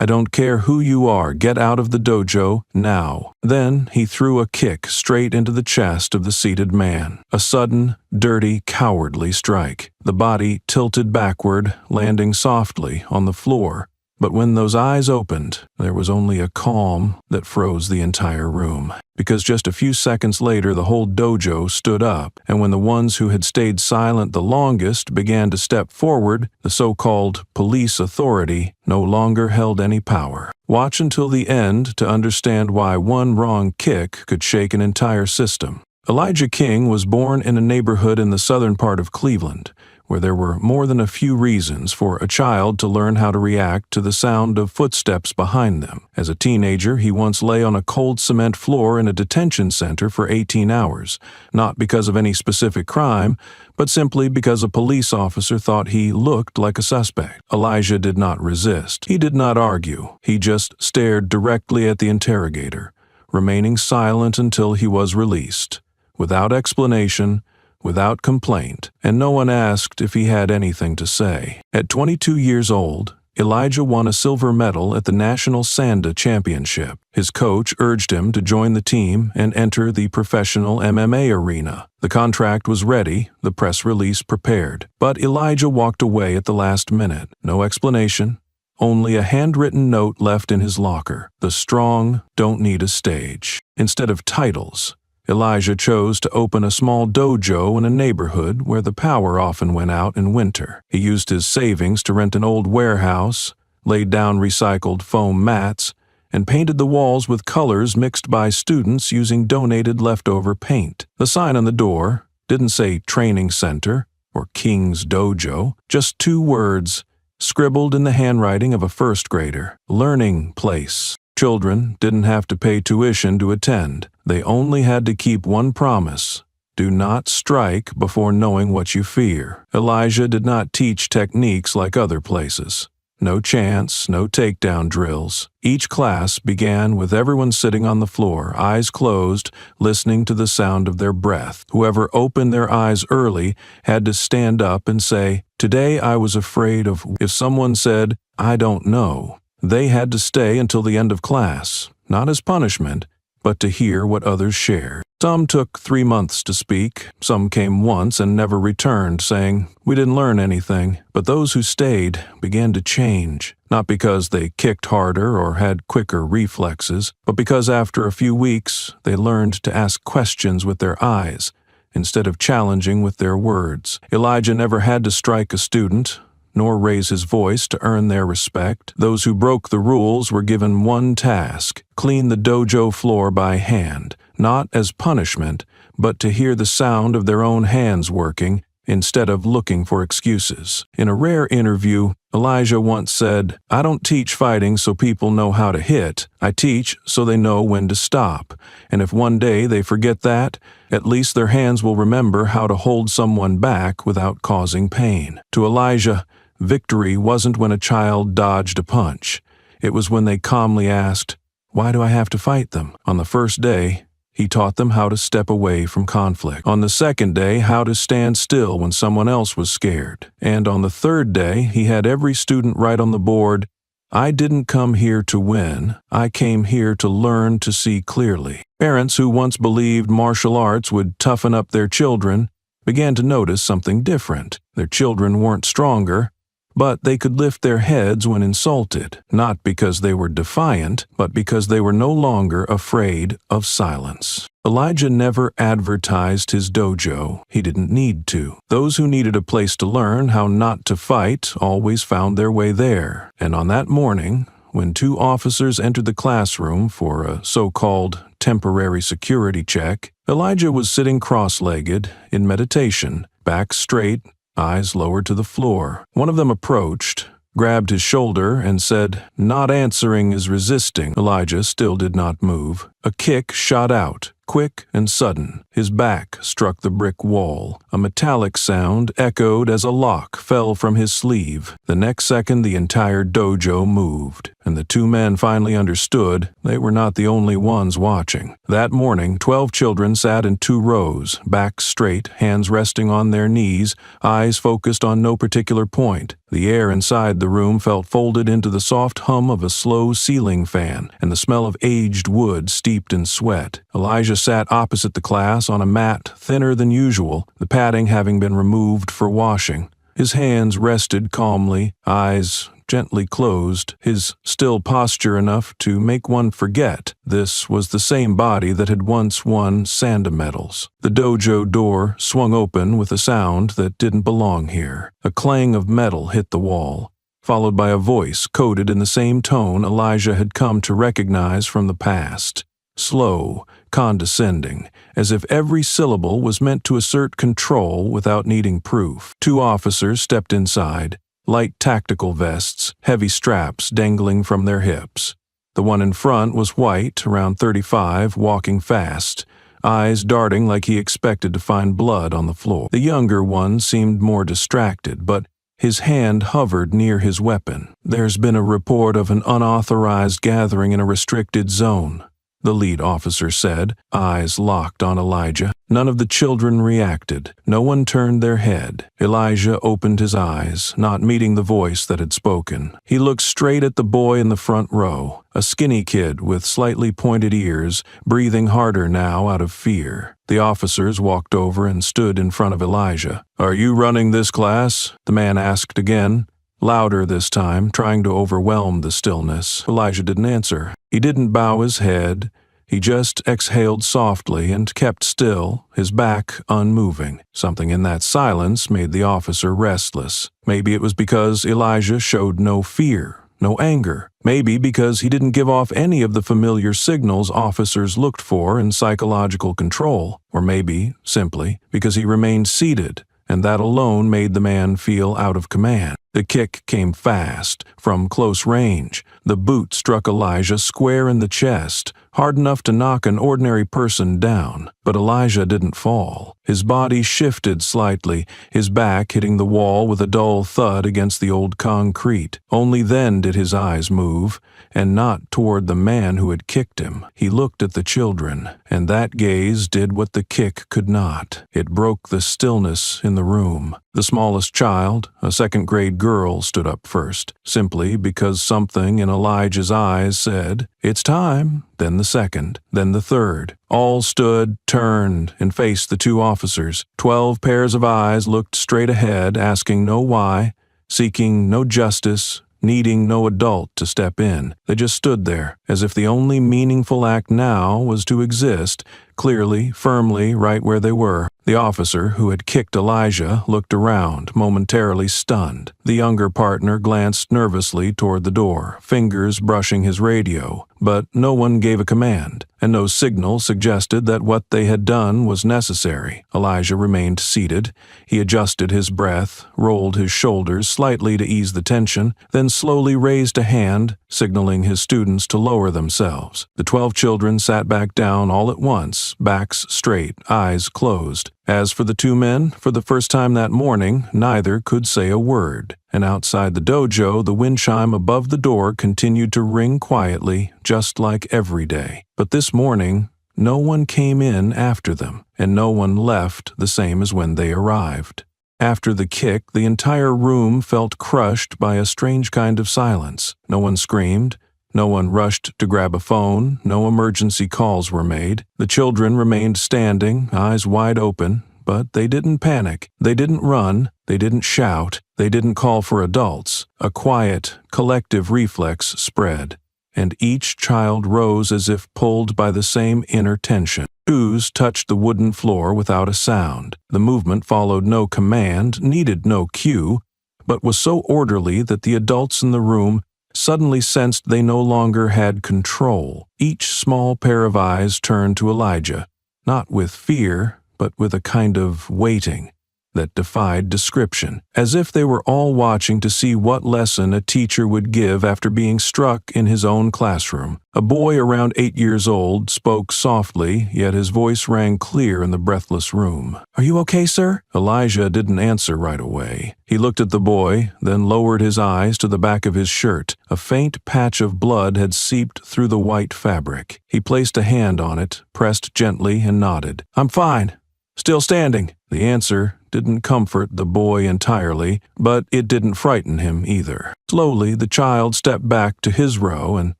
I don't care who you are, get out of the dojo now." Then he threw a kick straight into the chest of the seated man. A sudden, dirty, cowardly strike. The body tilted backward, landing softly on the floor. But when those eyes opened, there was only a calm that froze the entire room. Because just a few seconds later, the whole dojo stood up, and when the ones who had stayed silent the longest began to step forward, the so-called police authority no longer held any power. Watch until the end to understand why one wrong kick could shake an entire system. Elijah King was born in a neighborhood in the southern part of Cleveland, where there were more than a few reasons for a child to learn how to react to the sound of footsteps behind them. As a teenager, he once lay on a cold cement floor in a detention center for 18 hours, not because of any specific crime, but simply because a police officer thought he looked like a suspect. Elijah did not resist. He did not argue. He just stared directly at the interrogator, remaining silent until he was released, without explanation, without complaint, and no one asked if he had anything to say. At 22 years old, Elijah won a silver medal at the National Sanda Championship. His coach urged him to join the team and enter the professional MMA arena. The contract was ready, the press release prepared, but Elijah walked away at the last minute. No explanation, only a handwritten note left in his locker. The strong don't need a stage. Instead of titles, Elijah chose to open a small dojo in a neighborhood where the power often went out in winter. He used his savings to rent an old warehouse, laid down recycled foam mats, and painted the walls with colors mixed by students using donated leftover paint. The sign on the door didn't say Training Center or King's Dojo, just 2 words, scribbled in the handwriting of a first grader: Learning Place. Children didn't have to pay tuition to attend. They only had to keep one promise: do not strike before knowing what you fear. Elijah did not teach techniques like other places. No chants, no takedown drills. Each class began with everyone sitting on the floor, eyes closed, listening to the sound of their breath. Whoever opened their eyes early had to stand up and say, "Today I was afraid of." If someone said, "I don't know," they had to stay until the end of class, not as punishment, but to hear what others shared. Some took 3 months to speak, some came once and never returned, saying, "We didn't learn anything." But those who stayed began to change, not because they kicked harder or had quicker reflexes, but because after a few weeks they learned to ask questions with their eyes, instead of challenging with their words. Elijah never had to strike a student, nor raise his voice to earn their respect. Those who broke the rules were given one task: clean the dojo floor by hand, not as punishment, but to hear the sound of their own hands working instead of looking for excuses. In a rare interview, Elijah once said, "I don't teach fighting so people know how to hit. I teach so they know when to stop. And if one day they forget that, at least their hands will remember how to hold someone back without causing pain." To Elijah, victory wasn't when a child dodged a punch. It was when they calmly asked, "Why do I have to fight them?" On the first day, he taught them how to step away from conflict. On the second day, how to stand still when someone else was scared. And on the third day, he had every student write on the board, "I didn't come here to win. I came here to learn to see clearly." Parents who once believed martial arts would toughen up their children began to notice something different. Their children weren't stronger, but they could lift their heads when insulted, not because they were defiant, but because they were no longer afraid of silence. Elijah never advertised his dojo. He didn't need to. Those who needed a place to learn how not to fight always found their way there. And on that morning, when 2 officers entered the classroom for a so-called temporary security check, Elijah was sitting cross-legged in meditation, back straight, eyes lowered to the floor. One of them approached, grabbed his shoulder, and said, "Not answering is resisting." Elijah still did not move. A kick shot out, quick and sudden. His back struck the brick wall. A metallic sound echoed as a lock fell from his sleeve. The next second, the entire dojo moved. and the two men finally understood they were not the only ones watching. That morning, 12 children sat in 2 rows, backs straight, hands resting on their knees, eyes focused on no particular point. The air inside the room felt folded into the soft hum of a slow ceiling fan, and the smell of aged wood steeped in sweat. Elijah sat opposite the class on a mat thinner than usual, the padding having been removed for washing. His hands rested calmly, eyes gently closed, his still posture enough to make one forget this was the same body that had once won Sanda medals. The dojo door swung open with a sound that didn't belong here. A clang of metal hit the wall, followed by a voice coded in the same tone Elijah had come to recognize from the past. Slow, condescending, as if every syllable was meant to assert control without needing proof. 2 officers stepped inside, light tactical vests, heavy straps dangling from their hips. The one in front was white, around 35, walking fast, eyes darting like he expected to find blood on the floor. The younger one seemed more distracted, but his hand hovered near his weapon. "There's been a report of an unauthorized gathering in a restricted zone," the lead officer said, eyes locked on Elijah. None of the children reacted. No one turned their head. Elijah opened his eyes, not meeting the voice that had spoken. He looked straight at the boy in the front row, a skinny kid with slightly pointed ears, breathing harder now out of fear. The officers walked over and stood in front of Elijah. "Are you running this class?" the man asked again, louder this time, trying to overwhelm the stillness. Elijah didn't answer. He didn't bow his head. He just exhaled softly and kept still, his back unmoving. Something in that silence made the officer restless. Maybe it was because Elijah showed no fear, no anger. Maybe because he didn't give off any of the familiar signals officers looked for in psychological control. Or maybe, simply, because he remained seated, and that alone made the man feel out of command. The kick came fast, from close range. The boot struck Elijah square in the chest, hard enough to knock an ordinary person down. But Elijah didn't fall. His body shifted slightly, his back hitting the wall with a dull thud against the old concrete. Only then did his eyes move, and not toward the man who had kicked him. He looked at the children, and that gaze did what the kick could not. It broke the stillness in the room. The smallest child, a second-grade girl, stood up first, simply because something in Elijah's eyes said, "It's time." Then the second, then the third. All stood, turned, and faced the 2 officers. 12 pairs of eyes looked straight ahead, asking no why, seeking no justice, needing no adult to step in. They just stood there, as if the only meaningful act now was to exist, clearly, firmly, right where they were. The officer who had kicked Elijah looked around, momentarily stunned. The younger partner glanced nervously toward the door, fingers brushing his radio, but no one gave a command, and no signal suggested that what they had done was necessary. Elijah remained seated. He adjusted his breath, rolled his shoulders slightly to ease the tension, then slowly raised a hand, signaling his students to lower themselves. The 12 children sat back down all at once, backs straight, eyes closed. As for the 2 men, for the first time that morning, neither could say a word. And outside the dojo, the wind chime above the door continued to ring quietly, just like every day. But this morning, no one came in after them, and no one left the same as when they arrived. After the kick, the entire room felt crushed by a strange kind of silence. No one screamed. No one rushed to grab a phone. No emergency calls were made. The children remained standing, eyes wide open, but they didn't panic. They didn't run. They didn't shout. They didn't call for adults. A quiet, collective reflex spread, and each child rose as if pulled by the same inner tension. Shoes touched the wooden floor without a sound. The movement followed no command, needed no cue, but was so orderly that the adults in the room suddenly sensed they no longer had control. Each small pair of eyes turned to Elijah, not with fear, but with a kind of waiting. that defied description, as if they were all watching to see what lesson a teacher would give after being struck in his own classroom. A boy around 8 years old spoke softly, yet his voice rang clear in the breathless room. "Are you okay, sir?" Elijah didn't answer right away. He looked at the boy, then lowered his eyes to the back of his shirt. A faint patch of blood had seeped through the white fabric. He placed a hand on it, pressed gently, and nodded. "I'm fine. Still standing." The answer didn't comfort the boy entirely, but it didn't frighten him either. Slowly, the child stepped back to his row and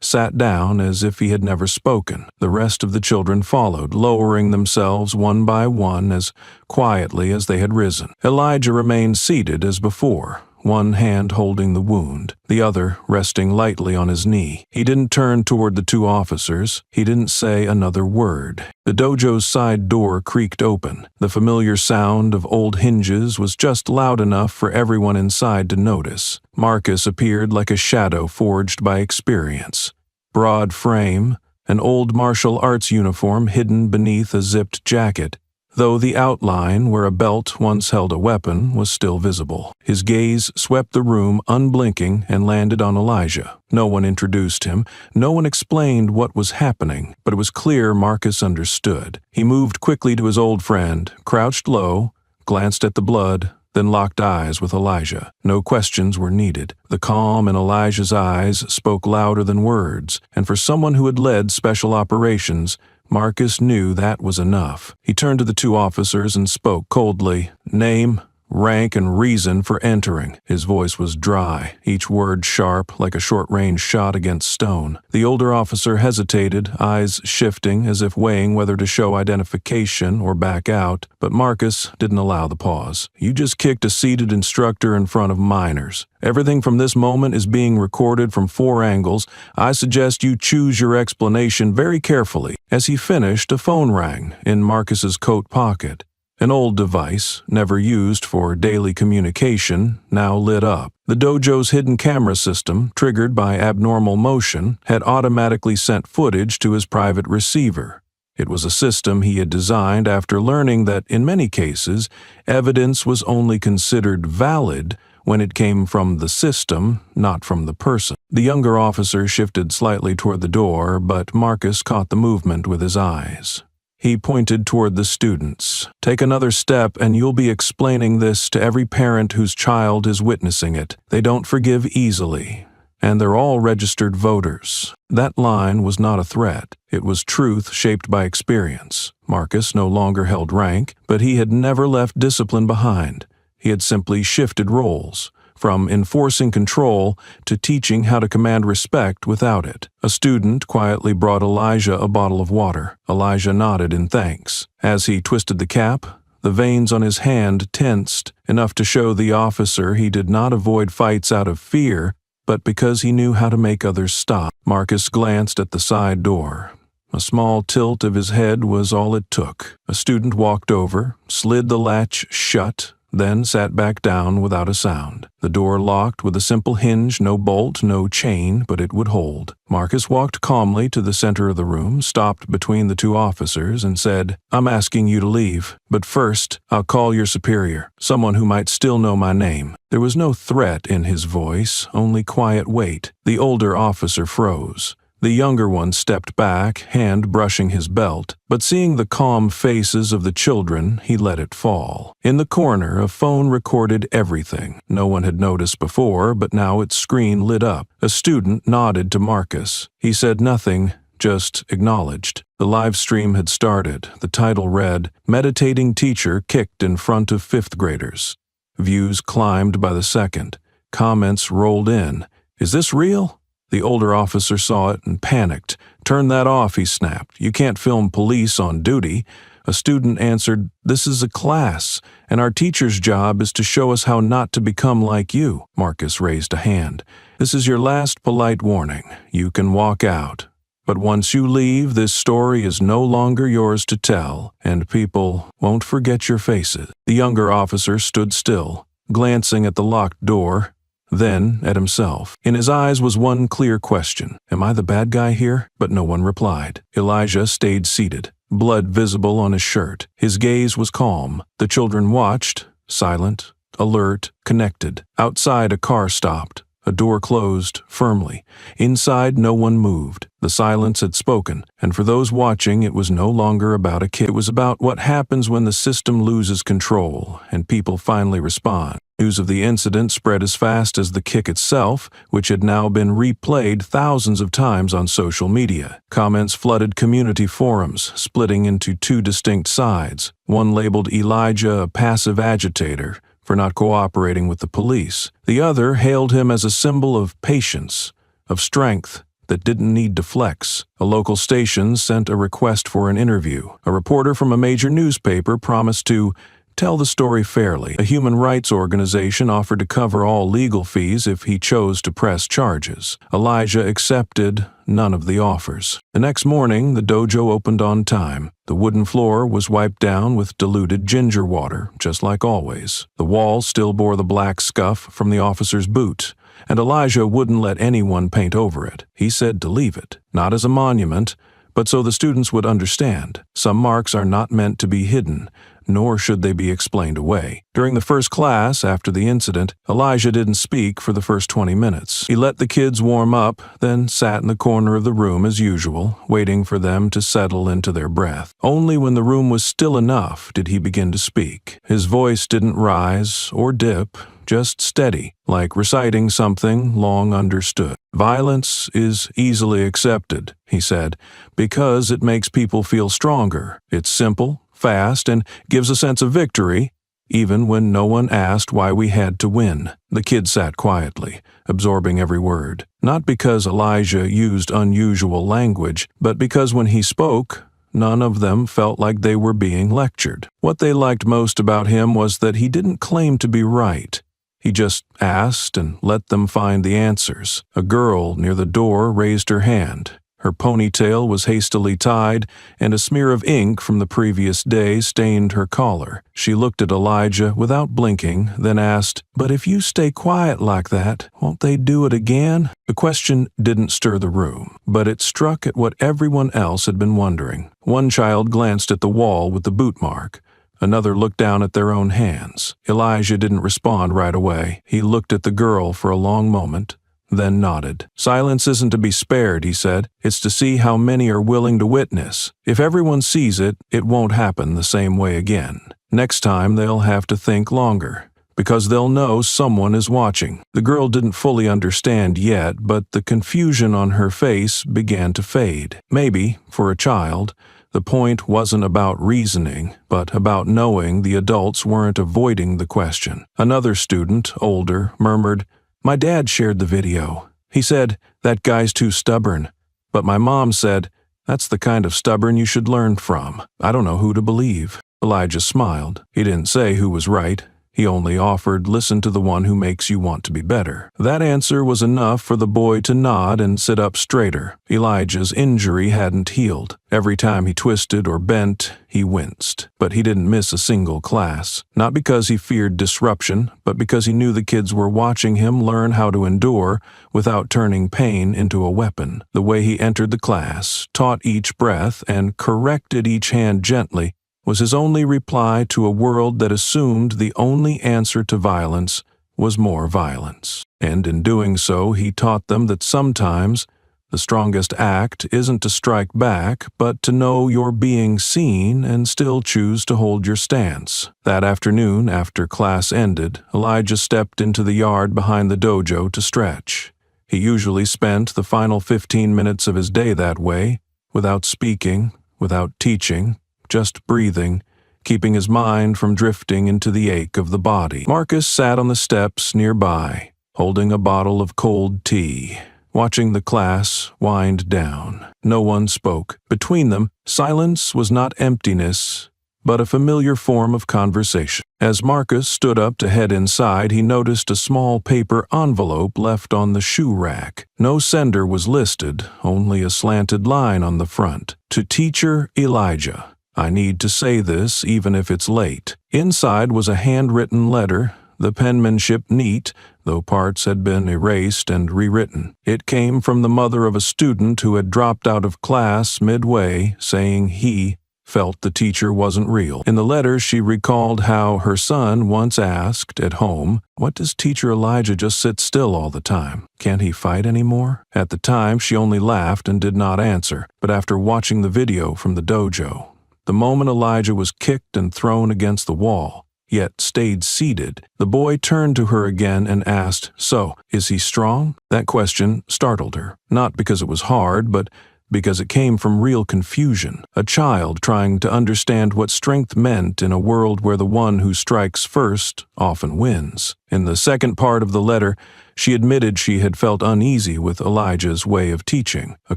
sat down as if he had never spoken. The rest of the children followed, lowering themselves one by one as quietly as they had risen. Elijah remained seated as before, one hand holding the wound, the other resting lightly on his knee. He didn't turn toward the two officers. He didn't say another word. The dojo's side door creaked open. The familiar sound of old hinges was just loud enough for everyone inside to notice. Marcus appeared like a shadow forged by experience. Broad frame, an old martial arts uniform hidden beneath a zipped jacket, though the outline where a belt once held a weapon was still visible. His gaze swept the room unblinking and landed on Elijah. No one introduced him, no one explained what was happening, but it was clear Marcus understood. He moved quickly to his old friend, crouched low, glanced at the blood, then locked eyes with Elijah. No questions were needed. The calm in Elijah's eyes spoke louder than words, and for someone who had led special operations, Marcus knew that was enough. He turned to the two officers and spoke coldly. "Name, rank, and reason for entering." His voice was dry, each word sharp like a short-range shot against stone. The older officer hesitated, eyes shifting as if weighing whether to show identification or back out, but Marcus didn't allow the pause. "You just kicked a seated instructor in front of minors. Everything from this moment is being recorded from 4 angles. I suggest you choose your explanation very carefully." As he finished, a phone rang in Marcus's coat pocket. An old device, never used for daily communication, now lit up. The dojo's hidden camera system, triggered by abnormal motion, had automatically sent footage to his private receiver. It was a system he had designed after learning that, in many cases, evidence was only considered valid when it came from the system, not from the person. The younger officer shifted slightly toward the door, but Marcus caught the movement with his eyes. He pointed toward the students. "Take another step and you'll be explaining this to every parent whose child is witnessing it. They don't forgive easily, and they're all registered voters." That line was not a threat. It was truth shaped by experience. Marcus no longer held rank, but he had never left discipline behind. He had simply shifted roles, from enforcing control to teaching how to command respect without it. A student quietly brought Elijah a bottle of water. Elijah nodded in thanks. As he twisted the cap, the veins on his hand tensed, enough to show the officer he did not avoid fights out of fear, but because he knew how to make others stop. Marcus glanced at the side door. A small tilt of his head was all it took. A student walked over, slid the latch shut, then sat back down without a sound. The door locked with a simple hinge, no bolt, no chain, but it would hold. Marcus walked calmly to the center of the room, stopped between the two officers, and said, "I'm asking you to leave, but first, I'll call your superior, someone who might still know my name." There was no threat in his voice, only quiet weight. The older officer froze. The younger one stepped back, hand brushing his belt, but seeing the calm faces of the children, he let it fall. In the corner, a phone recorded everything. No one had noticed before, but now its screen lit up. A student nodded to Marcus. He said nothing, just acknowledged. The live stream had started. The title read, "Meditating Teacher Kicked in Front of 5th Graders." Views climbed by the second. Comments rolled in. "Is this real?" The older officer saw it and panicked. "Turn that off," he snapped. "You can't film police on duty." A student answered, "This is a class, and our teacher's job is to show us how not to become like you." Marcus raised a hand. "This is your last polite warning. You can walk out. But once you leave, this story is no longer yours to tell, and people won't forget your faces." The younger officer stood still, glancing at the locked door, then at himself. In his eyes was one clear question. Am I the bad guy here? But no one replied. Elijah stayed seated, blood visible on his shirt. His gaze was calm. The children watched, silent, alert, connected. Outside, a car stopped. A door closed firmly. Inside, no one moved. The silence had spoken, and for those watching, it was no longer about a kid. It was about what happens when the system loses control and people finally respond. News of the incident spread as fast as the kick itself, which had now been replayed thousands of times on social media. Comments flooded community forums, splitting into two distinct sides. One labeled Elijah a passive agitator for not cooperating with the police. The other hailed him as a symbol of patience, of strength that didn't need to flex. A local station sent a request for an interview. A reporter from a major newspaper promised to tell the story fairly. A human rights organization offered to cover all legal fees if he chose to press charges. Elijah accepted none of the offers. The next morning, the dojo opened on time. The wooden floor was wiped down with diluted ginger water, just like always. The wall still bore the black scuff from the officer's boot, and Elijah wouldn't let anyone paint over it. He said to leave it, not as a monument, but so the students would understand. Some marks are not meant to be hidden, nor should they be explained away. During the first class after the incident, Elijah didn't speak for the first 20 minutes. He let the kids warm up, then sat in the corner of the room as usual, waiting for them to settle into their breath. Only when the room was still enough did he begin to speak. His voice didn't rise or dip, just steady, like reciting something long understood. Violence is easily accepted, he said, because it makes people feel stronger. It's simple, fast, and gives a sense of victory, even when no one asked why we had to win. The kids sat quietly, absorbing every word, not because Elijah used unusual language, but because when he spoke, none of them felt like they were being lectured. What they liked most about him was that he didn't claim to be right. He just asked and let them find the answers. A girl near the door raised her hand. Her ponytail was hastily tied, and a smear of ink from the previous day stained her collar. She looked at Elijah without blinking, then asked, "But if you stay quiet like that, won't they do it again?" The question didn't stir the room, but it struck at what everyone else had been wondering. One child glanced at the wall with the boot mark. Another looked down at their own hands. Elijah didn't respond right away. He looked at the girl for a long moment, then nodded. "Silence isn't to be spared," he said. "It's to see how many are willing to witness. If everyone sees it, it won't happen the same way again. Next time they'll have to think longer, because they'll know someone is watching." The girl didn't fully understand yet, but the confusion on her face began to fade. Maybe, for a child, the point wasn't about reasoning, but about knowing the adults weren't avoiding the question. Another student, older, murmured, "My dad shared the video. He said, 'That guy's too stubborn.' But my mom said, 'That's the kind of stubborn you should learn from.' I don't know who to believe." Elijah smiled. He didn't say who was right. He only offered, "Listen to the one who makes you want to be better." That answer was enough for the boy to nod and sit up straighter. Elijah's injury hadn't healed. Every time he twisted or bent, he winced. But he didn't miss a single class. Not because he feared disruption, but because he knew the kids were watching him learn how to endure without turning pain into a weapon. The way he entered the class, taught each breath, and corrected each hand gently was his only reply to a world that assumed the only answer to violence was more violence. And in doing so, he taught them that sometimes the strongest act isn't to strike back, but to know you're being seen and still choose to hold your stance. That afternoon, after class ended, Elijah stepped into the yard behind the dojo to stretch. He usually spent the final 15 minutes of his day that way, without speaking, without teaching, just breathing, keeping his mind from drifting into the ache of the body. Marcus sat on the steps nearby, holding a bottle of cold tea, watching the class wind down. No one spoke. Between them, silence was not emptiness, but a familiar form of conversation. As Marcus stood up to head inside, he noticed a small paper envelope left on the shoe rack. No sender was listed, only a slanted line on the front. "To Teacher Elijah. I need to say this even if it's late." Inside was a handwritten letter, the penmanship neat, though parts had been erased and rewritten. It came from the mother of a student who had dropped out of class midway, saying he felt the teacher wasn't real. In the letter, she recalled how her son once asked at home, "What does Teacher Elijah just sit still all the time? Can't he fight anymore?" At the time, she only laughed and did not answer, but after watching the video from the dojo, the moment Elijah was kicked and thrown against the wall, yet stayed seated, the boy turned to her again and asked, "So, is he strong?" That question startled her, not because it was hard, but because it came from real confusion, a child trying to understand what strength meant in a world where the one who strikes first often wins. In the second part of the letter, she admitted she had felt uneasy with Elijah's way of teaching, a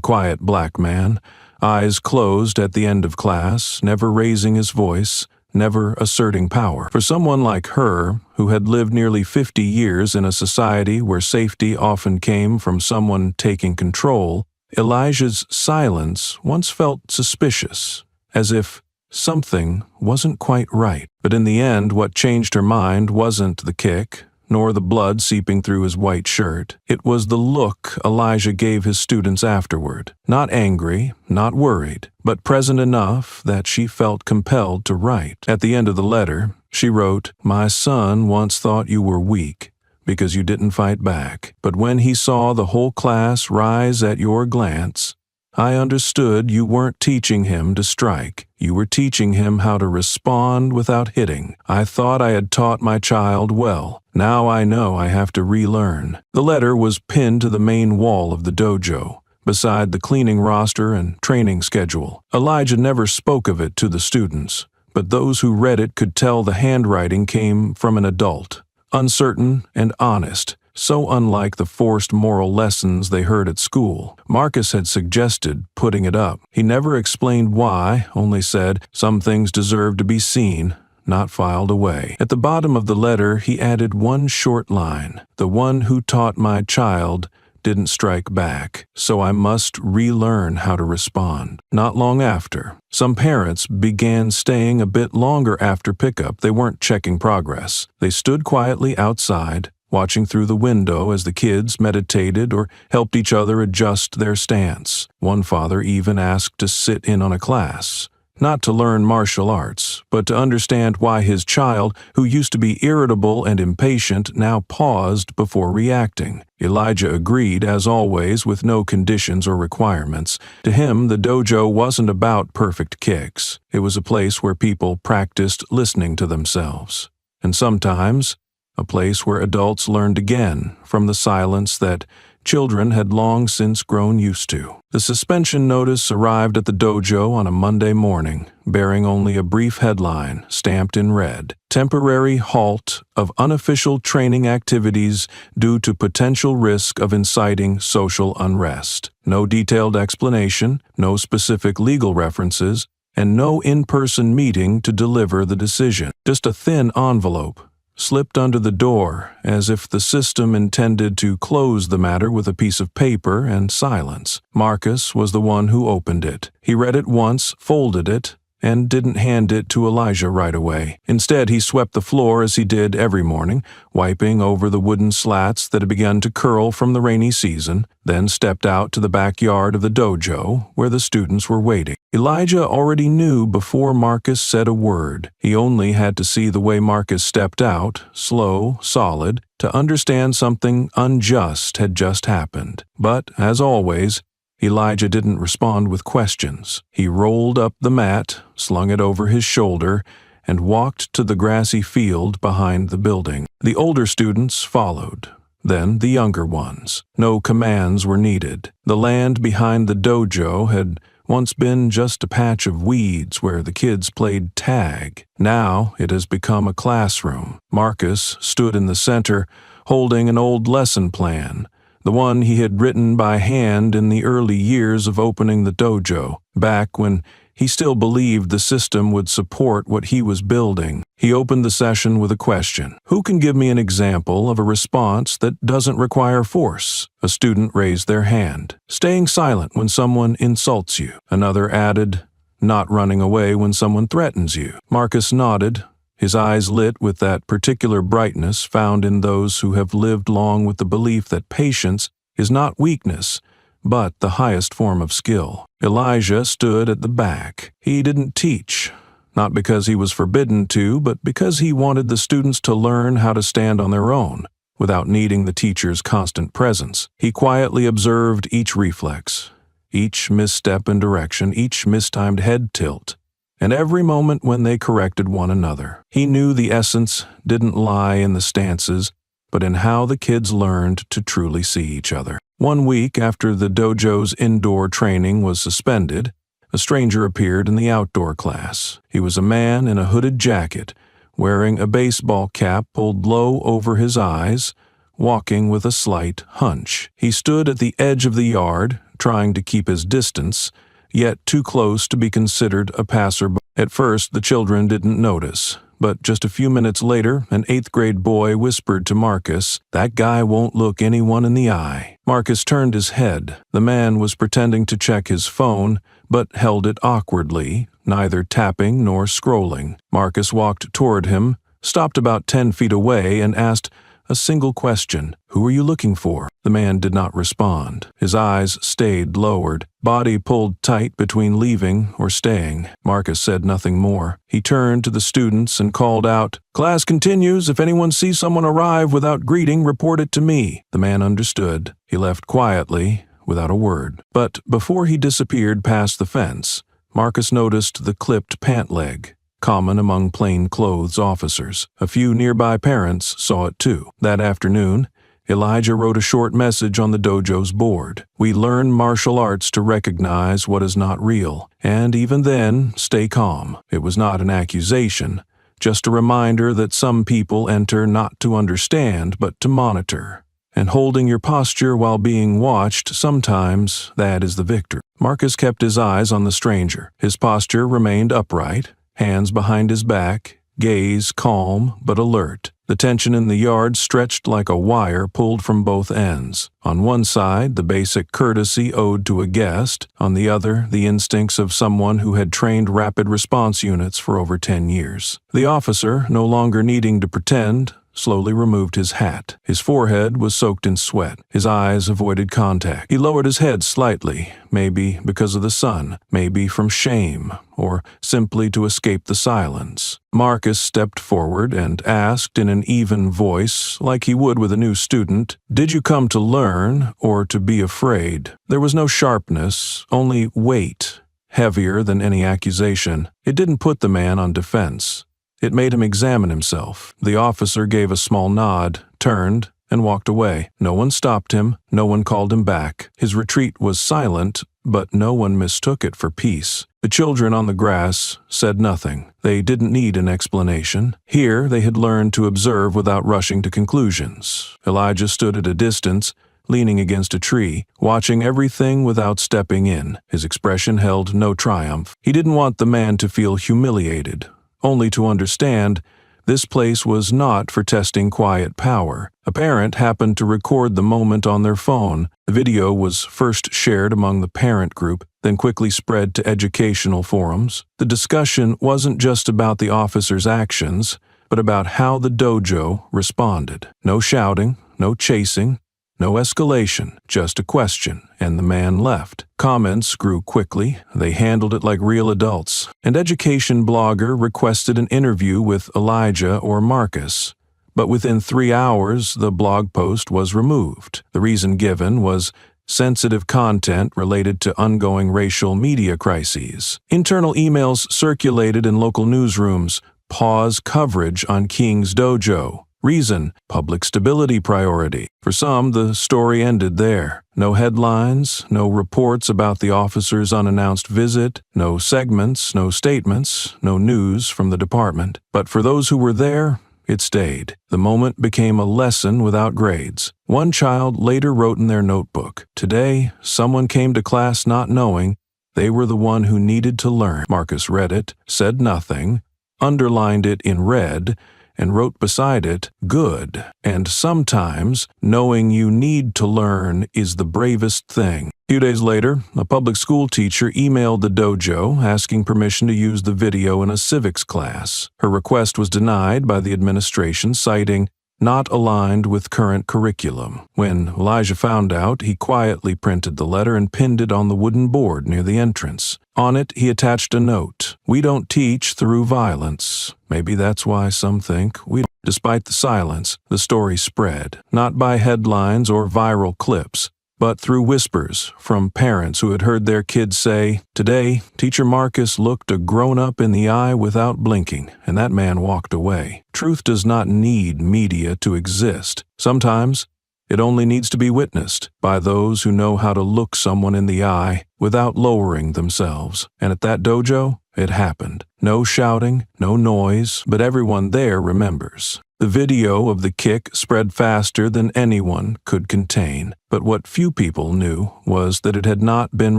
quiet black man, eyes closed at the end of class, never raising his voice, never asserting power. For someone like her, who had lived nearly 50 years in a society where safety often came from someone taking control, Elijah's silence once felt suspicious, as if something wasn't quite right. But in the end, what changed her mind wasn't the kick, nor the blood seeping through his white shirt. It was the look Elijah gave his students afterward. Not angry, not worried, but present enough that she felt compelled to write. At the end of the letter, she wrote, "My son once thought you were weak, because you didn't fight back. But when he saw the whole class rise at your glance, I understood you weren't teaching him to strike. You were teaching him how to respond without hitting. I thought I had taught my child well. Now I know I have to relearn." The letter was pinned to the main wall of the dojo, beside the cleaning roster and training schedule. Elijah never spoke of it to the students, but those who read it could tell the handwriting came from an adult. Uncertain and honest, so unlike the forced moral lessons they heard at school. Marcus had suggested putting it up. He never explained why, only said, "Some things deserve to be seen, not filed away." At the bottom of the letter, he added one short line, "The one who taught my child didn't strike back, so I must relearn how to respond." Not long after, some parents began staying a bit longer after pickup. They weren't checking progress. They stood quietly outside, watching through the window as the kids meditated or helped each other adjust their stance. One father even asked to sit in on a class. Not to learn martial arts, but to understand why his child, who used to be irritable and impatient, now paused before reacting. Elijah agreed, as always, with no conditions or requirements. To him, the dojo wasn't about perfect kicks. It was a place where people practiced listening to themselves. And sometimes, a place where adults learned again from the silence that children had long since grown used to. The suspension notice arrived at the dojo on a Monday morning, bearing only a brief headline, stamped in red, "Temporary halt of unofficial training activities due to potential risk of inciting social unrest." No detailed explanation, no specific legal references, and no in-person meeting to deliver the decision. Just a thin envelope slipped under the door, as if the system intended to close the matter with a piece of paper and silence. Marcus was the one who opened it. He read it once, folded it, and didn't hand it to Elijah right away. Instead, he swept the floor as he did every morning, wiping over the wooden slats that had begun to curl from the rainy season, then stepped out to the backyard of the dojo, where the students were waiting. Elijah already knew before Marcus said a word. He only had to see the way Marcus stepped out, slow, solid, to understand something unjust had just happened. But, as always, Elijah didn't respond with questions. He rolled up the mat, slung it over his shoulder, and walked to the grassy field behind the building. The older students followed, then the younger ones. No commands were needed. The land behind the dojo had once been just a patch of weeds where the kids played tag. Now it has become a classroom. Marcus stood in the center, holding an old lesson plan, the one he had written by hand in the early years of opening the dojo, back when he still believed the system would support what he was building. He opened the session with a question. "Who can give me an example of a response that doesn't require force?" A student raised their hand. "Staying silent when someone insults you." Another added, "Not running away when someone threatens you." Marcus nodded, his eyes lit with that particular brightness found in those who have lived long with the belief that patience is not weakness, but the highest form of skill. Elijah stood at the back. He didn't teach, not because he was forbidden to, but because he wanted the students to learn how to stand on their own, without needing the teacher's constant presence. He quietly observed each reflex, each misstep in direction, each mistimed head tilt, and every moment when they corrected one another. He knew the essence didn't lie in the stances, but in how the kids learned to truly see each other. 1 week after the dojo's indoor training was suspended, a stranger appeared in the outdoor class. He was a man in a hooded jacket, wearing a baseball cap pulled low over his eyes, walking with a slight hunch. He stood at the edge of the yard, trying to keep his distance, yet too close to be considered a passerby. At first, the children didn't notice, but just a few minutes later, an 8th grade boy whispered to Marcus, "That guy won't look anyone in the eye." Marcus turned his head. The man was pretending to check his phone, but held it awkwardly, neither tapping nor scrolling. Marcus walked toward him, stopped about 10 feet away, and asked a single question. "Who are you looking for?" The man did not respond. His eyes stayed lowered, body pulled tight between leaving or staying. Marcus said nothing more. He turned to the students and called out, "Class continues. If anyone sees someone arrive without greeting, report it to me." The man understood. He left quietly, without a word. But before he disappeared past the fence, Marcus noticed the clipped pant leg, common among plainclothes officers. A few nearby parents saw it too. That afternoon, Elijah wrote a short message on the dojo's board. "We learn martial arts to recognize what is not real, and even then, stay calm." It was not an accusation, just a reminder that some people enter not to understand, but to monitor. And holding your posture while being watched, sometimes that is the victor. Marcus kept his eyes on the stranger. His posture remained upright, hands behind his back, gaze calm but alert. The tension in the yard stretched like a wire pulled from both ends. On one side, the basic courtesy owed to a guest. On the other, the instincts of someone who had trained rapid response units for over 10 years. The officer, no longer needing to pretend, slowly removed his hat. His forehead was soaked in sweat. His eyes avoided contact. He lowered his head slightly, maybe because of the sun, maybe from shame, or simply to escape the silence. Marcus stepped forward and asked in an even voice, like he would with a new student, "Did you come to learn or to be afraid?" There was no sharpness, only weight, heavier than any accusation. It didn't put the man on defense. It made him examine himself. The officer gave a small nod, turned, and walked away. No one stopped him, no one called him back. His retreat was silent, but no one mistook it for peace. The children on the grass said nothing. They didn't need an explanation. Here they had learned to observe without rushing to conclusions. Elijah stood at a distance, leaning against a tree, watching everything without stepping in. His expression held no triumph. He didn't want the man to feel humiliated, only to understand this place was not for testing quiet power. A parent happened to record the moment on their phone. The video was first shared among the parent group, then quickly spread to educational forums. The discussion wasn't just about the officer's actions, but about how the dojo responded. No shouting, no chasing, no escalation, just a question, and the man left. Comments grew quickly. They handled it like real adults. An education blogger requested an interview with Elijah or Marcus, but within 3 hours the blog post was removed. The reason given was sensitive content related to ongoing racial media crises. Internal emails circulated in local newsrooms. Pause coverage on King's Dojo. Reason, public stability priority. For some, the story ended there. No headlines, no reports about the officer's unannounced visit, no segments, no statements, no news from the department. But for those who were there, it stayed. The moment became a lesson without grades. One child later wrote in their notebook, "Today, someone came to class not knowing they were the one who needed to learn." Marcus read it, said nothing, underlined it in red, and wrote beside it, "Good." And sometimes, knowing you need to learn is the bravest thing. A few days later, a public school teacher emailed the dojo asking permission to use the video in a civics class. Her request was denied by the administration, citing not aligned with current curriculum. When Elijah found out, he quietly printed the letter and pinned it on the wooden board near the entrance. On it, he attached a note: "We don't teach through violence." Maybe that's why some think we don't. Despite the silence, the story spread, not by headlines or viral clips, but through whispers from parents who had heard their kids say, "Today, Teacher Marcus looked a grown-up in the eye without blinking, and that man walked away." Truth does not need media to exist. Sometimes, it only needs to be witnessed by those who know how to look someone in the eye without lowering themselves. And at that dojo, it happened. No shouting, no noise, but everyone there remembers. The video of the kick spread faster than anyone could contain, but what few people knew was that it had not been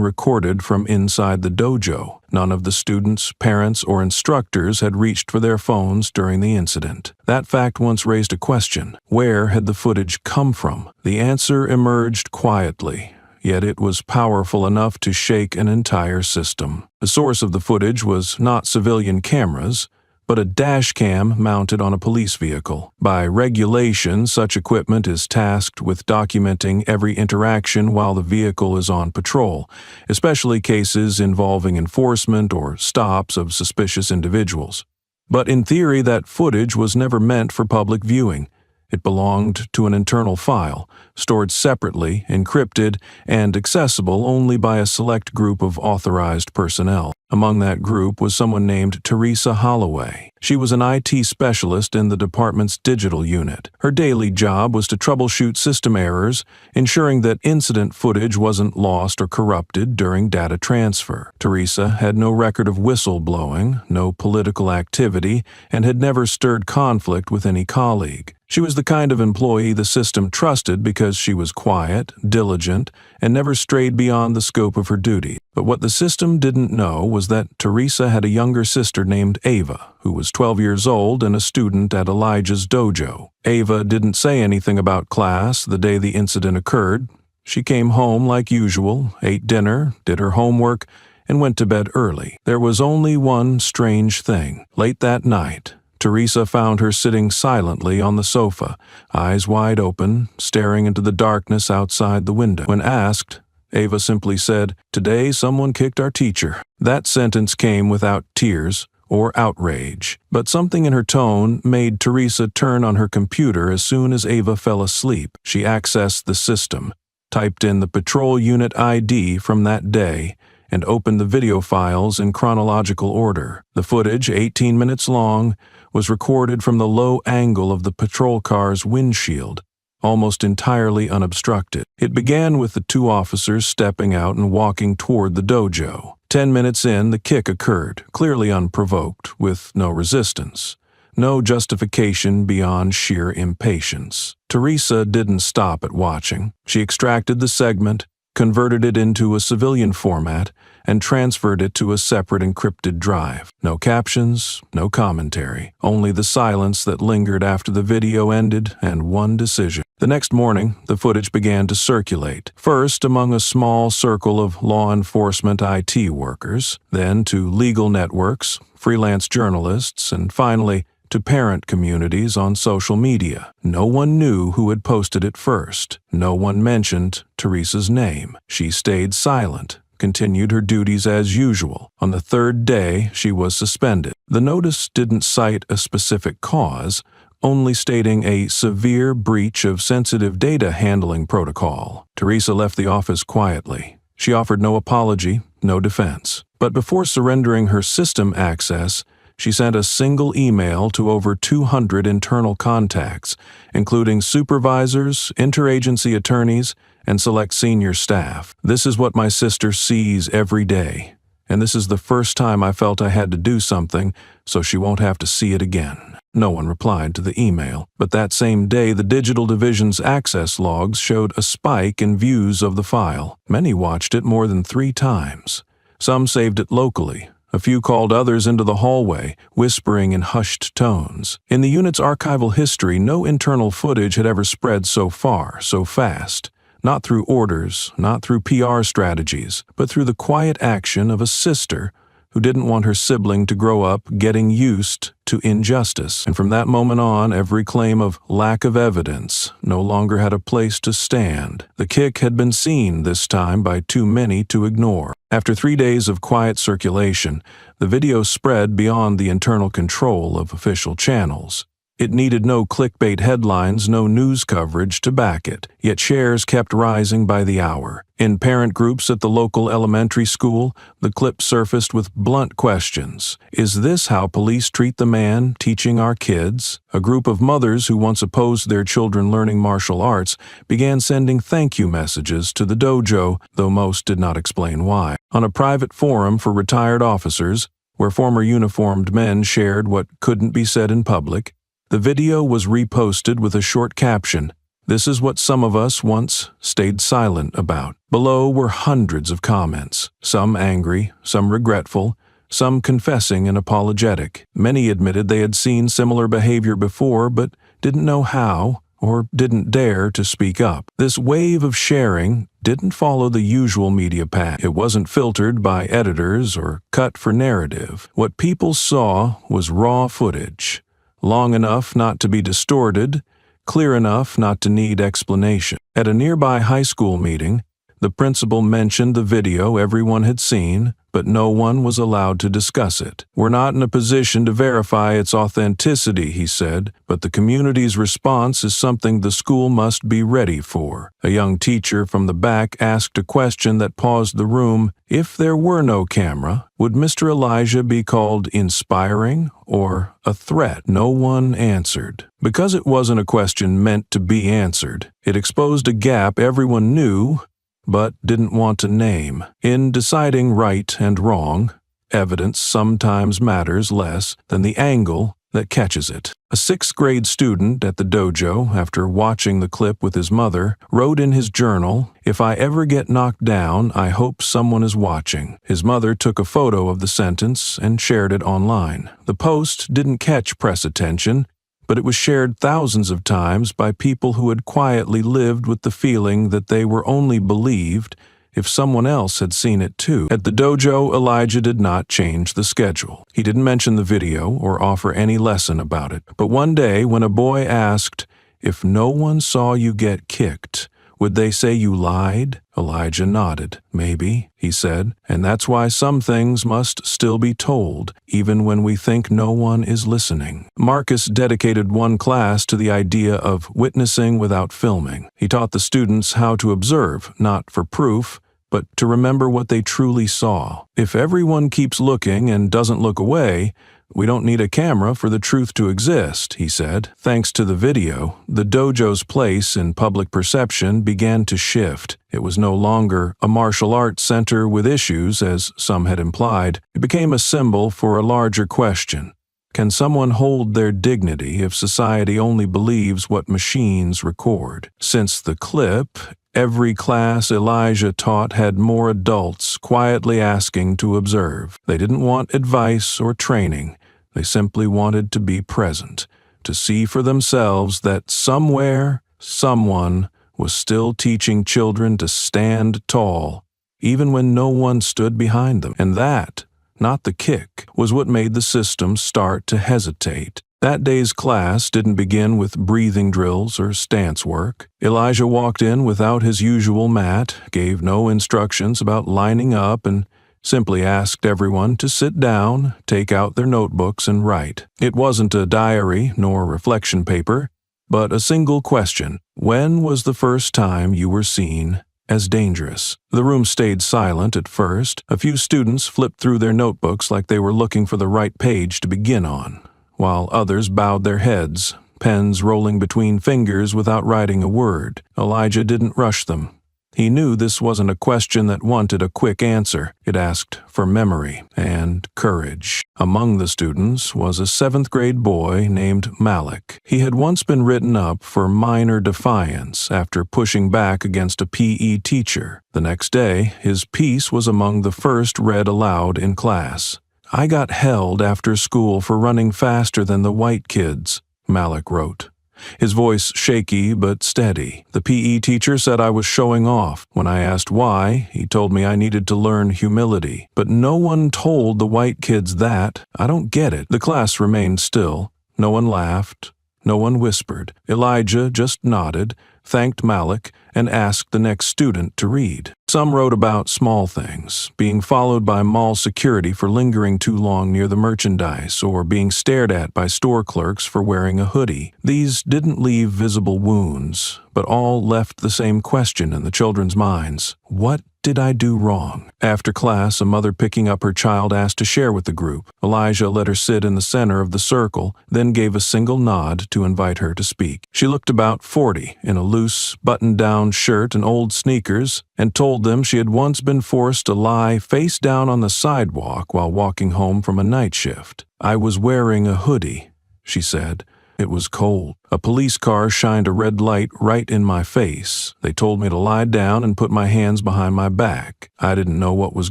recorded from inside the dojo. None of the students, parents, or instructors had reached for their phones during the incident. That fact once raised a question: where had the footage come from? The answer emerged quietly, yet it was powerful enough to shake an entire system. The source of the footage was not civilian cameras, but a dash cam mounted on a police vehicle. By regulation, such equipment is tasked with documenting every interaction while the vehicle is on patrol, especially cases involving enforcement or stops of suspicious individuals. But in theory, that footage was never meant for public viewing. It belonged to an internal file, stored separately, encrypted, and accessible only by a select group of authorized personnel. Among that group was someone named Teresa Holloway. She was an IT specialist in the department's digital unit. Her daily job was to troubleshoot system errors, ensuring that incident footage wasn't lost or corrupted during data transfer. Teresa had no record of whistleblowing, no political activity, and had never stirred conflict with any colleague. She was the kind of employee the system trusted because she was quiet, diligent, and never strayed beyond the scope of her duty. But what the system didn't know was that Teresa had a younger sister named Ava, who was 12 years old and a student at Elijah's dojo. Ava didn't say anything about class the day the incident occurred. She came home like usual, ate dinner, did her homework, and went to bed early. There was only one strange thing. Late that night, Teresa found her sitting silently on the sofa, eyes wide open, staring into the darkness outside the window. When asked, Ava simply said, "Today someone kicked our teacher." That sentence came without tears or outrage, but something in her tone made Teresa turn on her computer as soon as Ava fell asleep. She accessed the system, typed in the patrol unit ID from that day, and opened the video files in chronological order. The footage, 18 minutes long, was recorded from the low angle of the patrol car's windshield, almost entirely unobstructed. It began with the two officers stepping out and walking toward the dojo. 10 minutes in, the kick occurred, clearly unprovoked, with no resistance. No justification beyond sheer impatience. Teresa didn't stop at watching. She extracted the segment, converted it into a civilian format, and transferred it to a separate encrypted drive. No captions, no commentary, only the silence that lingered after the video ended and one decision. The next morning, the footage began to circulate, first among a small circle of law enforcement IT workers, then to legal networks, freelance journalists, and finally to parent communities on social media. No one knew who had posted it first. No one mentioned Teresa's name. She stayed silent, continued her duties as usual. On the third day, she was suspended. The notice didn't cite a specific cause, only stating a severe breach of sensitive data handling protocol. Teresa left the office quietly. She offered no apology, no defense. But before surrendering her system access, she sent a single email to over 200 internal contacts, including supervisors, interagency attorneys, and select senior staff. "This is what my sister sees every day, and this is the first time I felt I had to do something so she won't have to see it again." No one replied to the email, but that same day the digital division's access logs showed a spike in views of the file. Many watched it more than 3 times. Some saved it locally. A few called others into the hallway, whispering in hushed tones. In the unit's archival history, no internal footage had ever spread so far, so fast. Not through orders, not through PR strategies, but through the quiet action of a sister who didn't want her sibling to grow up getting used to injustice. And from that moment on, every claim of lack of evidence no longer had a place to stand. The kick had been seen this time by too many to ignore. After 3 days of quiet circulation, the video spread beyond the internal control of official channels. It needed no clickbait headlines, no news coverage to back it, yet shares kept rising by the hour. In parent groups at the local elementary school, the clip surfaced with blunt questions. Is this how police treat the man teaching our kids? A group of mothers who once opposed their children learning martial arts began sending thank you messages to the dojo, though most did not explain why. On a private forum for retired officers, where former uniformed men shared what couldn't be said in public, the video was reposted with a short caption, "This is what some of us once stayed silent about." Below were hundreds of comments, some angry, some regretful, some confessing and apologetic. Many admitted they had seen similar behavior before but didn't know how or didn't dare to speak up. This wave of sharing didn't follow the usual media path. It wasn't filtered by editors or cut for narrative. What people saw was raw footage. Long enough not to be distorted, clear enough not to need explanation. At a nearby high school meeting, the principal mentioned the video everyone had seen, but no one was allowed to discuss it. "We're not in a position to verify its authenticity," he said, "but the community's response is something the school must be ready for." A young teacher from the back asked a question that paused the room. If there were no camera, would Mr. Elijah be called inspiring or a threat? No one answered. Because it wasn't a question meant to be answered, it exposed a gap everyone knew but didn't want to name. In deciding right and wrong, evidence sometimes matters less than the angle that catches it. A 6th grade student at the dojo, after watching the clip with his mother, wrote in his journal, "If I ever get knocked down, I hope someone is watching." His mother took a photo of the sentence and shared it online. The post didn't catch press attention, but it was shared thousands of times by people who had quietly lived with the feeling that they were only believed if someone else had seen it too. At the dojo, Elijah did not change the schedule. He didn't mention the video or offer any lesson about it. But one day, when a boy asked, "If no one saw you get kicked, would they say you lied?" Elijah nodded. "Maybe," he said, "and that's why some things must still be told, even when we think no one is listening." Marcus dedicated one class to the idea of witnessing without filming. He taught the students how to observe, not for proof, but to remember what they truly saw. If everyone keeps looking and doesn't look away, we don't need a camera for the truth to exist, he said. Thanks to the video, the dojo's place in public perception began to shift. It was no longer a martial arts center with issues, as some had implied. It became a symbol for a larger question. Can someone hold their dignity if society only believes what machines record? Since the clip, every class Elijah taught had more adults quietly asking to observe. They didn't want advice or training. They simply wanted to be present, to see for themselves that somewhere, someone was still teaching children to stand tall, even when no one stood behind them. And that, not the kick, was what made the system start to hesitate. That day's class didn't begin with breathing drills or stance work. Elijah walked in without his usual mat, gave no instructions about lining up, and simply asked everyone to sit down, take out their notebooks, and write. It wasn't a diary nor reflection paper, but a single question. When was the first time you were seen as dangerous? The room stayed silent at first. A few students flipped through their notebooks like they were looking for the right page to begin on, while others bowed their heads, pens rolling between fingers without writing a word. Elijah didn't rush them. He knew this wasn't a question that wanted a quick answer. It asked for memory and courage. Among the students was a 7th grade boy named Malik. He had once been written up for minor defiance after pushing back against a PE teacher. The next day, his piece was among the first read aloud in class. "I got held after school for running faster than the white kids," Malik wrote. his voice shaky but steady. The PE teacher said I was showing off. When I asked why, he told me I needed to learn humility. But no one told the white kids that. I don't get it. The class remained still. No one laughed. No one whispered. Elijah just nodded, thanked Malik, and asked the next student to read. Some wrote about small things, being followed by mall security for lingering too long near the merchandise, or being stared at by store clerks for wearing a hoodie. These didn't leave visible wounds, but all left the same question in the children's minds. What did I do wrong? After class, a mother picking up her child asked to share with the group. Elijah let her sit in the center of the circle, then gave a single nod to invite her to speak. She looked about 40, in a loose, button-down shirt and old sneakers, and told them she had once been forced to lie face down on the sidewalk while walking home from a night shift. I was wearing a hoodie, she said. It was cold. A police car shined a red light right in my face. They told me to lie down and put my hands behind my back. I didn't know what was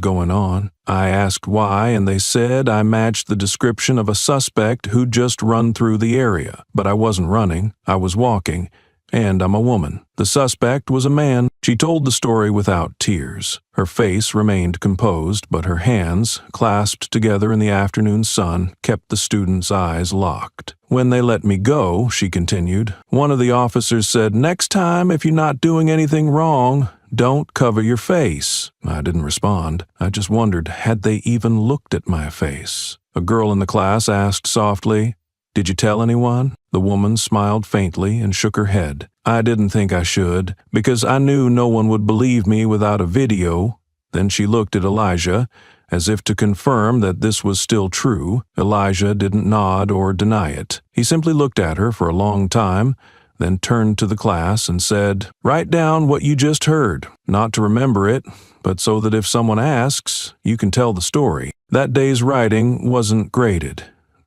going on. I asked why, and they said I matched the description of a suspect who'd just run through the area. But I wasn't running. I was walking. And I'm a woman. The suspect was a man. She told the story without tears. Her face remained composed, but her hands, clasped together in the afternoon sun, kept the students' eyes locked. When they let me go, she continued, one of the officers said, "Next time, if you're not doing anything wrong, don't cover your face." I didn't respond. I just wondered, had they even looked at my face? A girl in the class asked softly, "Did you tell anyone?" The woman smiled faintly and shook her head. I didn't think I should, because I knew no one would believe me without a video. Then she looked at Elijah, as if to confirm that this was still true. Elijah didn't nod or deny it. He simply looked at her for a long time, then turned to the class and said, "Write down what you just heard, not to remember it, but so that if someone asks, you can tell the story." That day's writing wasn't graded.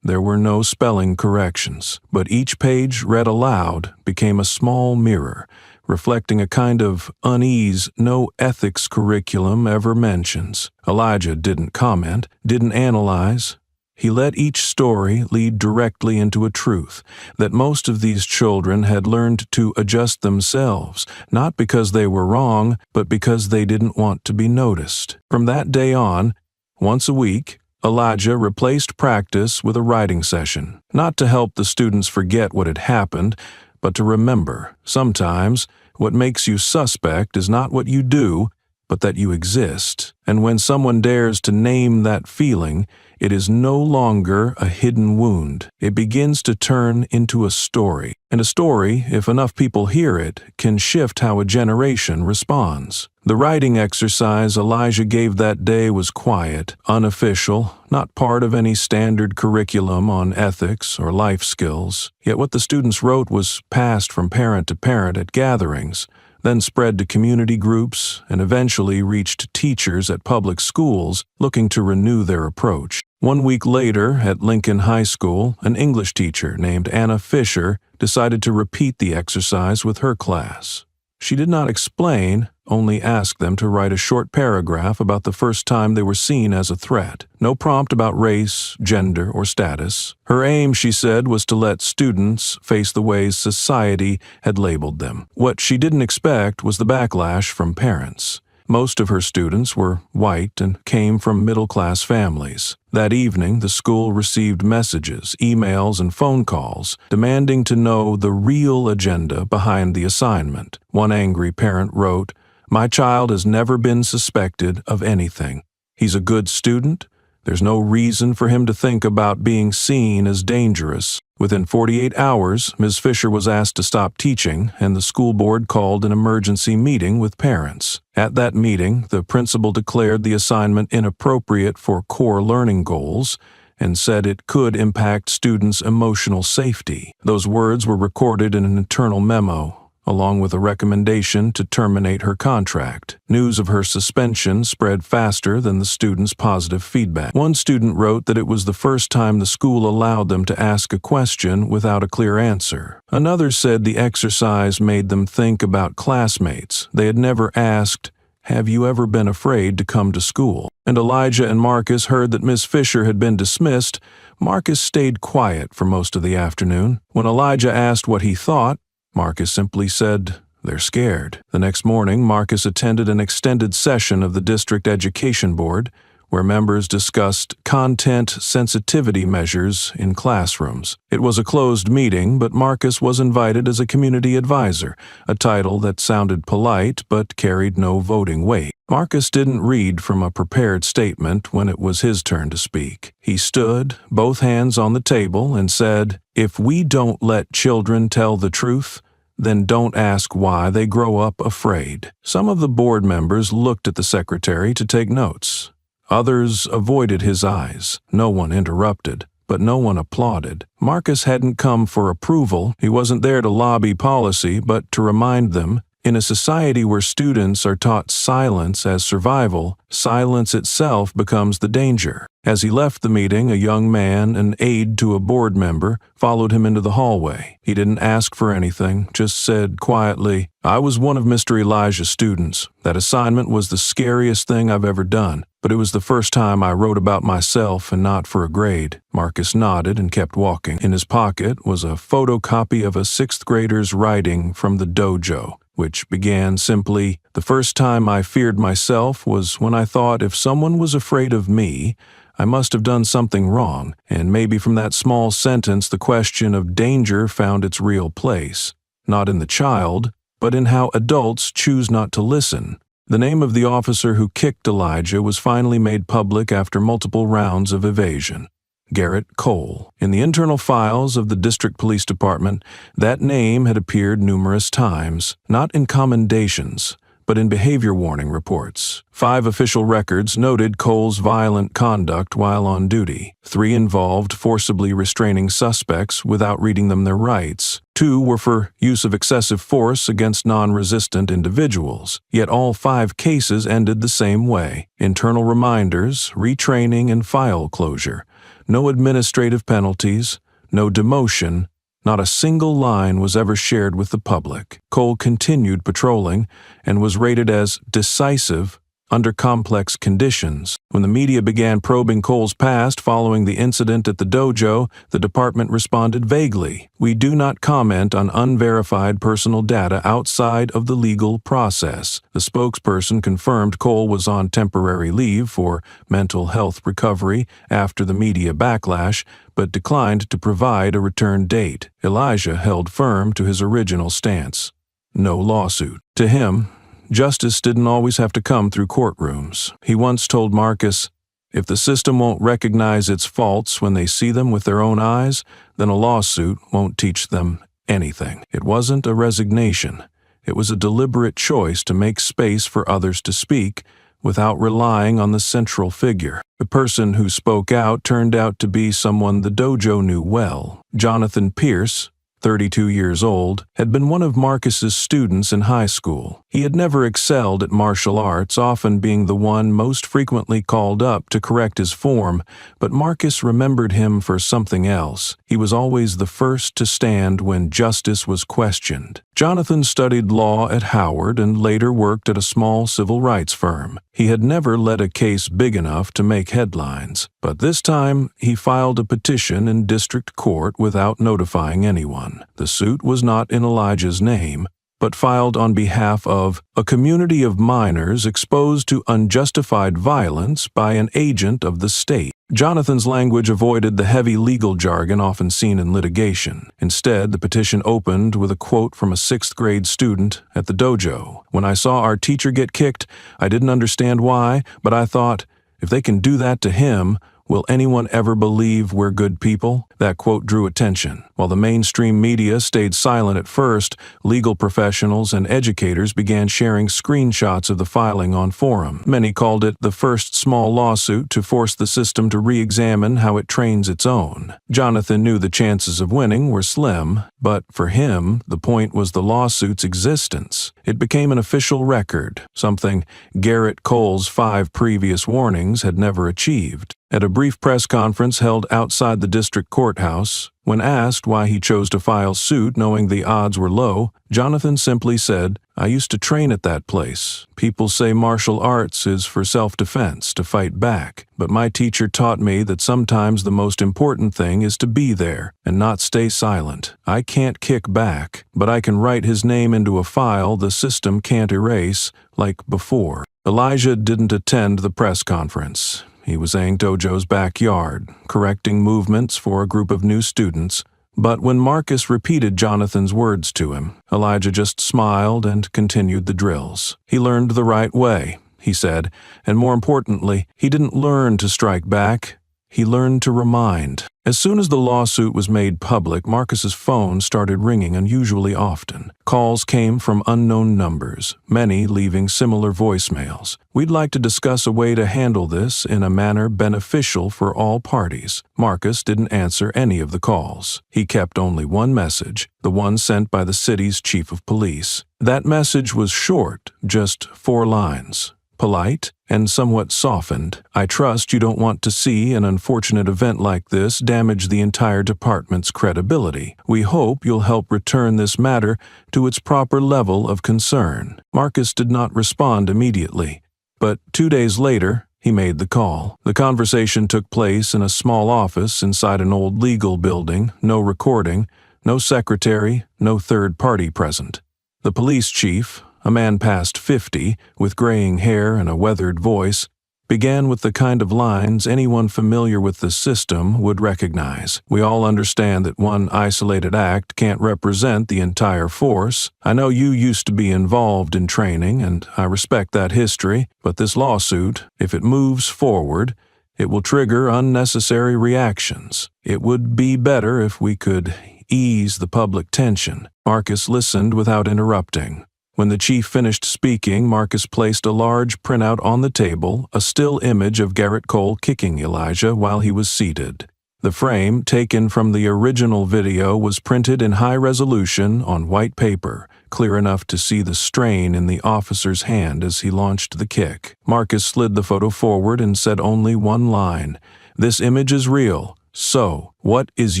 There were no spelling corrections, but each page read aloud became a small mirror, reflecting a kind of unease no ethics curriculum ever mentions. Elijah didn't comment, didn't analyze. He let each story lead directly into a truth, that most of these children had learned to adjust themselves, not because they were wrong, but because they didn't want to be noticed. From that day on, once a week, Elijah replaced practice with a writing session, not to help the students forget what had happened, but to remember, sometimes, what makes you suspect is not what you do, but that you exist. And when someone dares to name that feeling, it is no longer a hidden wound. It begins to turn into a story. And a story, if enough people hear it, can shift how a generation responds. The writing exercise Elijah gave that day was quiet, unofficial, not part of any standard curriculum on ethics or life skills. Yet what the students wrote was passed from parent to parent at gatherings, then spread to community groups, and eventually reached teachers at public schools looking to renew their approach. 1 week later, at Lincoln High School, an English teacher named Anna Fisher decided to repeat the exercise with her class. She did not explain, only asked them to write a short paragraph about the first time they were seen as a threat. No prompt about race, gender, or status. Her aim, she said, was to let students face the ways society had labeled them. What she didn't expect was the backlash from parents. Most of her students were white and came from middle-class families. That evening, the school received messages, emails, and phone calls demanding to know the real agenda behind the assignment. One angry parent wrote, "My child has never been suspected of anything. He's a good student. There's no reason for him to think about being seen as dangerous." Within 48 hours, Ms. Fisher was asked to stop teaching, and the school board called an emergency meeting with parents. At that meeting, the principal declared the assignment inappropriate for core learning goals and said it could impact students' emotional safety. Those words were recorded in an internal memo, along with a recommendation to terminate her contract. News of her suspension spread faster than the students' positive feedback. One student wrote that it was the first time the school allowed them to ask a question without a clear answer. Another said the exercise made them think about classmates they had never asked, "Have you ever been afraid to come to school?" And Elijah and Marcus heard that Miss Fisher had been dismissed. Marcus stayed quiet for most of the afternoon. When Elijah asked what he thought, Marcus simply said, "They're scared." The next morning, Marcus attended an extended session of the District Education Board, where members discussed content sensitivity measures in classrooms. It was a closed meeting, but Marcus was invited as a community advisor, a title that sounded polite but carried no voting weight. Marcus didn't read from a prepared statement when it was his turn to speak. He stood, both hands on the table, and said, "If we don't let children tell the truth, then don't ask why they grow up afraid." Some of the board members looked at the secretary to take notes. Others avoided his eyes. No one interrupted, but no one applauded. Marcus hadn't come for approval. He wasn't there to lobby policy, but to remind them, in a society where students are taught silence as survival, silence itself becomes the danger. As he left the meeting, a young man, an aide to a board member, followed him into the hallway. He didn't ask for anything, just said quietly, "I was one of Mr. Elijah's students. That assignment was the scariest thing I've ever done, but it was the first time I wrote about myself and not for a grade." Marcus nodded and kept walking. In his pocket was a photocopy of a 6th grader's writing from the Dojo, which began simply, "The first time I feared myself was when I thought if someone was afraid of me, I must have done something wrong, and maybe from that small sentence the question of danger found its real place, not in the child, but in how adults choose not to listen." The name of the officer who kicked Elijah was finally made public after multiple rounds of evasion. Garrett Cole. In the internal files of the district police department, that name had appeared numerous times, not in commendations, but in behavior warning reports. 5 official records noted Cole's violent conduct while on duty. 3 involved forcibly restraining suspects without reading them their rights. 2 were for use of excessive force against non-resistant individuals. Yet all 5 cases ended the same way: internal reminders, retraining, and file closure. No administrative penalties, no demotion. Not a single line was ever shared with the public. Cole continued patrolling and was rated as decisive under complex conditions. When the media began probing Cole's past following the incident at the dojo, the department responded vaguely, "We do not comment on unverified personal data outside of the legal process." The spokesperson confirmed Cole was on temporary leave for mental health recovery after the media backlash, but declined to provide a return date. Elijah held firm to his original stance: no lawsuit. To him, justice didn't always have to come through courtrooms. He once told Marcus, "If the system won't recognize its faults when they see them with their own eyes, then a lawsuit won't teach them anything." It wasn't a resignation. It was a deliberate choice to make space for others to speak without relying on the central figure. The person who spoke out turned out to be someone the dojo knew well. Jonathan Pierce, 32 years old, had been one of Marcus's students in high school. He had never excelled at martial arts, often being the one most frequently called up to correct his form, but Marcus remembered him for something else. He was always the first to stand when justice was questioned. Jonathan studied law at Howard and later worked at a small civil rights firm. He had never led a case big enough to make headlines, but this time he filed a petition in district court without notifying anyone. The suit was not in Elijah's name, but filed on behalf of a community of minors exposed to unjustified violence by an agent of the state. Jonathan's language avoided the heavy legal jargon often seen in litigation. Instead, the petition opened with a quote from a 6th grade student at the dojo. "When I saw our teacher get kicked, I didn't understand why, but I thought, if they can do that to him, will anyone ever believe we're good people?" That quote drew attention. While the mainstream media stayed silent at first, legal professionals and educators began sharing screenshots of the filing on forum. Many called it the first small lawsuit to force the system to re-examine how it trains its own. Jonathan knew the chances of winning were slim, but for him, the point was the lawsuit's existence. It became an official record, something Garrett Cole's 5 previous warnings had never achieved. At a brief press conference held outside the district courthouse, when asked why he chose to file suit knowing the odds were low, Jonathan simply said, "I used to train at that place. People say martial arts is for self-defense, to fight back, but my teacher taught me that sometimes the most important thing is to be there and not stay silent. I can't kick back, but I can write his name into a file the system can't erase, like before." Elijah didn't attend the press conference. He was in Dojo's backyard, correcting movements for a group of new students. But when Marcus repeated Jonathan's words to him, Elijah just smiled and continued the drills. He learned the right way, he said, and more importantly, he didn't learn to strike back. He learned to remind. As soon as the lawsuit was made public, Marcus's phone started ringing unusually often. Calls came from unknown numbers, many leaving similar voicemails. "We'd like to discuss a way to handle this in a manner beneficial for all parties." Marcus didn't answer any of the calls. He kept only one message, the one sent by the city's chief of police. That message was short, just 4 lines. Polite and somewhat softened. "I trust you don't want to see an unfortunate event like this damage the entire department's credibility. We hope you'll help return this matter to its proper level of concern." Marcus did not respond immediately, but 2 days later, he made the call. The conversation took place in a small office inside an old legal building, no recording, no secretary, no third party present. The police chief, a man past 50, with graying hair and a weathered voice, began with the kind of lines anyone familiar with the system would recognize. "We all understand that one isolated act can't represent the entire force. I know you used to be involved in training, and I respect that history, but this lawsuit, if it moves forward, it will trigger unnecessary reactions. It would be better if we could ease the public tension." Marcus listened without interrupting. When the chief finished speaking, Marcus placed a large printout on the table, a still image of Garrett Cole kicking Elijah while he was seated. The frame, taken from the original video, was printed in high resolution on white paper, clear enough to see the strain in the officer's hand as he launched the kick. Marcus slid the photo forward and said only one line, "This image is real. So, what is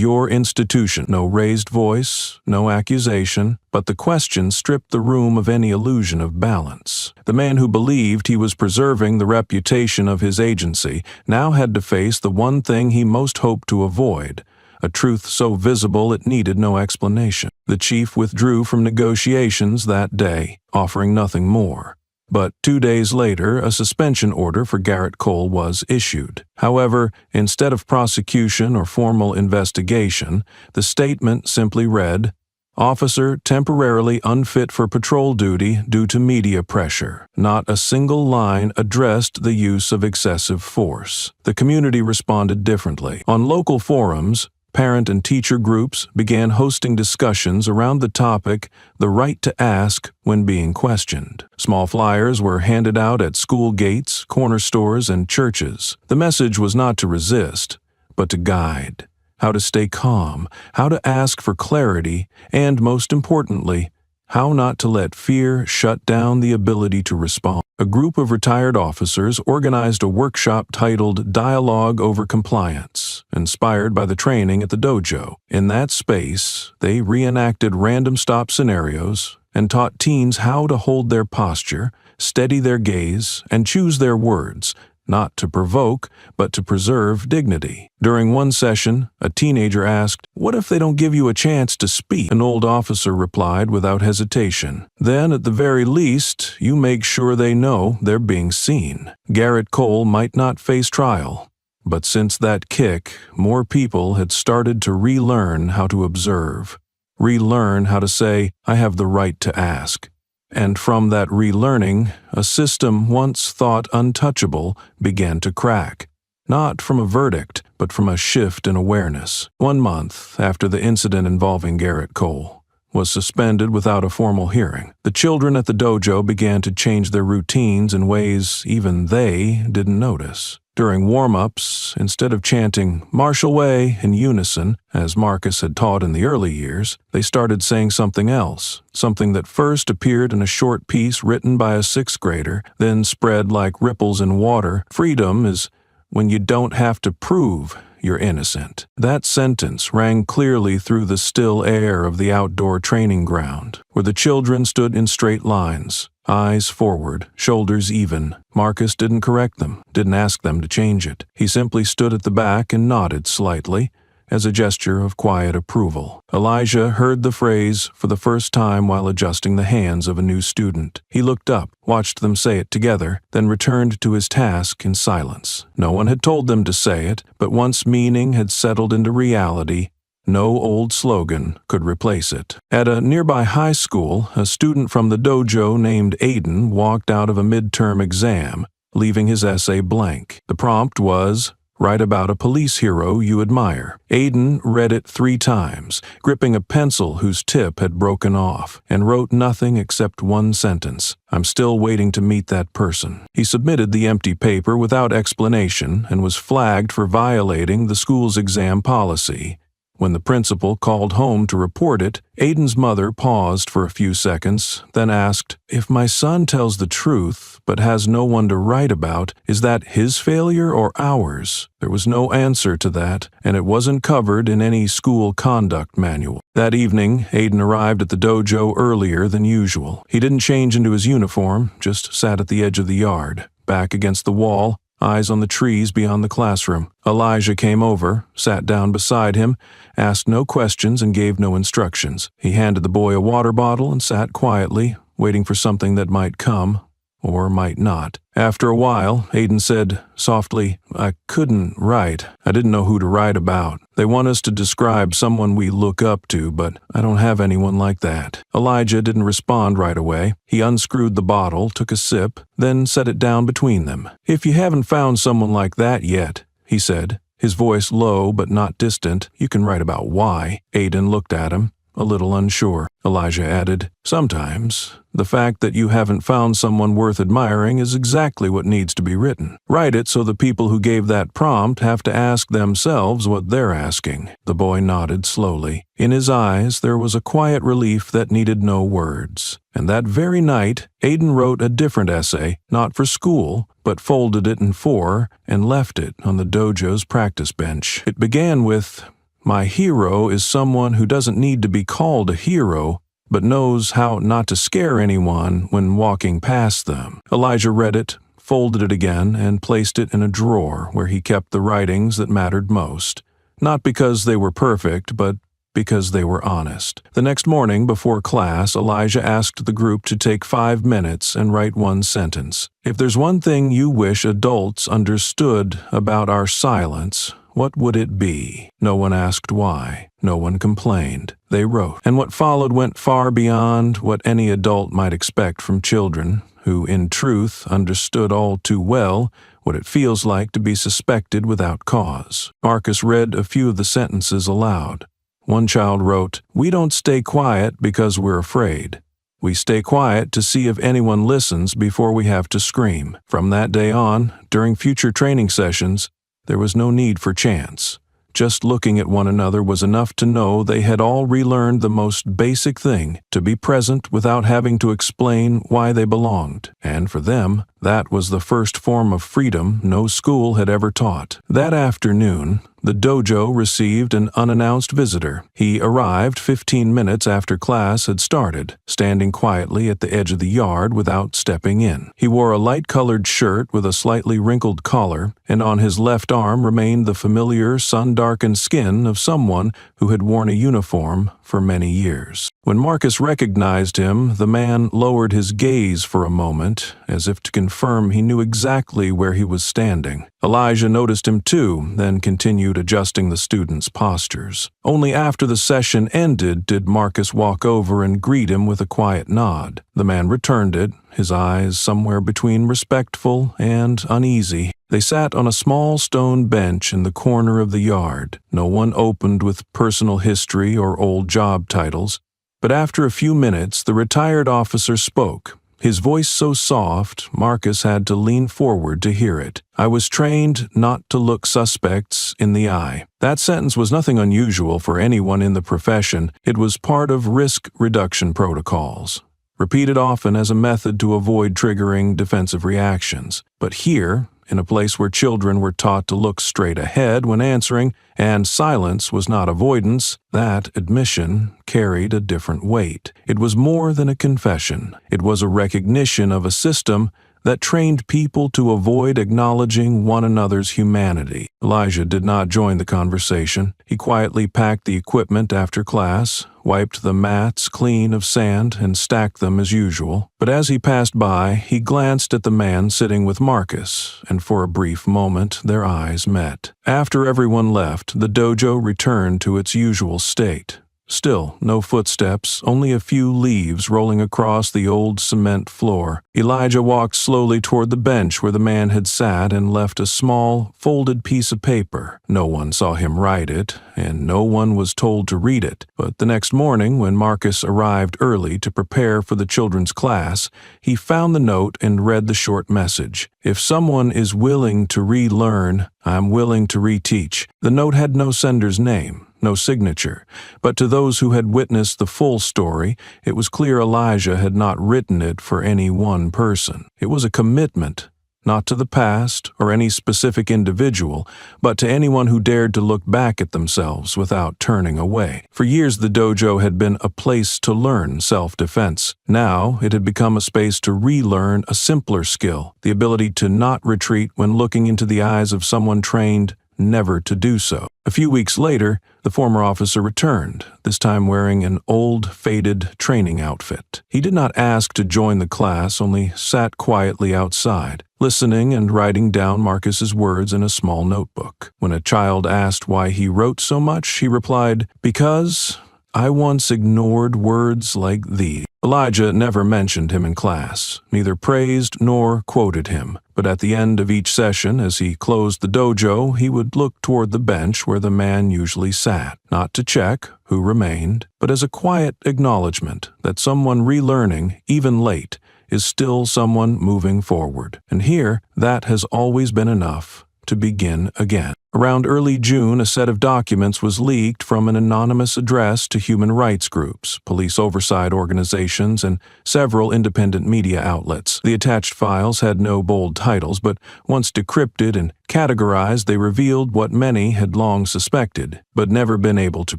your institution?" No raised voice, no accusation, but the question stripped the room of any illusion of balance. The man who believed he was preserving the reputation of his agency now had to face the one thing he most hoped to avoid, a truth so visible it needed no explanation. The chief withdrew from negotiations that day, offering nothing more. But 2 days later, a suspension order for Garrett Cole was issued. However, instead of prosecution or formal investigation, the statement simply read, "Officer temporarily unfit for patrol duty due to media pressure." Not a single line addressed the use of excessive force. The community responded differently. On local forums, parent and teacher groups began hosting discussions around the topic, the right to ask when being questioned. Small flyers were handed out at school gates, corner stores, and churches. The message was not to resist, but to guide. How to stay calm, how to ask for clarity, and most importantly, how not to let fear shut down the ability to respond. A group of retired officers organized a workshop titled Dialogue Over Compliance, inspired by the training at the dojo. In that space, they reenacted random stop scenarios and taught teens how to hold their posture, steady their gaze, and choose their words, not to provoke, but to preserve dignity. During one session, a teenager asked, "What if they don't give you a chance to speak?" An old officer replied without hesitation, "Then, at the very least, you make sure they know they're being seen." Garrett Cole might not face trial, but since that kick, more people had started to relearn how to observe, relearn how to say, "I have the right to ask." And from that relearning, a system once thought untouchable began to crack. Not from a verdict, but from a shift in awareness. 1 month after the incident involving Garrett Cole was suspended without a formal hearing, the children at the dojo began to change their routines in ways even they didn't notice. During warm-ups, instead of chanting "martial way" in unison, as Marcus had taught in the early years, they started saying something else, something that first appeared in a short piece written by a 6th grader, then spread like ripples in water. "Freedom is when you don't have to prove you're innocent." That sentence rang clearly through the still air of the outdoor training ground, where the children stood in straight lines, eyes forward, shoulders even. Marcus didn't correct them, didn't ask them to change it. He simply stood at the back and nodded slightly, as a gesture of quiet approval. Elijah heard the phrase for the first time while adjusting the hands of a new student. He looked up, watched them say it together, then returned to his task in silence. No one had told them to say it, but once meaning had settled into reality, no old slogan could replace it. At a nearby high school, a student from the dojo named Aiden walked out of a midterm exam, leaving his essay blank. The prompt was, "Write about a police hero you admire." Aiden read it 3 times, gripping a pencil whose tip had broken off, and wrote nothing except one sentence: "I'm still waiting to meet that person." He submitted the empty paper without explanation and was flagged for violating the school's exam policy. When the principal called home to report it, Aiden's mother paused for a few seconds, then asked, "If my son tells the truth but has no one to write about, is that his failure or ours?" There was no answer to that, and it wasn't covered in any school conduct manual. That evening, Aiden arrived at the dojo earlier than usual. He didn't change into his uniform, just sat at the edge of the yard, back against the wall, eyes on the trees beyond the classroom. Elijah came over, sat down beside him, asked no questions and gave no instructions. He handed the boy a water bottle and sat quietly, waiting for something that might come, or might not. After a while, Aiden said softly, "I couldn't write. I didn't know who to write about. They want us to describe someone we look up to, but I don't have anyone like that." Elijah didn't respond right away. He unscrewed the bottle, took a sip, then set it down between them. "If you haven't found someone like that yet," he said, his voice low but not distant, "you can write about why." Aiden looked at him, a little unsure. Elijah added, "Sometimes, the fact that you haven't found someone worth admiring is exactly what needs to be written. Write it so the people who gave that prompt have to ask themselves what they're asking." The boy nodded slowly. In his eyes, there was a quiet relief that needed no words. And that very night, Aiden wrote a different essay, not for school, but folded it in 4 and left it on the dojo's practice bench. It began with, "My hero is someone who doesn't need to be called a hero, but knows how not to scare anyone when walking past them." Elijah read it, folded it again, and placed it in a drawer where he kept the writings that mattered most. Not because they were perfect, but because they were honest. The next morning, before class, Elijah asked the group to take 5 minutes and write one sentence. "If there's one thing you wish adults understood about our silence, what would it be?" No one asked why. No one complained. They wrote. And what followed went far beyond what any adult might expect from children, who in truth understood all too well what it feels like to be suspected without cause. Marcus read a few of the sentences aloud. One child wrote, "We don't stay quiet because we're afraid. We stay quiet to see if anyone listens before we have to scream." From that day on, during future training sessions, there was no need for chance. Just looking at one another was enough to know they had all relearned the most basic thing, to be present without having to explain why they belonged. And for them, that was the first form of freedom no school had ever taught. That afternoon, the dojo received an unannounced visitor. He arrived 15 minutes after class had started, standing quietly at the edge of the yard without stepping in. He wore a light-colored shirt with a slightly wrinkled collar, and on his left arm remained the familiar sun-darkened skin of someone who had worn a uniform for many years. When Marcus recognized him, the man lowered his gaze for a moment, as if to confirm he knew exactly where he was standing. Elijah noticed him too, then continued adjusting the students' postures. Only after the session ended did Marcus walk over and greet him with a quiet nod. The man returned it, his eyes somewhere between respectful and uneasy. They sat on a small stone bench in the corner of the yard. No one opened with personal history or old job titles, but after a few minutes the retired officer spoke. His voice so soft, Marcus had to lean forward to hear it. "I was trained not to look suspects in the eye." That sentence was nothing unusual for anyone in the profession. It was part of risk reduction protocols, repeated often as a method to avoid triggering defensive reactions. But here, in a place where children were taught to look straight ahead when answering, and silence was not avoidance, that admission carried a different weight. It was more than a confession. It was a recognition of a system that trained people to avoid acknowledging one another's humanity. Elijah did not join the conversation. He quietly packed the equipment after class, wiped the mats clean of sand, and stacked them as usual. But as he passed by, he glanced at the man sitting with Marcus, and for a brief moment their eyes met. After everyone left, the dojo returned to its usual state. Still, no footsteps, only a few leaves rolling across the old cement floor. Elijah walked slowly toward the bench where the man had sat and left a small, folded piece of paper. No one saw him write it, and no one was told to read it. But the next morning, when Marcus arrived early to prepare for the children's class, he found the note and read the short message. "If someone is willing to relearn, I'm willing to reteach." The note had no sender's name, no signature, but to those who had witnessed the full story, it was clear Elijah had not written it for any one person. It was a commitment, not to the past or any specific individual, but to anyone who dared to look back at themselves without turning away. For years, the dojo had been a place to learn self-defense. Now, it had become a space to relearn a simpler skill, the ability to not retreat when looking into the eyes of someone trained never to do so. A few weeks later, the former officer returned, this time wearing an old, faded training outfit. He did not ask to join the class, only sat quietly outside, listening and writing down Marcus's words in a small notebook. When a child asked why he wrote so much, he replied, "Because I once ignored words like these." Elijah never mentioned him in class, neither praised nor quoted him. But at the end of each session, as he closed the dojo, he would look toward the bench where the man usually sat, not to check who remained, but as a quiet acknowledgement that someone relearning, even late, is still someone moving forward. And here, that has always been enough to begin again. Around early June, a set of documents was leaked from an anonymous address to human rights groups, police oversight organizations, and several independent media outlets. The attached files had no bold titles, but once decrypted and categorized, they revealed what many had long suspected, but never been able to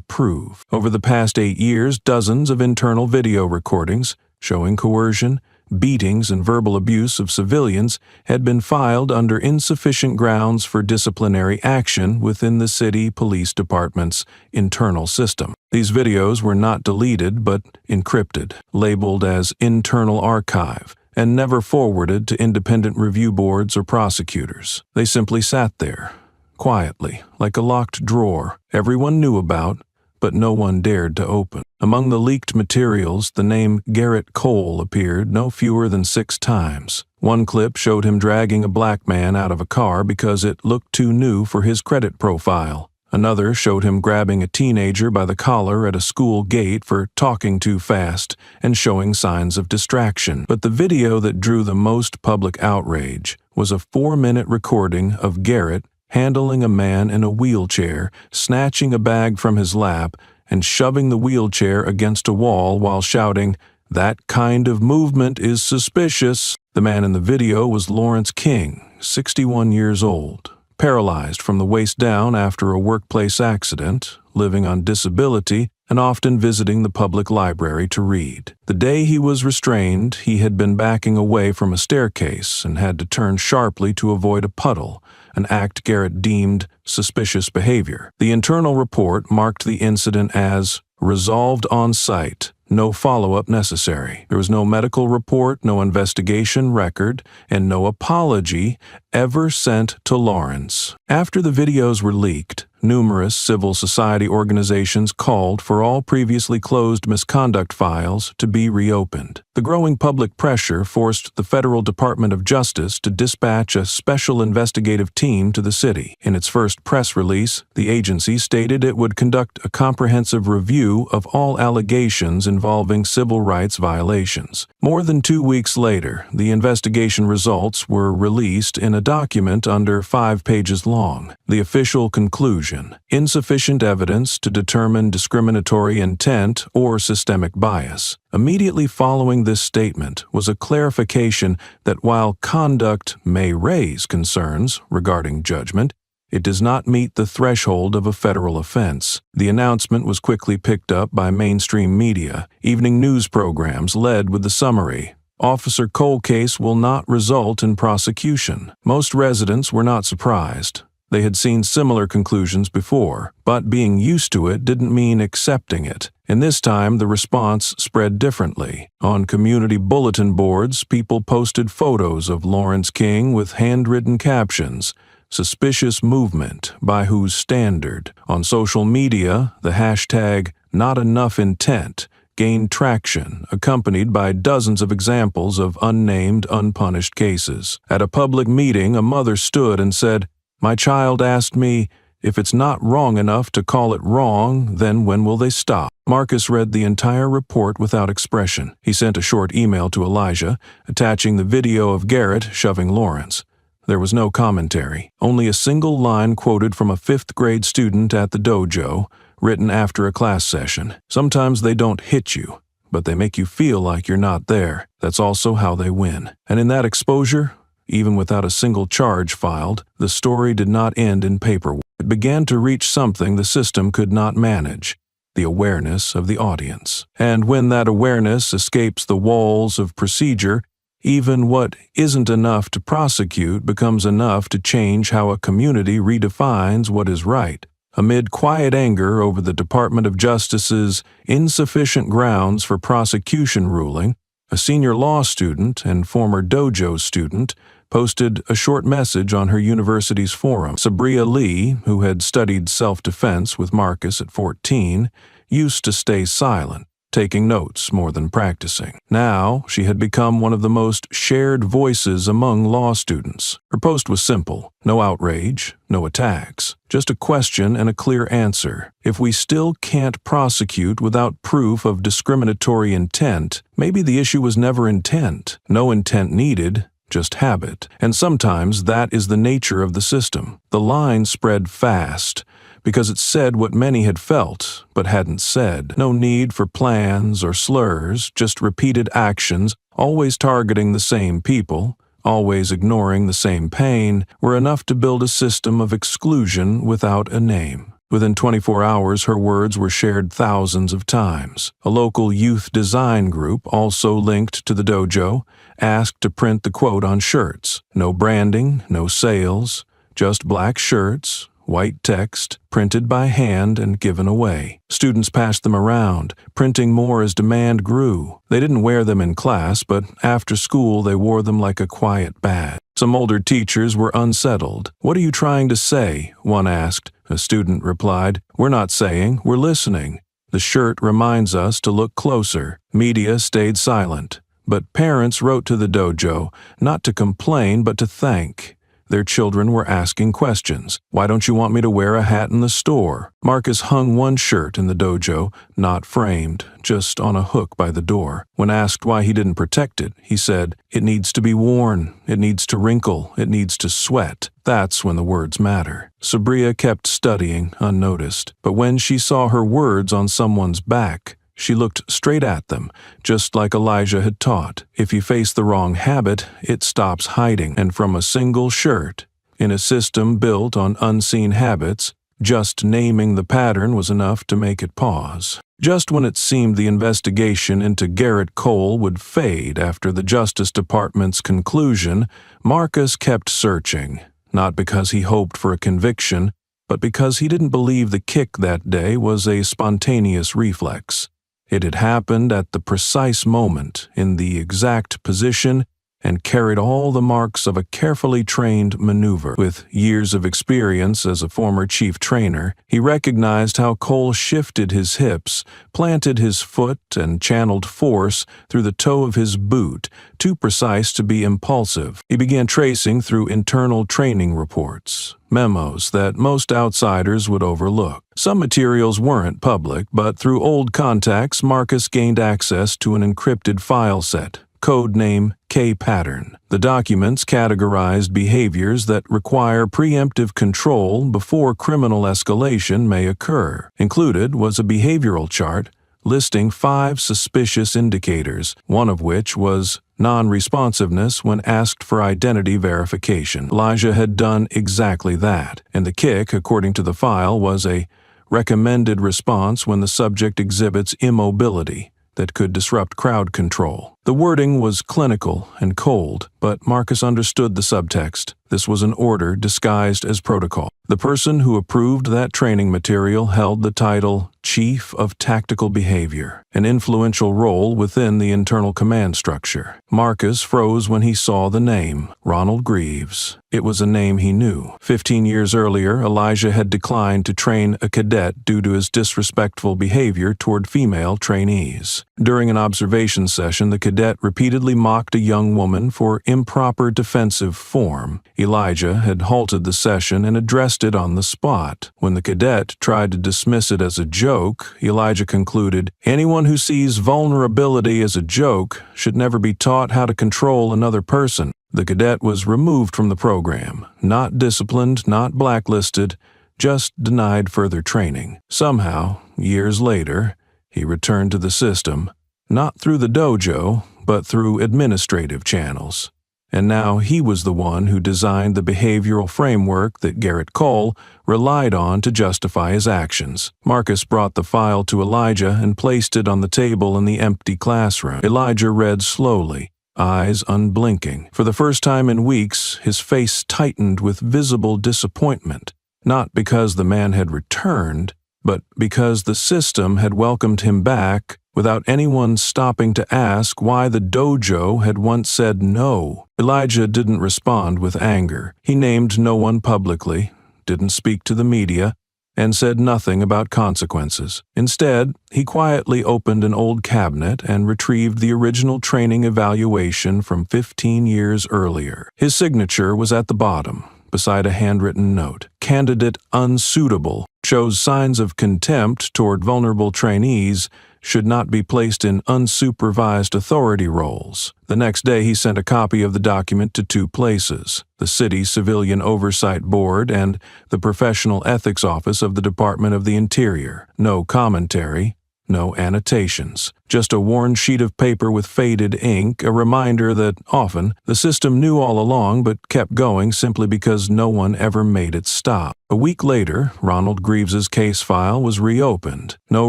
prove. Over the past 8 years, dozens of internal video recordings showing coercion, beatings, and verbal abuse of civilians had been filed under insufficient grounds for disciplinary action within the city police department's internal system. These videos were not deleted but encrypted, labeled as internal archive, and never forwarded to independent review boards or prosecutors. They simply sat there, quietly, like a locked drawer everyone knew about, but no one dared to open. Among the leaked materials, the name Garrett Cole appeared no fewer than 6 times. One clip showed him dragging a black man out of a car because it looked too new for his credit profile. Another showed him grabbing a teenager by the collar at a school gate for talking too fast and showing signs of distraction. But the video that drew the most public outrage was a 4-minute recording of Garrett handling a man in a wheelchair, snatching a bag from his lap, and shoving the wheelchair against a wall while shouting, "That kind of movement is suspicious." The man in the video was Lawrence King, 61 years old, paralyzed from the waist down after a workplace accident, living on disability, and often visiting the public library to read. The day he was restrained, he had been backing away from a staircase and had to turn sharply to avoid a puddle, an act Garrett deemed suspicious behavior. The internal report marked the incident as resolved on site, no follow-up necessary. There was no medical report, no investigation record, and no apology ever sent to Lawrence. After the videos were leaked, numerous civil society organizations called for all previously closed misconduct files to be reopened. The growing public pressure forced the Federal Department of Justice to dispatch a special investigative team to the city. In its first press release, the agency stated it would conduct a comprehensive review of all allegations involving civil rights violations. More than 2 weeks later, the investigation results were released in a document under 5 pages long. The official conclusion discrimination, insufficient evidence to determine discriminatory intent or systemic bias. Immediately following this statement was a clarification that while conduct may raise concerns regarding judgment, it does not meet the threshold of a federal offense. The announcement was quickly picked up by mainstream media. Evening news programs led with the summary: Officer Cole case will not result in prosecution. Most residents were not surprised. They had seen similar conclusions before, but being used to it didn't mean accepting it. And this time, the response spread differently. On community bulletin boards, people posted photos of Lawrence King with handwritten captions: "Suspicious movement, by whose standard?" On social media, the hashtag #NotEnoughIntent gained traction, accompanied by dozens of examples of unnamed, unpunished cases. At a public meeting, a mother stood and said, "My child asked me, if it's not wrong enough to call it wrong, then when will they stop?" Marcus read the entire report without expression. He sent a short email to Elijah, attaching the video of Garrett shoving Lawrence. There was no commentary, only a single line quoted from a 5th grade student at the dojo, written after a class session. "Sometimes they don't hit you, but they make you feel like you're not there. That's also how they win." And in that exposure, even without a single charge filed, the story did not end in paperwork. It began to reach something the system could not manage: the awareness of the audience. And when that awareness escapes the walls of procedure, even what isn't enough to prosecute becomes enough to change how a community redefines what is right. Amid quiet anger over the Department of Justice's insufficient grounds for prosecution ruling, a senior law student and former Dojo student posted a short message on her university's forum. Sabria Lee, who had studied self-defense with Marcus at 14, used to stay silent, taking notes more than practicing. Now, she had become one of the most shared voices among law students. Her post was simple: no outrage, no attacks, just a question and a clear answer. If we still can't prosecute without proof of discriminatory intent, maybe the issue was never intent. No intent needed, just habit. And sometimes that is the nature of the system. The line spread fast, because it said what many had felt but hadn't said. No need for plans or slurs, just repeated actions, always targeting the same people, always ignoring the same pain, were enough to build a system of exclusion without a name. Within 24 hours, her words were shared thousands of times. A local youth design group, also linked to the dojo, asked to print the quote on shirts. No branding, no sales, just black shirts, white text, printed by hand and given away. Students passed them around, printing more as demand grew. They didn't wear them in class, but after school they wore them like a quiet badge. Some older teachers were unsettled. "What are you trying to say?" one asked. A student replied, "We're not saying, we're listening. The shirt reminds us to look closer." Media stayed silent, but parents wrote to the dojo, not to complain but to thank. Their children were asking questions. "Why don't you want me to wear a hat in the store?" Marcus hung one shirt in the dojo, not framed, just on a hook by the door. When asked why he didn't protect it, he said, "It needs to be worn, it needs to wrinkle, it needs to sweat. That's when the words matter." Sabria kept studying, unnoticed, but when she saw her words on someone's back, she looked straight at them, just like Elijah had taught. If you face the wrong habit, it stops hiding. And from a single shirt, in a system built on unseen habits, just naming the pattern was enough to make it pause. Just when it seemed the investigation into Garrett Cole would fade after the Justice Department's conclusion, Marcus kept searching, not because he hoped for a conviction, but because he didn't believe the kick that day was a spontaneous reflex. It had happened at the precise moment, in the exact position, and carried all the marks of a carefully trained maneuver. With years of experience as a former chief trainer, he recognized how Cole shifted his hips, planted his foot, and channeled force through the toe of his boot, too precise to be impulsive. He began tracing through internal training reports, memos that most outsiders would overlook. Some materials weren't public, but through old contacts, Marcus gained access to an encrypted file set, code name K-Pattern. The documents categorized behaviors that require preemptive control before criminal escalation may occur. Included was a behavioral chart listing 5 suspicious indicators, one of which was non-responsiveness when asked for identity verification. Elijah had done exactly that, and the kick, according to the file, was a recommended response when the subject exhibits immobility that could disrupt crowd control. The wording was clinical and cold, but Marcus understood the subtext. This was an order disguised as protocol. The person who approved that training material held the title Chief of Tactical Behavior, an influential role within the internal command structure. Marcus froze when he saw the name, Ronald Greaves. It was a name he knew. 15 years earlier, Elijah had declined to train a cadet due to his disrespectful behavior toward female trainees. During an observation session, the cadet repeatedly mocked a young woman for improper defensive form. Elijah had halted the session and addressed it on the spot. When the cadet tried to dismiss it as a joke, Elijah concluded, "Anyone who sees vulnerability as a joke should never be taught how to control another person." The cadet was removed from the program, not disciplined, not blacklisted, just denied further training. Somehow, years later, he returned to the system, not through the dojo, but through administrative channels. And now he was the one who designed the behavioral framework that Garrett Cole relied on to justify his actions. Marcus brought the file to Elijah and placed it on the table in the empty classroom. Elijah read slowly, eyes unblinking. For the first time in weeks, his face tightened with visible disappointment, not because the man had returned, but because the system had welcomed him back without anyone stopping to ask why the dojo had once said no. Elijah didn't respond with anger. He named no one publicly, didn't speak to the media, and said nothing about consequences. Instead, he quietly opened an old cabinet and retrieved the original training evaluation from 15 years earlier. His signature was at the bottom, beside a handwritten note. Candidate unsuitable, shows signs of contempt toward vulnerable trainees, should not be placed in unsupervised authority roles. The next day he sent a copy of the document to 2 places, the City Civilian Oversight Board and the Professional Ethics Office of the Department of the Interior. No commentary, no annotations, just a worn sheet of paper with faded ink, a reminder that often the system knew all along but kept going simply because no one ever made it stop. A week later, Ronald Greaves's case file was reopened. No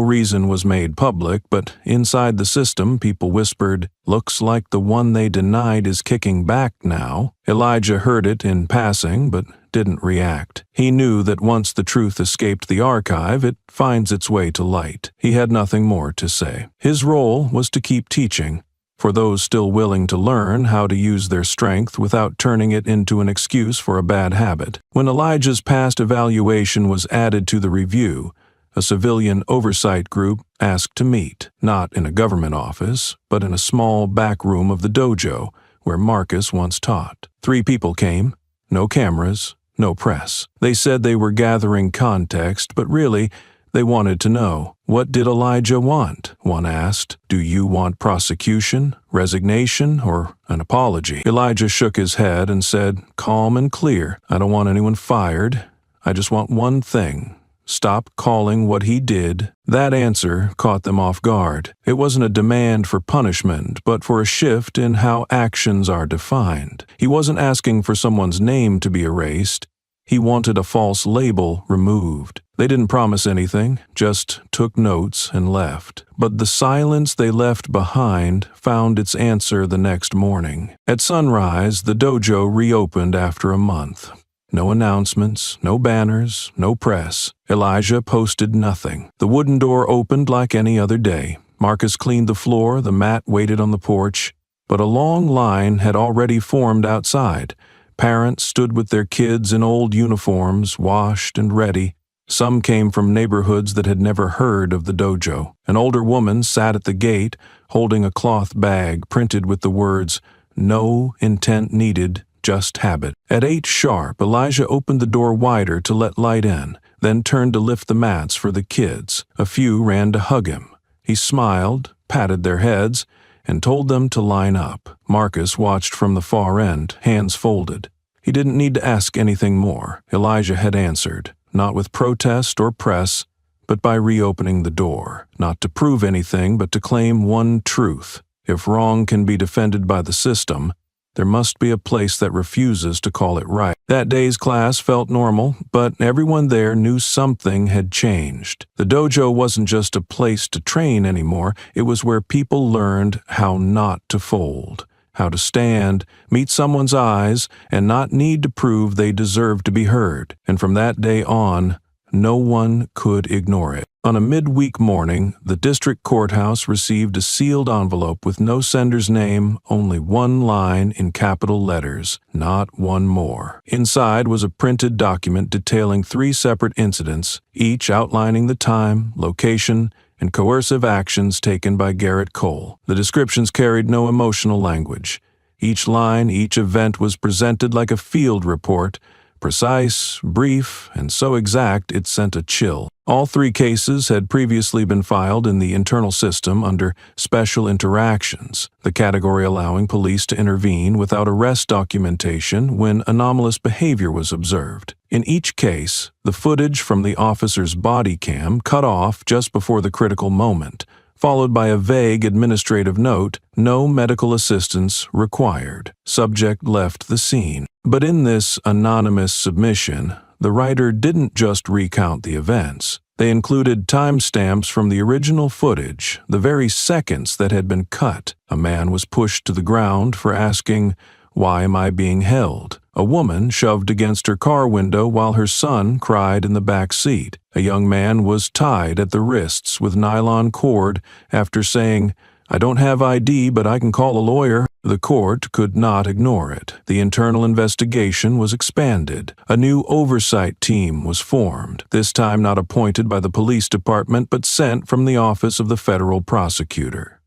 reason was made public, but inside the system people whispered, "Looks like the one they denied is kicking back now." Elijah heard it in passing, but didn't react. He knew that once the truth escaped the archive, it finds its way to light. He had nothing more to say. His role was to keep teaching, for those still willing to learn how to use their strength without turning it into an excuse for a bad habit. When Elijah's past evaluation was added to the review, a civilian oversight group asked to meet, not in a government office, but in a small back room of the dojo where Marcus once taught. 3 people came, no cameras, no press. They said they were gathering context, but really, they wanted to know, what did Elijah want? One asked, "Do you want prosecution, resignation, or an apology?" Elijah shook his head and said, calm and clear, "I don't want anyone fired. I just want one thing. Stop calling what he did." That answer caught them off guard. It wasn't a demand for punishment, but for a shift in how actions are defined. He wasn't asking for someone's name to be erased. He wanted a false label removed. They didn't promise anything, just took notes and left. But the silence they left behind found its answer the next morning. At sunrise, the dojo reopened after a month. No announcements, no banners, no press. Elijah posted nothing. The wooden door opened like any other day. Marcus cleaned the floor, the mat waited on the porch. But a long line had already formed outside. Parents stood with their kids in old uniforms, washed and ready. Some came from neighborhoods that had never heard of the dojo. An older woman sat at the gate, holding a cloth bag printed with the words, "No intent needed, just habit." At 8 sharp, Elijah opened the door wider to let light in, then turned to lift the mats for the kids. A few ran to hug him. He smiled, patted their heads, and told them to line up. Marcus watched from the far end, hands folded. He didn't need to ask anything more. Elijah had answered, not with protest or press, but by reopening the door, not to prove anything, but to claim one truth. If wrong can be defended by the system, there must be a place that refuses to call it right. That day's class felt normal, but everyone there knew something had changed. The dojo wasn't just a place to train anymore, it was where people learned how not to fold, how to stand, meet someone's eyes, and not need to prove they deserved to be heard. And from that day on, no one could ignore it. On a midweek morning, the district courthouse received a sealed envelope with no sender's name, only one line in capital letters, not one more. Inside was a printed document detailing 3 separate incidents, each outlining the time, location, and coercive actions taken by Garrett Cole. The descriptions carried no emotional language. Each line, each event was presented like a field report, precise, brief, and so exact it sent a chill. All 3 cases had previously been filed in the internal system under special interactions, the category allowing police to intervene without arrest documentation when anomalous behavior was observed. In each case, the footage from the officer's body cam cut off just before the critical moment, followed by a vague administrative note, no medical assistance required. Subject left the scene. But in this anonymous submission, the writer didn't just recount the events. They included timestamps from the original footage, the very seconds that had been cut. A man was pushed to the ground for asking, "Why am I being held?" A woman shoved against her car window while her son cried in the back seat. A young man was tied at the wrists with nylon cord after saying, "I don't have ID, but I can call a lawyer." The court could not ignore it. The internal investigation was expanded. A new oversight team was formed, this time not appointed by the police department but sent from the office of the federal prosecutor.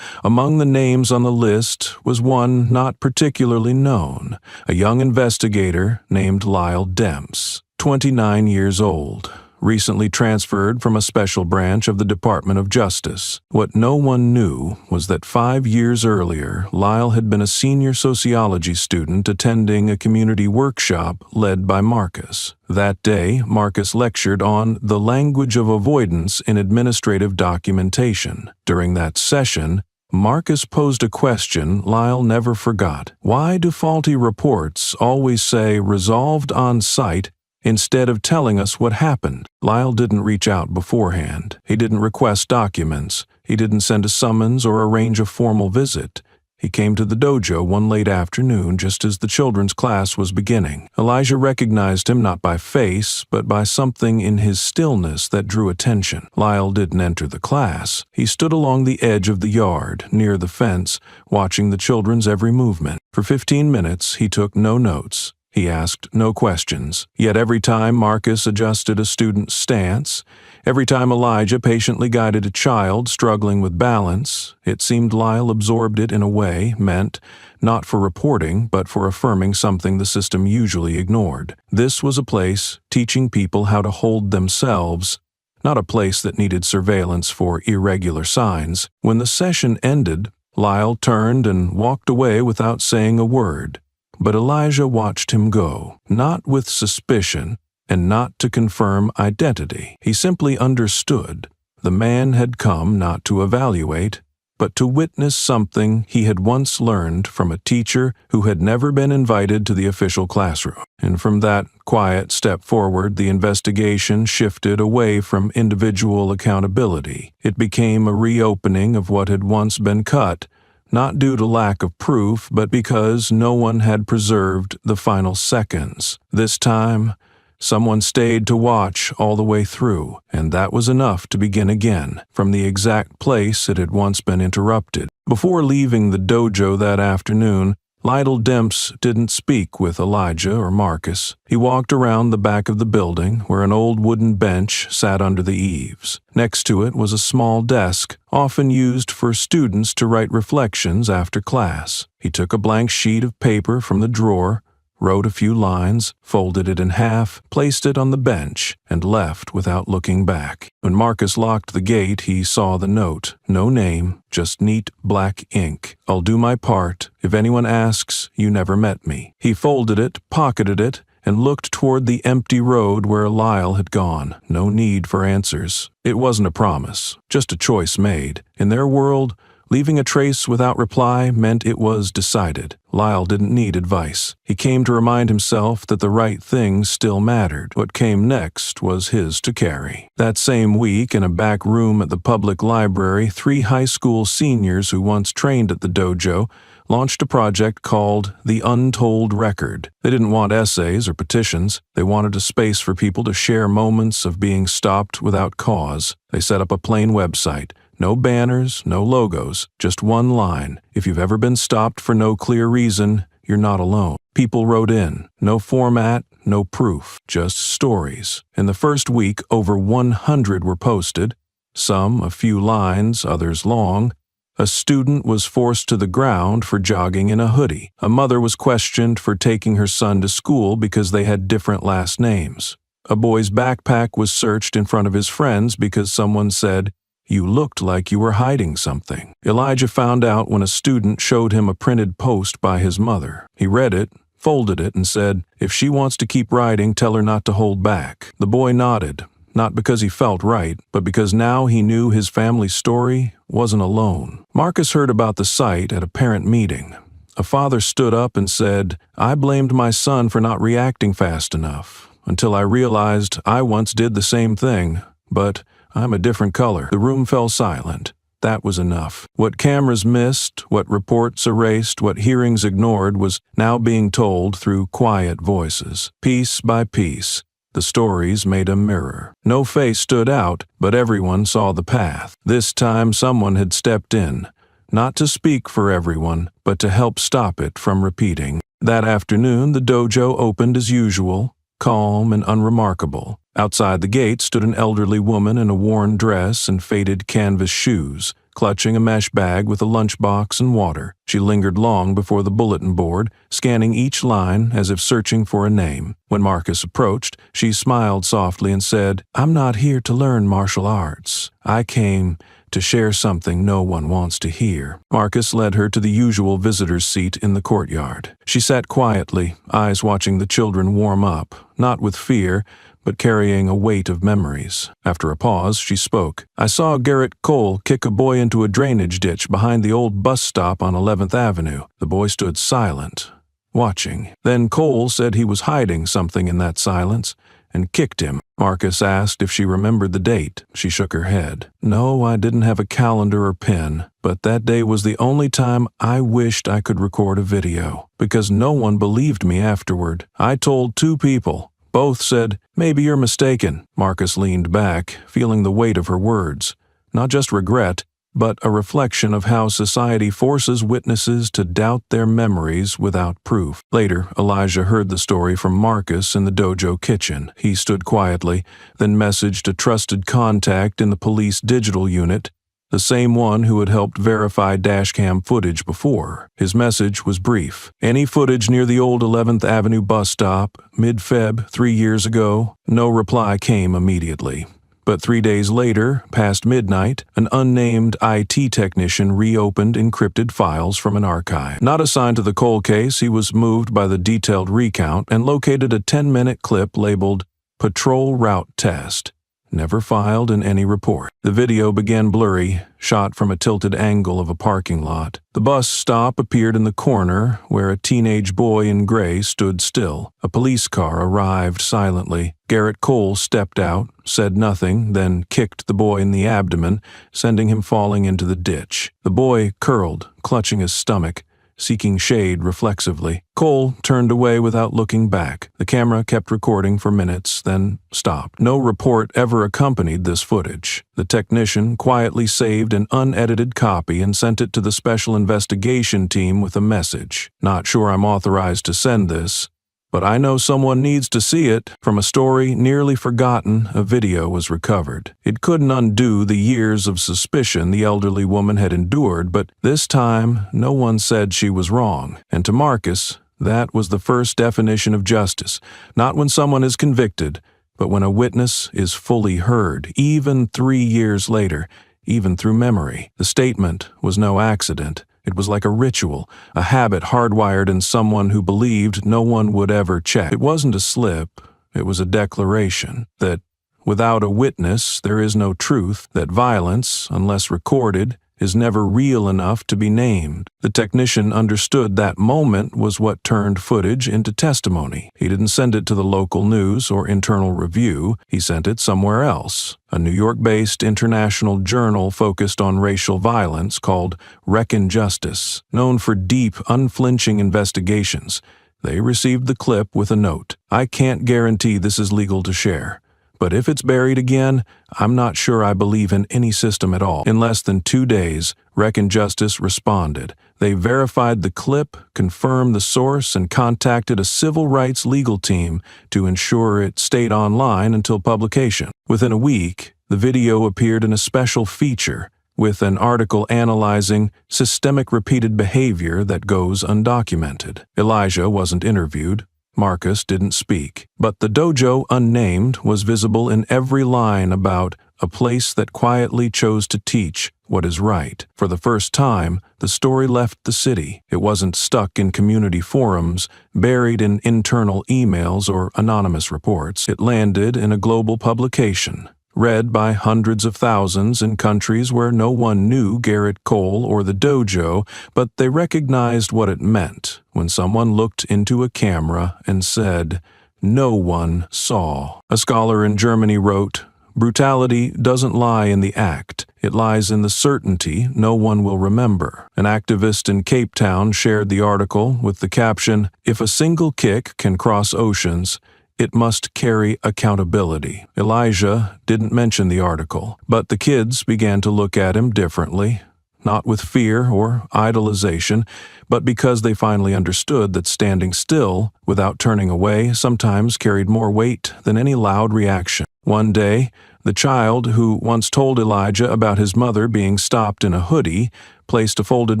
Among the names on the list was one not particularly known, a young investigator named Lyle Demps, 29 years old, recently transferred from a special branch of the Department of Justice. What no one knew was that 5 years earlier, Lyle had been a senior sociology student attending a community workshop led by Marcus. That day, Marcus lectured on the language of avoidance in administrative documentation. During that session, Marcus posed a question Lyle never forgot. Why do faulty reports always say resolved on site instead of telling us what happened? Lyle didn't reach out beforehand. He didn't request documents. He didn't send a summons or arrange a formal visit. He came to the dojo one late afternoon just as the children's class was beginning. Elijah recognized him not by face, but by something in his stillness that drew attention. Lyle didn't enter the class. He stood along the edge of the yard, near the fence, watching the children's every movement. For 15 minutes, he took no notes. He asked no questions. Yet every time Marcus adjusted a student's stance, every time Elijah patiently guided a child struggling with balance, it seemed Lyle absorbed it in a way meant not for reporting, but for affirming something the system usually ignored. This was a place teaching people how to hold themselves, not a place that needed surveillance for irregular signs. When the session ended, Lyle turned and walked away without saying a word. But Elijah watched him go, not with suspicion and not to confirm identity. He simply understood. The man had come not to evaluate, but to witness something he had once learned from a teacher who had never been invited to the official classroom. And from that quiet step forward, the investigation shifted away from individual accountability. It became a reopening of what had once been cut, not due to lack of proof, but because no one had preserved the final seconds. This time, someone stayed to watch all the way through, and that was enough to begin again, from the exact place it had once been interrupted. Before leaving the dojo that afternoon, Lyle Demps didn't speak with Elijah or Marcus. He walked around the back of the building, where an old wooden bench sat under the eaves. Next to it was a small desk, often used for students to write reflections after class. He took a blank sheet of paper from the drawer, wrote a few lines, folded it in half, placed it on the bench, and left without looking back. When Marcus locked the gate, he saw the note. No name, just neat black ink. "I'll do my part. If anyone asks, you never met me." He folded it, pocketed it, and looked toward the empty road where Lyle had gone. No need for answers. It wasn't a promise, just a choice made. In their world, leaving a trace without reply meant it was decided. Lyle didn't need advice. He came to remind himself that the right thing still mattered. What came next was his to carry. That same week, in a back room at the public library, 3 high school seniors who once trained at the dojo launched a project called The Untold Record. They didn't want essays or petitions. They wanted a space for people to share moments of being stopped without cause. They set up a plain website. No banners, no logos, just one line. If you've ever been stopped for no clear reason, you're not alone. People wrote in. No format, no proof, just stories. In the first week, over 100 were posted. Some a few lines, others long. A student was forced to the ground for jogging in a hoodie. A mother was questioned for taking her son to school because they had different last names. A boy's backpack was searched in front of his friends because someone said, "You looked like you were hiding something." Elijah found out when a student showed him a printed post by his mother. He read it, folded it, and said, "If she wants to keep writing, tell her not to hold back." The boy nodded, not because he felt right, but because now he knew his family's story wasn't alone. Marcus heard about the site at a parent meeting. A father stood up and said, "I blamed my son for not reacting fast enough, until I realized I once did the same thing, but I'm a different color." The room fell silent. That was enough. What cameras missed, what reports erased, what hearings ignored was now being told through quiet voices. Piece by piece, the stories made a mirror. No face stood out, but everyone saw the path. This time someone had stepped in, not to speak for everyone, but to help stop it from repeating. That afternoon, the dojo opened as usual, calm and unremarkable. Outside the gate stood an elderly woman in a worn dress and faded canvas shoes, clutching a mesh bag with a lunchbox and water. She lingered long before the bulletin board, scanning each line as if searching for a name. When Marcus approached, she smiled softly and said, "I'm not here to learn martial arts. I came to share something no one wants to hear." Marcus led her to the usual visitor's seat in the courtyard. She sat quietly, eyes watching the children warm up, not with fear, but carrying a weight of memories. After a pause, she spoke. "I saw Garrett Cole kick a boy into a drainage ditch behind the old bus stop on 11th Avenue. The boy stood silent, watching. Then Cole said he was hiding something in that silence and kicked him." Marcus asked if she remembered the date. She shook her head. "No, I didn't have a calendar or pen, but that day was the only time I wished I could record a video, because no one believed me afterward. I told 2 people. Both said, 'Maybe you're mistaken.'" Marcus leaned back, feeling the weight of her words. Not just regret, but a reflection of how society forces witnesses to doubt their memories without proof. Later, Elijah heard the story from Marcus in the dojo kitchen. He stood quietly, then messaged a trusted contact in the police digital unit, the same one who had helped verify dashcam footage before. His message was brief. "Any footage near the old 11th Avenue bus stop, mid-Feb 3 years ago?" No reply came immediately. But 3 days later, past midnight, an unnamed IT technician reopened encrypted files from an archive. Not assigned to the Cole case, he was moved by the detailed recount and located a 10-minute clip labeled "Patrol Route Test." Never filed in any report. The video began blurry, shot from a tilted angle of a parking lot. The bus stop appeared in the corner, where a teenage boy in gray stood still. A police car arrived silently. Garrett Cole stepped out, said nothing, then kicked the boy in the abdomen, sending him falling into the ditch. The boy curled, clutching his stomach, seeking shade reflexively. Cole turned away without looking back. The camera kept recording for minutes, then stopped. No report ever accompanied this footage. The technician quietly saved an unedited copy and sent it to the special investigation team with a message. "Not sure I'm authorized to send this, but I know someone needs to see it." From a story nearly forgotten, a video was recovered. It couldn't undo the years of suspicion the elderly woman had endured, but this time no one said she was wrong. And to Marcus, That was the first definition of justice, not when someone is convicted, but when a witness is fully heard, even 3 years later, even through memory. The statement was no accident. It was like a ritual, a habit hardwired in someone who believed no one would ever check. It wasn't a slip, it was a declaration that without a witness there is no truth, that violence, unless recorded, is never real enough to be named. The technician understood that moment was what turned footage into testimony. He didn't send it to the local news or internal review, he sent it somewhere else. A New York-based international journal focused on racial violence called Reckon Justice, known for deep, unflinching investigations. They received the clip with a note. "I can't guarantee this is legal to share. But if it's buried again, I'm not sure I believe in any system at all." In less than 2 days, Reckon Justice responded. They verified the clip, confirmed the source, and contacted a civil rights legal team to ensure it stayed online until publication. Within a week, the video appeared in a special feature with an article analyzing systemic repeated behavior that goes undocumented. Elijah wasn't interviewed. Marcus didn't speak, but the dojo unnamed was visible in every line about a place that quietly chose to teach what is right. For the first time, the story left the city. It wasn't stuck in community forums, buried in internal emails or anonymous reports. It landed in a global publication, read by hundreds of thousands in countries where no one knew Garrett Cole or the dojo, but they recognized what it meant when someone looked into a camera and said, "No one saw." A scholar in Germany wrote, "Brutality doesn't lie in the act. It lies in the certainty no one will remember." An activist in Cape Town shared the article with the caption, "If a single kick can cross oceans, it must carry accountability." Elijah didn't mention the article, but the kids began to look at him differently, not with fear or idolization, but because they finally understood that standing still, without turning away, sometimes carried more weight than any loud reaction. One day, the child who once told Elijah about his mother being stopped in a hoodie placed a folded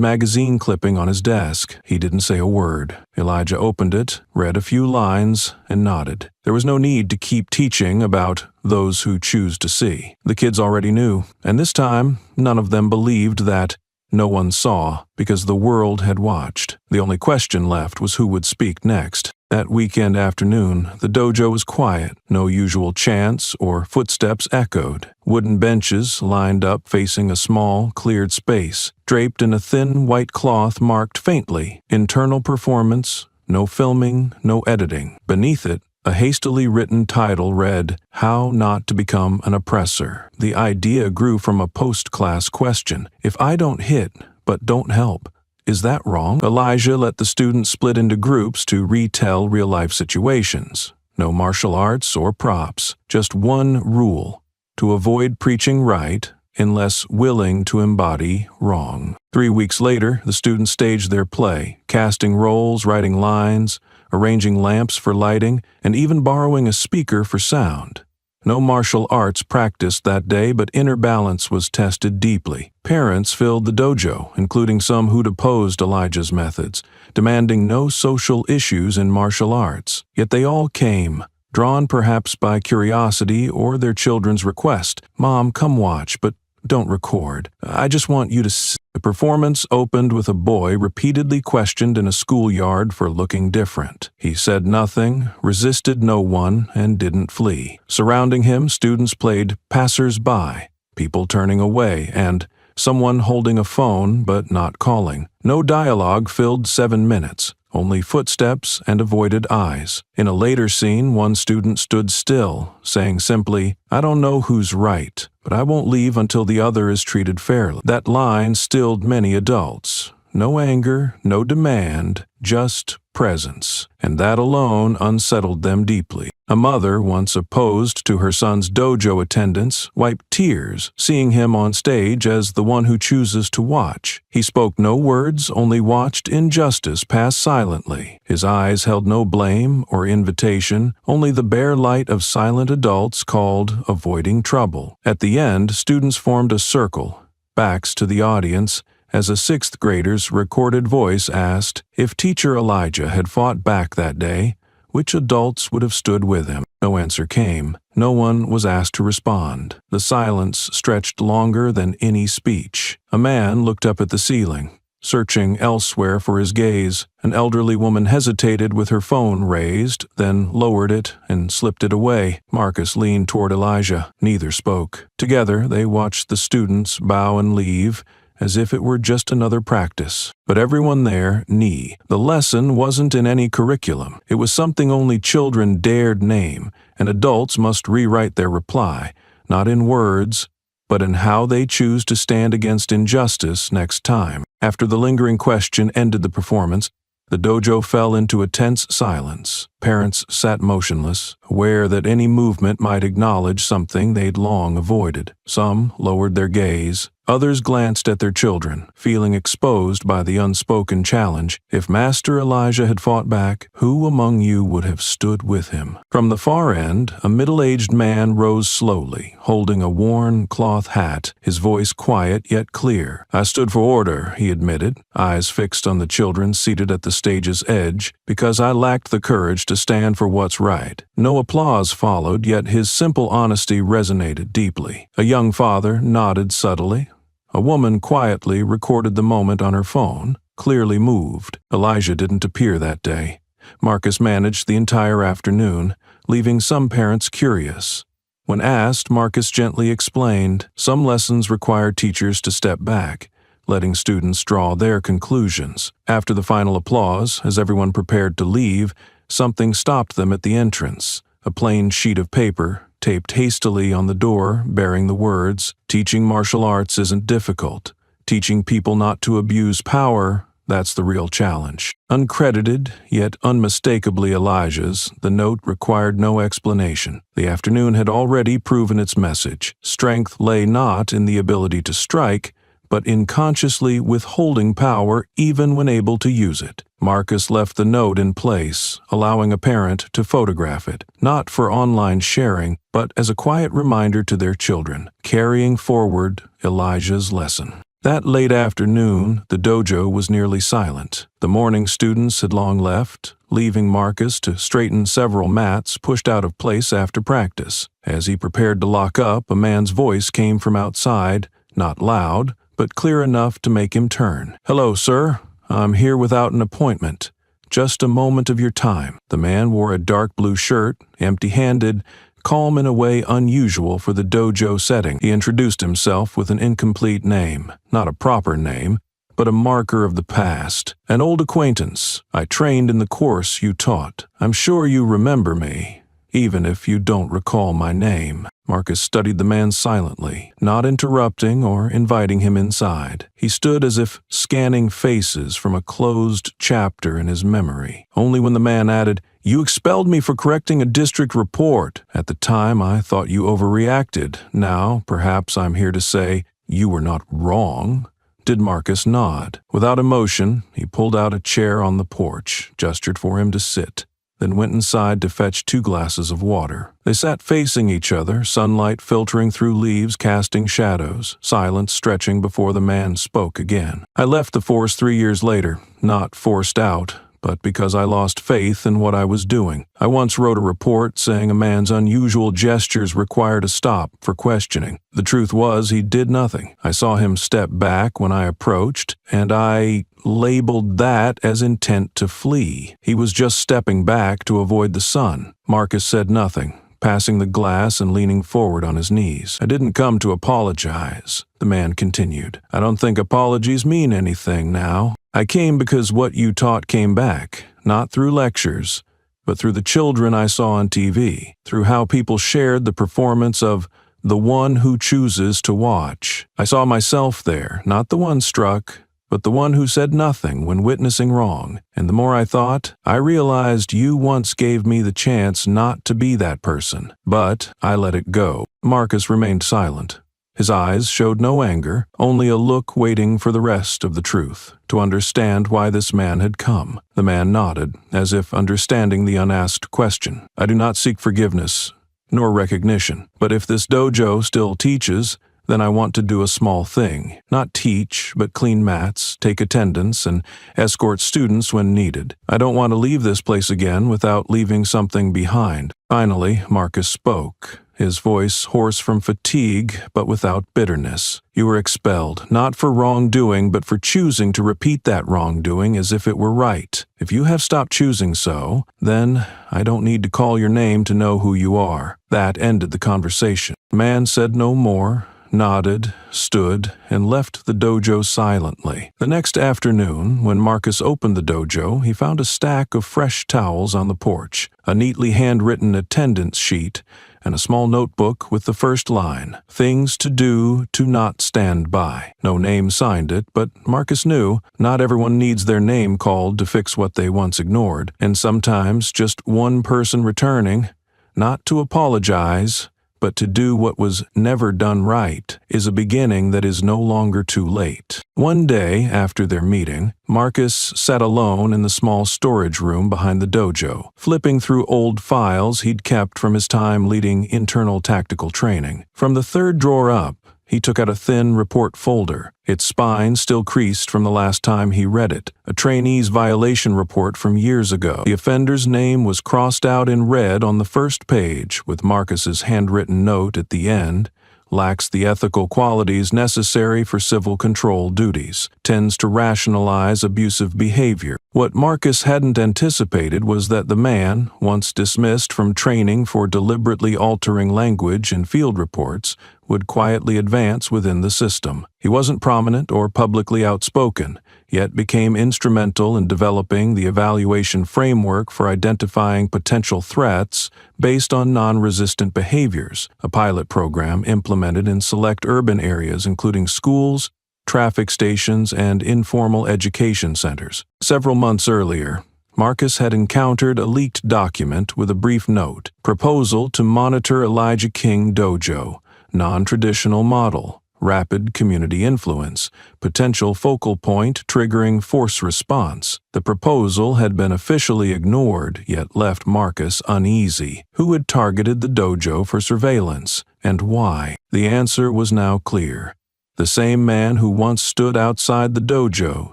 magazine clipping on his desk. He didn't say a word. Elijah opened it, read a few lines, and nodded. There was no need to keep teaching about those who choose to see. The kids already knew, and this time, none of them believed that no one saw because the world had watched. The only question left was who would speak next. That weekend afternoon, the dojo was quiet. No usual chants or footsteps echoed. Wooden benches lined up facing a small, cleared space, draped in a thin white cloth marked faintly, "Internal Performance," no filming, no editing. Beneath it, a hastily written title read, "How Not to Become an Oppressor." The idea grew from a post-class question. If I don't hit, but don't help, is that wrong? Elijah let the students split into groups to retell real-life situations. No martial arts or props, just one rule: to avoid preaching right unless willing to embody wrong. 3 weeks later, the students staged their play, casting roles, writing lines, arranging lamps for lighting, and even borrowing a speaker for sound. No martial arts practiced that day, but inner balance was tested deeply. Parents filled the dojo, including some who'd opposed Elijah's methods, demanding no social issues in martial arts. Yet they all came, drawn perhaps by curiosity or their children's request. "Mom, come watch, but don't record. I just want you to see." The performance opened with a boy repeatedly questioned in a schoolyard for looking different. He said nothing, resisted no one, and didn't flee. Surrounding him, students played passers-by, people turning away, and someone holding a phone but not calling. No dialogue filled 7 minutes. Only footsteps and avoided eyes. In a later scene, one student stood still, saying simply, "I don't know who's right, but I won't leave until the other is treated fairly." That line stilled many adults. No anger, no demand, just presence. And that alone unsettled them deeply. A mother, once opposed to her son's dojo attendance, wiped tears, seeing him on stage as the one who chooses to watch. He spoke no words, only watched injustice pass silently. His eyes held no blame or invitation, only the bare light of silent adults called avoiding trouble. At the end, students formed a circle, backs to the audience, as a sixth grader's recorded voice asked if Teacher Elijah had fought back that day, which adults would have stood with him. No answer came. No one was asked to respond. The silence stretched longer than any speech. A man looked up at the ceiling, searching elsewhere for his gaze. An elderly woman hesitated with her phone raised, then lowered it and slipped it away. Marcus leaned toward Elijah. Neither spoke. Together, they watched the students bow and leave, as if it were just another practice. But everyone there knew. The lesson wasn't in any curriculum. It was something only children dared name, and adults must rewrite their reply, not in words, but in how they choose to stand against injustice next time. After the lingering question ended the performance, the dojo fell into a tense silence. Parents sat motionless, aware that any movement might acknowledge something they'd long avoided. Some lowered their gaze. Others glanced at their children, feeling exposed by the unspoken challenge. If Master Elijah had fought back, who among you would have stood with him? From the far end, a middle-aged man rose slowly, holding a worn cloth hat, his voice quiet yet clear. I stood for order, he admitted, eyes fixed on the children seated at the stage's edge, because I lacked the courage to stand for what's right. No applause followed, yet his simple honesty resonated deeply. A young father nodded subtly. A woman quietly recorded the moment on her phone, clearly moved. Elijah didn't appear that day. Marcus managed the entire afternoon, leaving some parents curious. When asked, Marcus gently explained, some lessons require teachers to step back, letting students draw their conclusions. After the final applause, as everyone prepared to leave, something stopped them at the entrance. A plain sheet of paper, taped hastily on the door, bearing the words, "Teaching martial arts isn't difficult. Teaching people not to abuse power, that's the real challenge." Uncredited, yet unmistakably Elijah's, the note required no explanation. The afternoon had already proven its message. Strength lay not in the ability to strike, but in consciously withholding power even when able to use it. Marcus left the note in place, allowing a parent to photograph it, not for online sharing, but as a quiet reminder to their children, carrying forward Elijah's lesson. That late afternoon, the dojo was nearly silent. The morning students had long left, leaving Marcus to straighten several mats pushed out of place after practice. As he prepared to lock up, a man's voice came from outside, not loud, but clear enough to make him turn. "Hello, sir. I'm here without an appointment. Just a moment of your time." The man wore a dark blue shirt, empty-handed, calm in a way unusual for the dojo setting. He introduced himself with an incomplete name, not a proper name, but a marker of the past. "An old acquaintance. I trained in the course you taught. I'm sure you remember me, even if you don't recall my name." Marcus studied the man silently, not interrupting or inviting him inside. He stood as if scanning faces from a closed chapter in his memory. Only when the man added, "You expelled me for correcting a district report. At the time, I thought you overreacted. Now, perhaps I'm here to say you were not wrong," did Marcus nod. Without emotion, he pulled out a chair on the porch, gestured for him to sit, then went inside to fetch 2 glasses of water. They sat facing each other, sunlight filtering through leaves casting shadows, silence stretching before the man spoke again. "I left the force 3 years later, not forced out, but because I lost faith in what I was doing. I once wrote a report saying a man's unusual gestures required a stop for questioning. The truth was he did nothing. I saw him step back when I approached, and I labeled that as intent to flee. He was just stepping back to avoid the sun." Marcus said nothing, passing the glass and leaning forward on his knees. "I didn't come to apologize," the man continued. "I don't think apologies mean anything now. I came because what you taught came back, not through lectures, but through the children I saw on TV, through how people shared the performance of the one who chooses to watch. I saw myself there, not the one struck, but the one who said nothing when witnessing wrong. And the more I thought, I realized you once gave me the chance not to be that person. But I let it go." Marcus remained silent. His eyes showed no anger, only a look waiting for the rest of the truth, to understand why this man had come. The man nodded, as if understanding the unasked question. "I do not seek forgiveness, nor recognition. But if this dojo still teaches, then I want to do a small thing. Not teach, but clean mats, take attendance, and escort students when needed. I don't want to leave this place again without leaving something behind." Finally, Marcus spoke, his voice hoarse from fatigue but without bitterness. "You were expelled, not for wrongdoing, but for choosing to repeat that wrongdoing as if it were right. If you have stopped choosing so, then I don't need to call your name to know who you are." That ended the conversation. The man said no more, nodded, stood, and left the dojo silently. The next afternoon, when Marcus opened the dojo, he found a stack of fresh towels on the porch, a neatly handwritten attendance sheet, and a small notebook with the first line, "Things to do to not stand by." No name signed it, but Marcus knew not everyone needs their name called to fix what they once ignored, and sometimes just one person returning, not to apologize, but to do what was never done right, is a beginning that is no longer too late. One day, after their meeting, Marcus sat alone in the small storage room behind the dojo, flipping through old files he'd kept from his time leading internal tactical training. From the third drawer up, he took out a thin report folder, its spine still creased from the last time he read it, a trainee's violation report from years ago. The offender's name was crossed out in red on the first page, with Marcus's handwritten note at the end, "Lacks the ethical qualities necessary for civil control duties, tends to rationalize abusive behavior." What Marcus hadn't anticipated was that the man, once dismissed from training for deliberately altering language in field reports, would quietly advance within the system. He wasn't prominent or publicly outspoken, yet became instrumental in developing the evaluation framework for identifying potential threats based on non-resistant behaviors, a pilot program implemented in select urban areas including schools, traffic stations, and informal education centers. Several months earlier, Marcus had encountered a leaked document with a brief note, "Proposal to monitor Elijah King Dojo, non-traditional model, rapid community influence, potential focal point triggering force response." The proposal had been officially ignored, yet left Marcus uneasy. Who had targeted the dojo for surveillance, and why? The answer was now clear. The same man who once stood outside the dojo,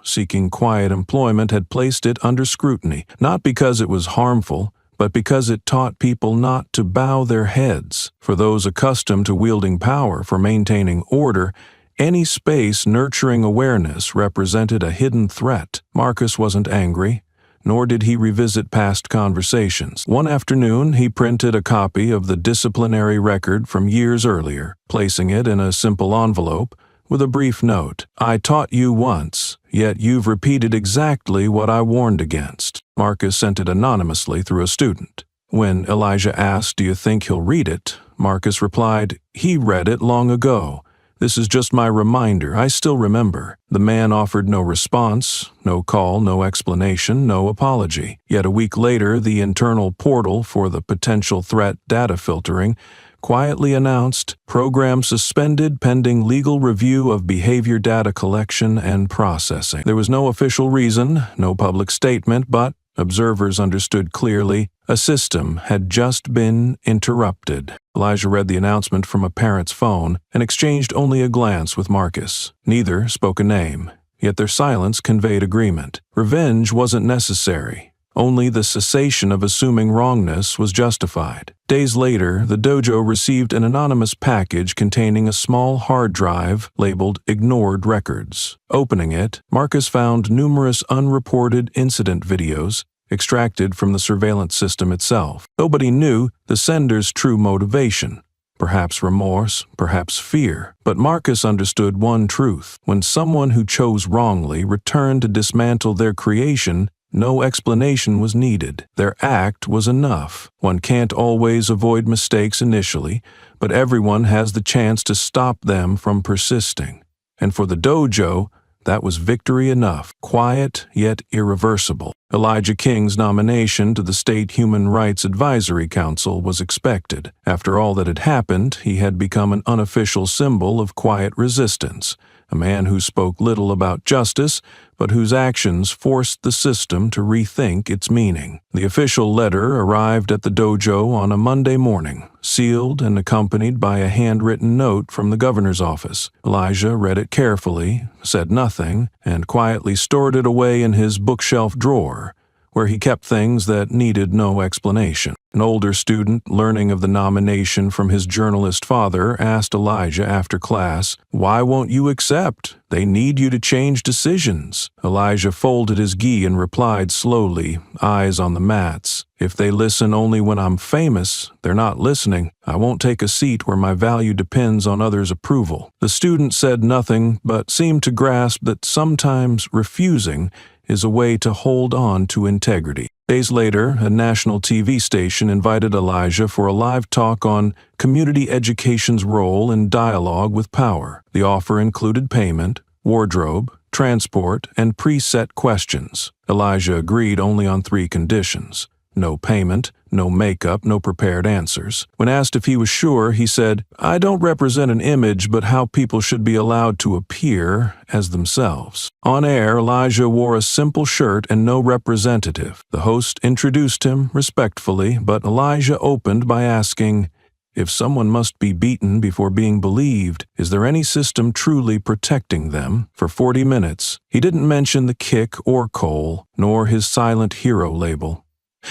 seeking quiet employment, had placed it under scrutiny, not because it was harmful, but because it taught people not to bow their heads. For those accustomed to wielding power for maintaining order, any space nurturing awareness represented a hidden threat. Marcus wasn't angry, nor did he revisit past conversations. One afternoon, he printed a copy of the disciplinary record from years earlier, placing it in a simple envelope with a brief note, "I taught you once, yet you've repeated exactly what I warned against." Marcus sent it anonymously through a student. When Elijah asked, "Do you think he'll read it?" Marcus replied, "He read it long ago. This is just my reminder. I still remember." The man offered no response, no call, no explanation, no apology. Yet a week later, the internal portal for the potential threat data filtering quietly announced, "Program suspended pending legal review of behavior data collection and processing." There was no official reason, no public statement, but observers understood clearly a system had just been interrupted. Elijah read the announcement from a parent's phone and exchanged only a glance with Marcus. Neither spoke a name, yet their silence conveyed agreement. Revenge wasn't necessary. Only the cessation of assuming wrongness was justified. Days later, the dojo received an anonymous package containing a small hard drive labeled "Ignored Records." Opening it, Marcus found numerous unreported incident videos extracted from the surveillance system itself. Nobody knew the sender's true motivation. Perhaps remorse, perhaps fear. But Marcus understood one truth. When someone who chose wrongly returned to dismantle their creation, no explanation was needed. Their act was enough. One can't always avoid mistakes initially, but everyone has the chance to stop them from persisting. And for the dojo, that was victory enough, quiet yet irreversible. Elijah King's nomination to the State Human Rights Advisory Council was expected. After all that had happened, he had become an unofficial symbol of quiet resistance, a man who spoke little about justice, but whose actions forced the system to rethink its meaning. The official letter arrived at the dojo on a Monday morning, sealed and accompanied by a handwritten note from the governor's office. Elijah read it carefully, said nothing, and quietly stored it away in his bookshelf drawer, where he kept things that needed no explanation. An older student, learning of the nomination from his journalist father, asked Elijah after class, "Why won't you accept? They need you to change decisions." Elijah folded his gi and replied slowly, eyes on the mats, "If they listen only when I'm famous, they're not listening. I won't take a seat where my value depends on others' approval." The student said nothing, but seemed to grasp that sometimes refusing is a way to hold on to integrity. Days later, a national TV station invited Elijah for a live talk on community education's role in dialogue with power. The offer included payment, wardrobe, transport, and preset questions. Elijah agreed only on 3 conditions: no payment, no makeup, no prepared answers. When asked if he was sure, he said, "I don't represent an image, but how people should be allowed to appear as themselves." On air, Elijah wore a simple shirt and no representative. The host introduced him respectfully, but Elijah opened by asking, "If someone must be beaten before being believed, is there any system truly protecting them?" For 40 minutes, he didn't mention the kick or coal, nor his silent hero label.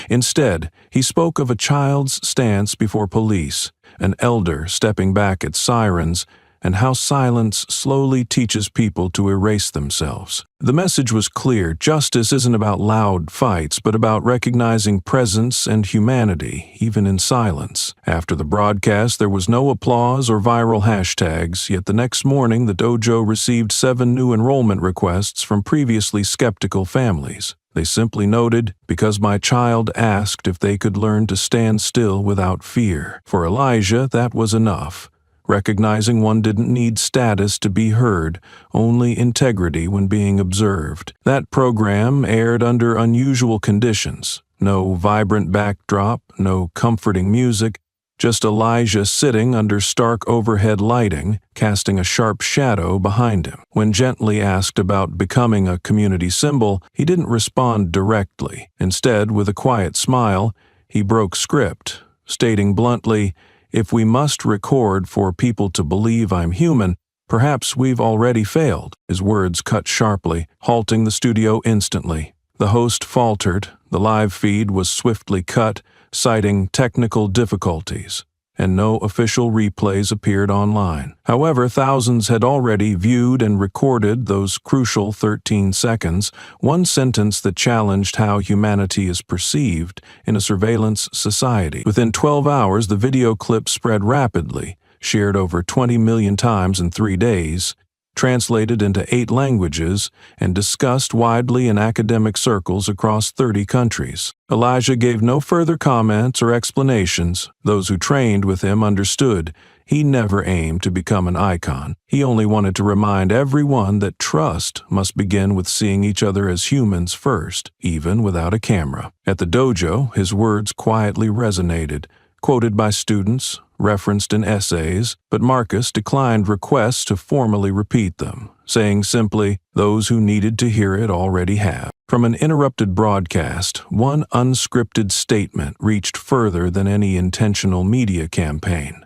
Instead, he spoke of a child's stance before police, an elder stepping back at sirens, and how silence slowly teaches people to erase themselves. The message was clear: justice isn't about loud fights, but about recognizing presence and humanity, even in silence. After the broadcast, there was no applause or viral hashtags, yet the next morning the dojo received 7 new enrollment requests from previously skeptical families. They simply noted, "Because my child asked if they could learn to stand still without fear." For Elijah, that was enough. Recognizing one didn't need status to be heard, only integrity when being observed. That program aired under unusual conditions. No vibrant backdrop, no comforting music, just Elijah sitting under stark overhead lighting, casting a sharp shadow behind him. When gently asked about becoming a community symbol, he didn't respond directly. Instead, with a quiet smile, he broke script, stating bluntly, "If we must record for people to believe I'm human, perhaps we've already failed." His words cut sharply, halting the studio instantly. The host faltered. The live feed was swiftly cut, citing technical difficulties, and no official replays appeared online. However, thousands had already viewed and recorded those crucial 13 seconds, one sentence that challenged how humanity is perceived in a surveillance society. Within 12 hours, the video clip spread rapidly, shared over 20 million times in 3 days, translated into 8 languages, and discussed widely in academic circles across 30 countries. Elijah gave no further comments or explanations. Those who trained with him understood. He never aimed to become an icon. He only wanted to remind everyone that trust must begin with seeing each other as humans first, even without a camera. At the dojo, his words quietly resonated, quoted by students, referenced in essays, but Marcus declined requests to formally repeat them, saying simply, "Those who needed to hear it already have." From an interrupted broadcast, one unscripted statement reached further than any intentional media campaign.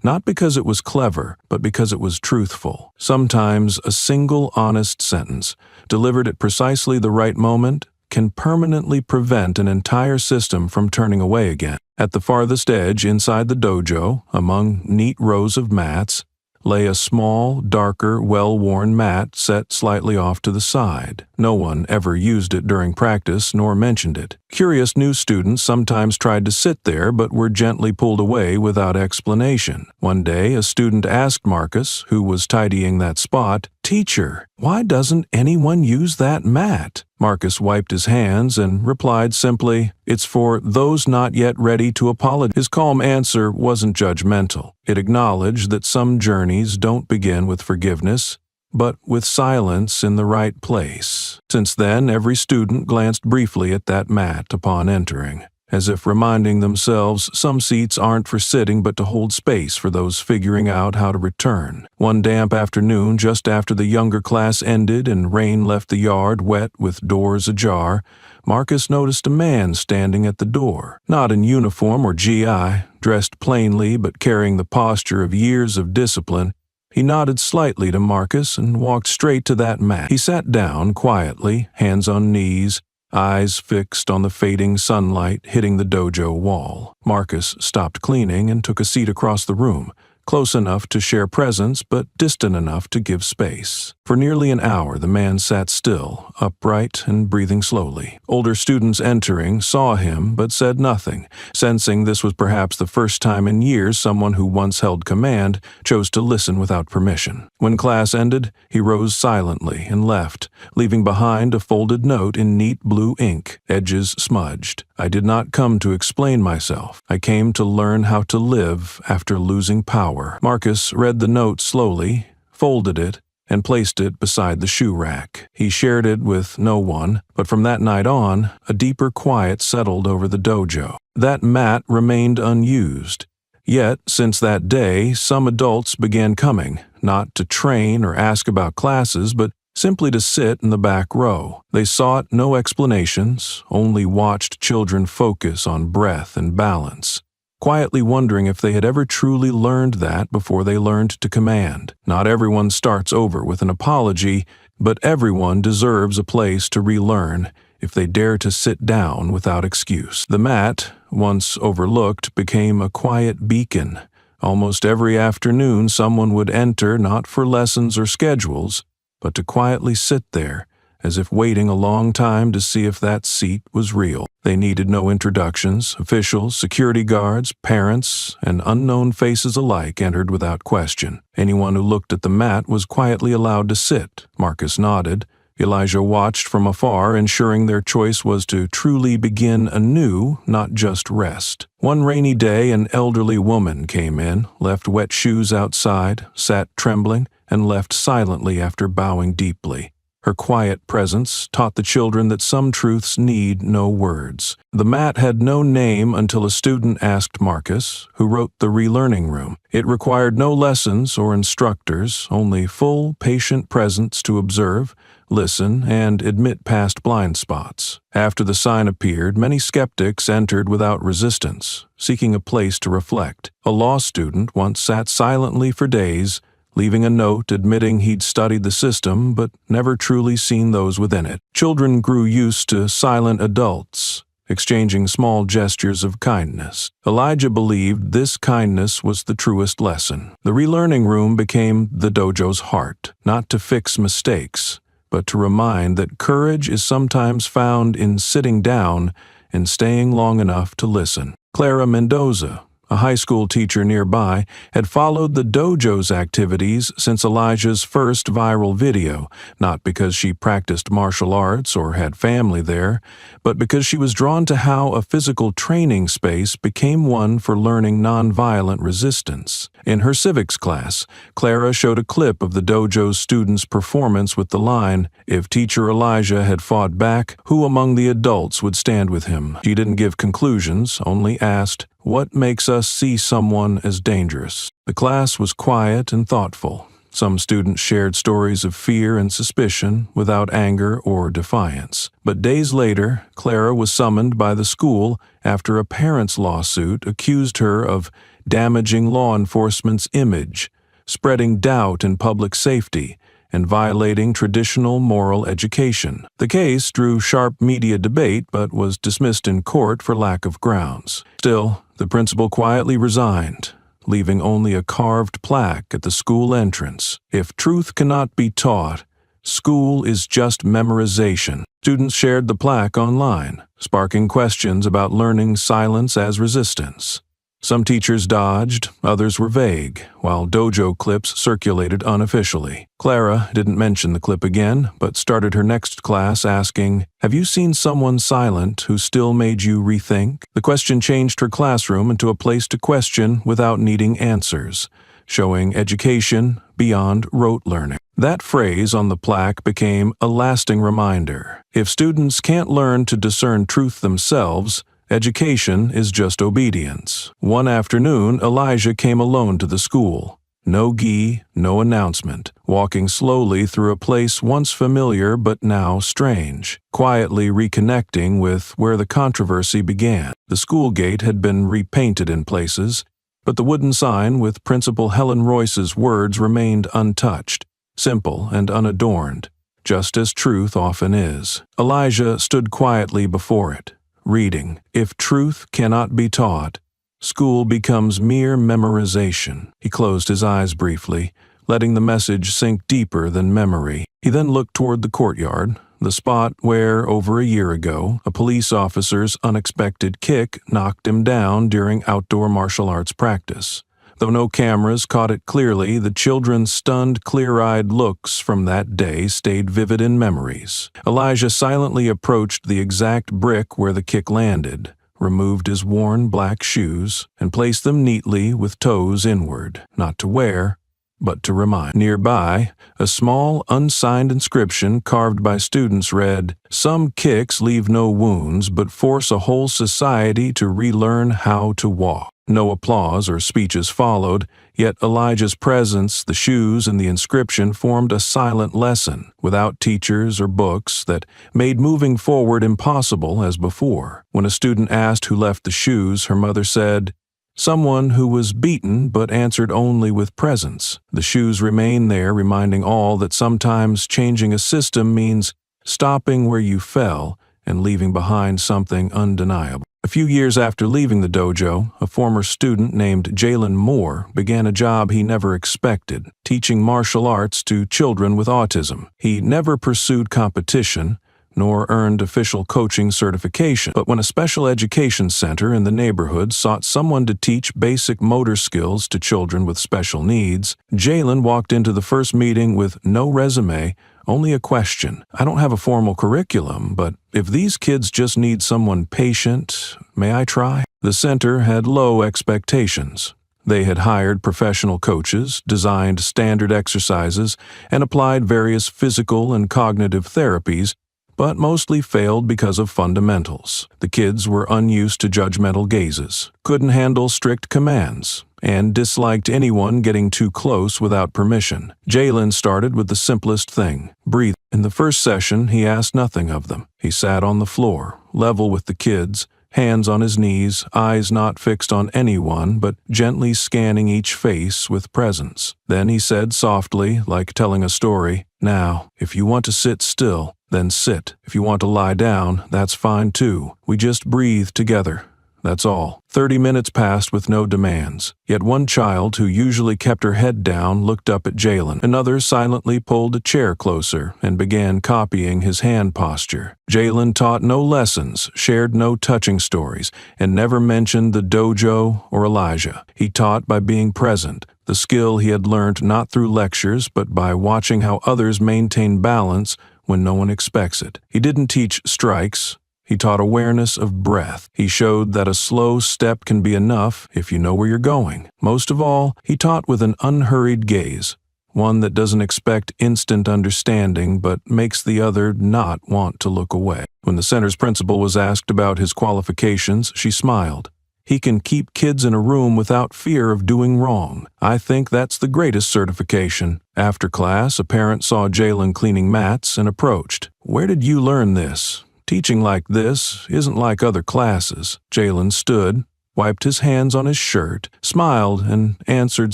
Not because it was clever, but because it was truthful. Sometimes a single honest sentence, delivered at precisely the right moment, can permanently prevent an entire system from turning away again. At the farthest edge inside the dojo, among neat rows of mats, lay a small, darker, well-worn mat set slightly off to the side. No one ever used it during practice nor mentioned it. Curious new students sometimes tried to sit there but were gently pulled away without explanation. One day, a student asked Marcus, who was tidying that spot, "Teacher, why doesn't anyone use that mat?" Marcus wiped his hands and replied simply, "It's for those not yet ready to apologize." His calm answer wasn't judgmental. It acknowledged that some journeys don't begin with forgiveness, but with silence in the right place. Since then, every student glanced briefly at that mat upon entering. as if reminding themselves some seats aren't for sitting but to hold space for those figuring out how to return. One damp afternoon, just after the younger class ended and rain left the yard wet with doors ajar, Marcus noticed a man standing at the door. Not in uniform or GI, dressed plainly but carrying the posture of years of discipline, he nodded slightly to Marcus and walked straight to that mat. He sat down quietly, hands on knees, eyes fixed on the fading sunlight hitting the dojo wall. Marcus stopped cleaning and took a seat across the room, close enough to share presence but distant enough to give space. For nearly an hour the man sat still, upright and breathing slowly. Older students entering saw him but said nothing, sensing this was perhaps the first time in years someone who once held command chose to listen without permission. When class ended, he rose silently and left, leaving behind a folded note in neat blue ink, edges smudged. "I did not come to explain myself. I came to learn how to live after losing power." Marcus read the note slowly, folded it, and placed it beside the shoe rack. He shared it with no one, but from that night on, a deeper quiet settled over the dojo. That mat remained unused. Yet, since that day, some adults began coming, not to train or ask about classes, but simply to sit in the back row. They sought no explanations, only watched children focus on breath and balance, quietly wondering if they had ever truly learned that before they learned to command. Not everyone starts over with an apology, but everyone deserves a place to relearn if they dare to sit down without excuse. The mat, once overlooked, became a quiet beacon. Almost every afternoon someone would enter not for lessons or schedules, but to quietly sit there, as if waiting a long time to see if that seat was real. They needed no introductions. Officials, security guards, parents, and unknown faces alike entered without question. Anyone who looked at the mat was quietly allowed to sit. Marcus nodded. Elijah watched from afar, ensuring their choice was to truly begin anew, not just rest. One rainy day, an elderly woman came in, left wet shoes outside, sat trembling, and left silently after bowing deeply. Her quiet presence taught the children that some truths need no words. The mat had no name until a student asked Marcus, who wrote the relearning room. It required no lessons or instructors, only full, patient presence to observe, listen, and admit past blind spots. After the sign appeared, many skeptics entered without resistance, seeking a place to reflect. A law student once sat silently for days, leaving a note admitting he'd studied the system but never truly seen those within it. Children grew used to silent adults, exchanging small gestures of kindness. Elijah believed this kindness was the truest lesson. The relearning room became the dojo's heart, not to fix mistakes, but to remind that courage is sometimes found in sitting down and staying long enough to listen. Clara Mendoza, a high school teacher nearby, had followed the dojo's activities since Elijah's first viral video, not because she practiced martial arts or had family there, but because she was drawn to how a physical training space became one for learning nonviolent resistance. In her civics class, Clara showed a clip of the dojo's students' performance with the line, "If Teacher Elijah had fought back, who among the adults would stand with him?" She didn't give conclusions, only asked, "What makes us see someone as dangerous?" The class was quiet and thoughtful. Some students shared stories of fear and suspicion without anger or defiance. But days later, Clara was summoned by the school after a parent's lawsuit accused her of damaging law enforcement's image, spreading doubt in public safety, and violating traditional moral education. The case drew sharp media debate but was dismissed in court for lack of grounds. Still, the principal quietly resigned, leaving only a carved plaque at the school entrance. If truth cannot be taught, school is just memorization. Students shared the plaque online, sparking questions about learning silence as resistance. Some teachers dodged, others were vague, while dojo clips circulated unofficially. Clara didn't mention the clip again, but started her next class asking, "Have you seen someone silent who still made you rethink?" The question changed her classroom into a place to question without needing answers, showing education beyond rote learning. That phrase on the plaque became a lasting reminder. If students can't learn to discern truth themselves, Education is just obedience. One afternoon, Elijah came alone to the school. No gi, no announcement, walking slowly through a place once familiar but now strange, quietly reconnecting with where the controversy began. The school gate had been repainted in places, but the wooden sign with Principal Helen Royce's words remained untouched, simple and unadorned, just as truth often is. Elijah stood quietly before it, reading, "If truth cannot be taught, school becomes mere memorization." He closed his eyes briefly, letting the message sink deeper than memory. He then looked toward the courtyard, the spot where, over a year ago, a police officer's unexpected kick knocked him down during outdoor martial arts practice. Though no cameras caught it clearly, the children's stunned, clear-eyed looks from that day stayed vivid in memories. Elijah silently approached the exact brick where the kick landed, removed his worn black shoes, and placed them neatly with toes inward, not to wear, but to remind. Nearby, a small, unsigned inscription carved by students read, "Some kicks leave no wounds, but force a whole society to relearn how to walk." No applause or speeches followed, yet Elijah's presence, the shoes, and the inscription formed a silent lesson, without teachers or books, that made moving forward impossible as before. When a student asked who left the shoes, her mother said, "Someone who was beaten but answered only with presence." The shoes remain there, reminding all that sometimes changing a system means stopping where you fell and leaving behind something undeniable. A few years after leaving the dojo, a former student named Jalen Moore began a job he never expected, teaching martial arts to children with autism. He never pursued competition, nor earned official coaching certification. But when a special education center in the neighborhood sought someone to teach basic motor skills to children with special needs, Jalen walked into the first meeting with no resume, only a question. "I don't have a formal curriculum, but if these kids just need someone patient, may I try?" The center had low expectations. They had hired professional coaches, designed standard exercises, and applied various physical and cognitive therapies, but mostly failed because of fundamentals. The kids were unused to judgmental gazes, couldn't handle strict commands, and disliked anyone getting too close without permission. Jalen started with the simplest thing, breathe. In the first session, he asked nothing of them. He sat on the floor, level with the kids, hands on his knees, eyes not fixed on anyone, but gently scanning each face with presence. Then he said softly, like telling a story, "Now, if you want to sit still, then sit. If you want to lie down, that's fine too. We just breathe together. That's all." 30 minutes passed with no demands. Yet one child, who usually kept her head down, looked up at Jalen. Another silently pulled a chair closer and began copying his hand posture. Jalen taught no lessons, shared no touching stories, and never mentioned the dojo or Elijah. He taught by being present, the skill he had learned not through lectures but by watching how others maintain balance when no one expects it. He didn't teach strikes. He taught awareness of breath. He showed that a slow step can be enough if you know where you're going. Most of all, he taught with an unhurried gaze, one that doesn't expect instant understanding but makes the other not want to look away. When the center's principal was asked about his qualifications, she smiled. "He can keep kids in a room without fear of doing wrong. I think that's the greatest certification." After class, a parent saw Jalen cleaning mats and approached. "Where did you learn this? Teaching like this isn't like other classes." Jalen stood, wiped his hands on his shirt, smiled, and answered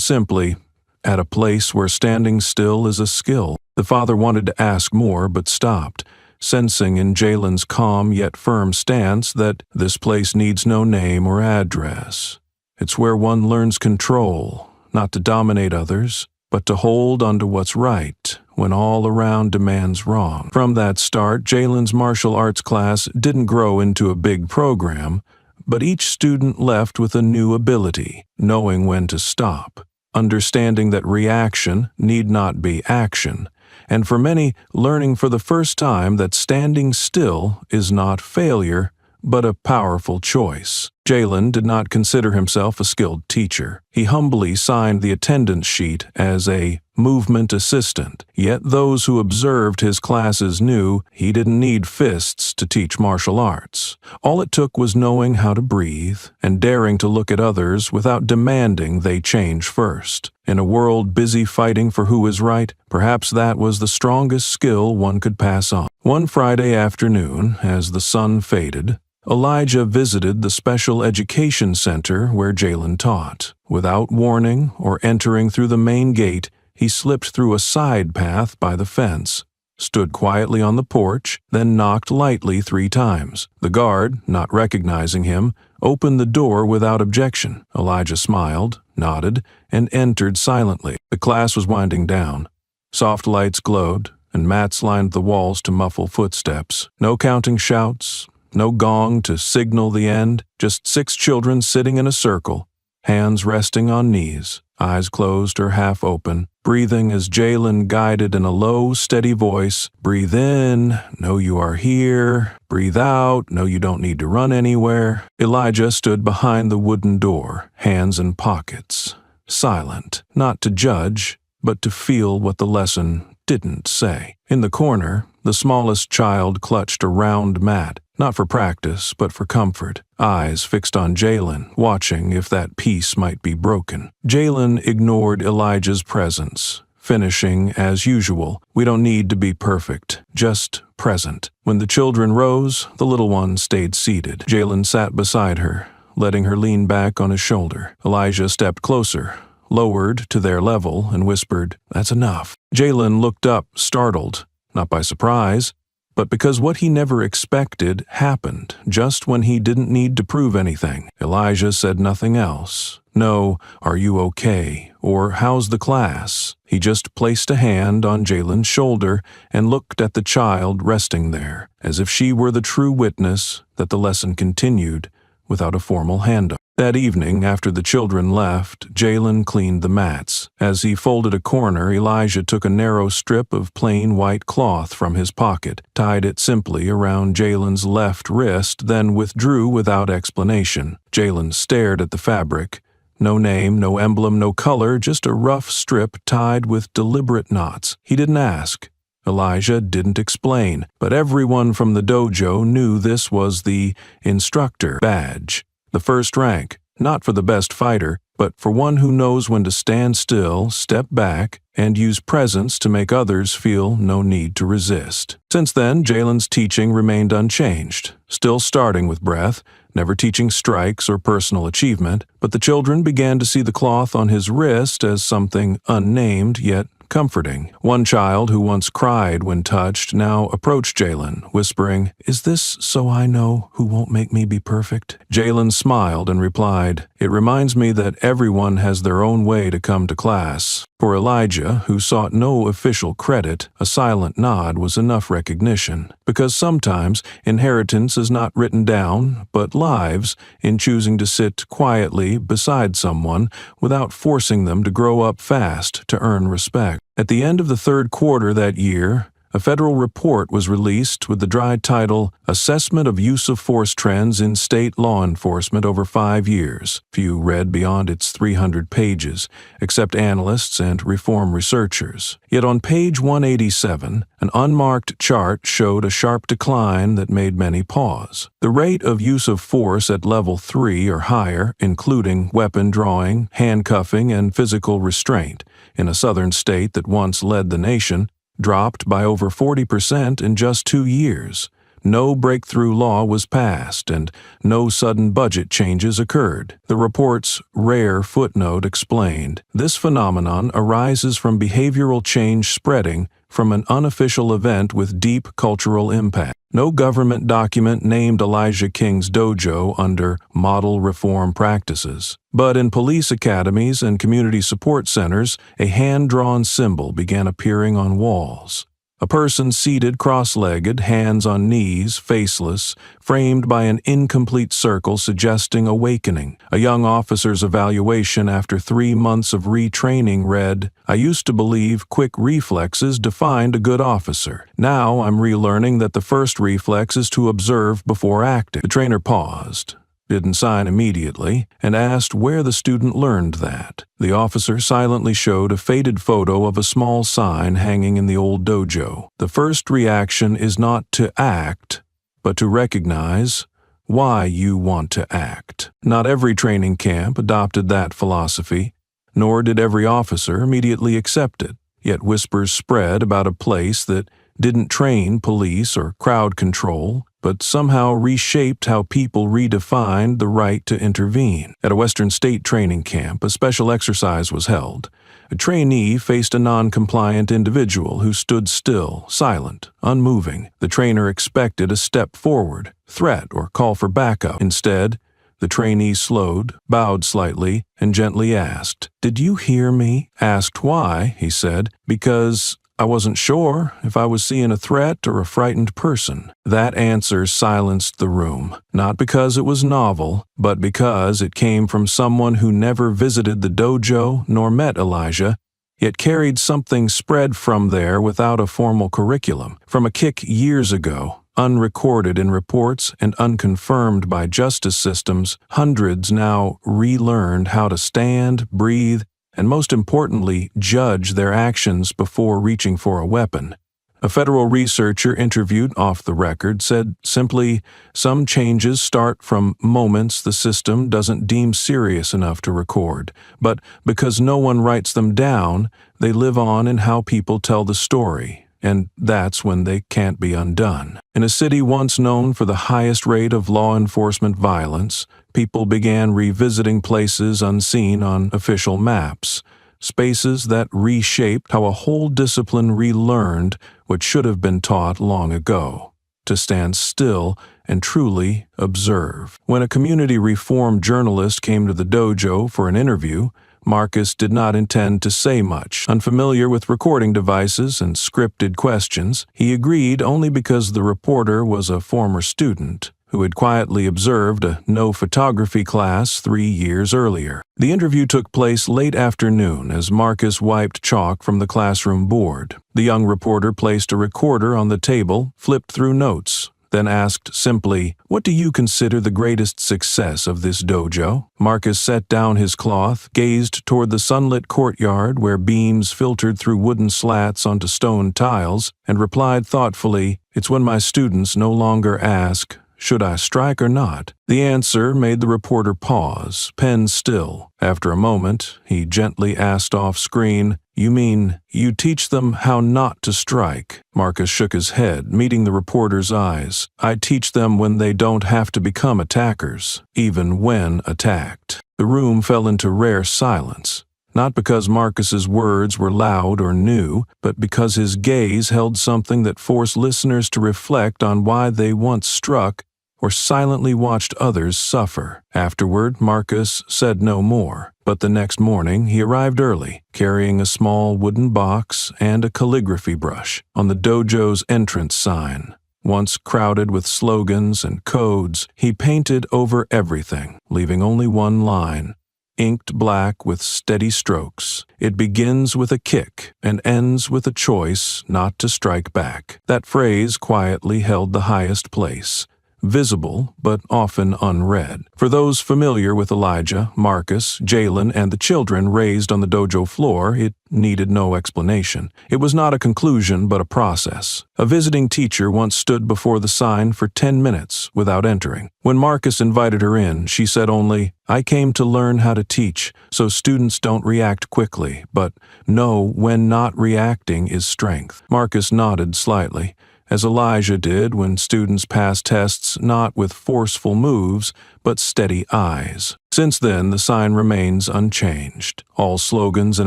simply, "At a place where standing still is a skill." The father wanted to ask more, but stopped, sensing in Jalen's calm yet firm stance that this place needs no name or address. It's where one learns control, not to dominate others, but to hold onto what's right when all around demands wrong. From that start, Jalen's martial arts class didn't grow into a big program, but each student left with a new ability, knowing when to stop, understanding that reaction need not be action, and for many, learning for the first time that standing still is not failure, but a powerful choice. Jalen did not consider himself a skilled teacher. He humbly signed the attendance sheet as a movement assistant. Yet those who observed his classes knew he didn't need fists to teach martial arts. All it took was knowing how to breathe and daring to look at others without demanding they change first. In a world busy fighting for who is right, perhaps that was the strongest skill one could pass on. One Friday afternoon, as the sun faded, Elijah visited the special education center where Jalen taught. Without warning or entering through the main gate, he slipped through a side path by the fence, stood quietly on the porch, then knocked lightly 3 times. The guard, not recognizing him, opened the door without objection. Elijah smiled, nodded, and entered silently. The class was winding down. Soft lights glowed, and mats lined the walls to muffle footsteps. No counting shouts, no gong to signal the end, just 6 children sitting in a circle, hands resting on knees, eyes closed or half open, breathing as Jalen guided in a low, steady voice. Breathe in, know you are here. Breathe out, know you don't need to run anywhere. Elijah stood behind the wooden door, hands in pockets, silent, not to judge, but to feel what the lesson didn't say. In the corner, the smallest child clutched a round mat, not for practice, but for comfort, eyes fixed on Jalen, watching if that piece might be broken. Jalen ignored Elijah's presence, finishing as usual. We don't need to be perfect, just present. When the children rose, the little one stayed seated. Jalen sat beside her, letting her lean back on his shoulder. Elijah stepped closer, lowered to their level, and whispered, "That's enough." Jalen looked up, startled, not by surprise, but because what he never expected happened just when he didn't need to prove anything. Elijah said nothing else. No, "Are you okay?" or "How's the class?" He just placed a hand on Jalen's shoulder and looked at the child resting there, as if she were the true witness that the lesson continued without a formal handoff. That evening, after the children left, Jalen cleaned the mats. As he folded a corner, Elijah took a narrow strip of plain white cloth from his pocket, tied it simply around Jalen's left wrist, then withdrew without explanation. Jalen stared at the fabric. No name, no emblem, no color, just a rough strip tied with deliberate knots. He didn't ask. Elijah didn't explain, but everyone from the dojo knew this was the instructor badge. The first rank, not for the best fighter, but for one who knows when to stand still, step back, and use presence to make others feel no need to resist. Since then, Jalen's teaching remained unchanged, still starting with breath, never teaching strikes or personal achievement, but the children began to see the cloth on his wrist as something unnamed yet comforting. One child who once cried when touched now approached Jalen, whispering, "Is this so I know who won't make me be perfect?" Jalen smiled and replied, "It reminds me that everyone has their own way to come to class." For Elijah, who sought no official credit, a silent nod was enough recognition, because sometimes inheritance is not written down, but lives in choosing to sit quietly beside someone without forcing them to grow up fast to earn respect. At the end of the 3rd quarter that year, a federal report was released with the dry title, "Assessment of Use of Force Trends in State Law Enforcement Over 5 Years." Few read beyond its 300 pages, except analysts and reform researchers. Yet on page 187, an unmarked chart showed a sharp decline that made many pause. The rate of use of force at level 3 or higher, including weapon drawing, handcuffing, and physical restraint, in a southern state that once led the nation, dropped by over 40% in just 2 years. No breakthrough law was passed, and no sudden budget changes occurred. The report's rare footnote explained, this phenomenon arises from behavioral change spreading from an unofficial event with deep cultural impact. No government document named Elijah King's dojo under model reform practices. But in police academies and community support centers, a hand-drawn symbol began appearing on walls. A person seated cross-legged, hands on knees, faceless, framed by an incomplete circle suggesting awakening. A young officer's evaluation after 3 months of retraining read, "I used to believe quick reflexes defined a good officer. Now I'm relearning that the first reflex is to observe before acting." The trainer paused, didn't sign immediately, and asked where the student learned that. The officer silently showed a faded photo of a small sign hanging in the old dojo. The first reaction is not to act, but to recognize why you want to act. Not every training camp adopted that philosophy, nor did every officer immediately accept it. Yet whispers spread about a place that didn't train police or crowd control, but somehow reshaped how people redefined the right to intervene. At a Western State training camp, a special exercise was held. A trainee faced a non-compliant individual who stood still, silent, unmoving. The trainer expected a step forward, threat, or call for backup. Instead, the trainee slowed, bowed slightly, and gently asked, "Did you hear me?" Asked why, he said, "Because I wasn't sure if I was seeing a threat or a frightened person." That answer silenced the room, not because it was novel, but because it came from someone who never visited the dojo nor met Elijah, yet carried something spread from there without a formal curriculum. From a kick years ago, unrecorded in reports and unconfirmed by justice systems, hundreds now relearned how to stand, breathe, and most importantly, judge their actions before reaching for a weapon. A federal researcher interviewed off the record said simply, "Some changes start from moments the system doesn't deem serious enough to record, but because no one writes them down, they live on in how people tell the story. And that's when they can't be undone." In a city once known for the highest rate of law enforcement violence, people began revisiting places unseen on official maps, spaces that reshaped how a whole discipline relearned what should have been taught long ago: to stand still and truly observe. When a community reform journalist came to the dojo for an interview, Marcus did not intend to say much. Unfamiliar with recording devices and scripted questions, he agreed only because the reporter was a former student who had quietly observed a no photography class 3 years earlier. The interview took place late afternoon as Marcus wiped chalk from the classroom board. The young reporter placed a recorder on the table, flipped through notes, then asked simply, "What do you consider the greatest success of this dojo?" Marcus set down his cloth, gazed toward the sunlit courtyard where beams filtered through wooden slats onto stone tiles, and replied thoughtfully, "It's when my students no longer ask, 'Should I strike or not?'" The answer made the reporter pause, pen still. After a moment, he gently asked off-screen, "You mean you teach them how not to strike?" Marcus shook his head, meeting the reporter's eyes. "I teach them when they don't have to become attackers, even when attacked." The room fell into rare silence. Not because Marcus's words were loud or new, but because his gaze held something that forced listeners to reflect on why they once struck or silently watched others suffer. Afterward, Marcus said no more, but the next morning he arrived early, carrying a small wooden box and a calligraphy brush. On the dojo's entrance sign, once crowded with slogans and codes, he painted over everything, leaving only one line, inked black with steady strokes. "It begins with a kick and ends with a choice not to strike back." That phrase quietly held the highest place, visible but often unread. For those familiar with Elijah, Marcus, Jalen, and the children raised on the dojo floor, it needed no explanation. It was not a conclusion but a process. A visiting teacher once stood before the sign for 10 minutes without entering. When Marcus invited her in, she said only, "I came to learn how to teach, so students don't react quickly, but know when not reacting is strength." Marcus nodded slightly, as Elijah did when students passed tests not with forceful moves, but steady eyes. Since then, the sign remains unchanged. All slogans and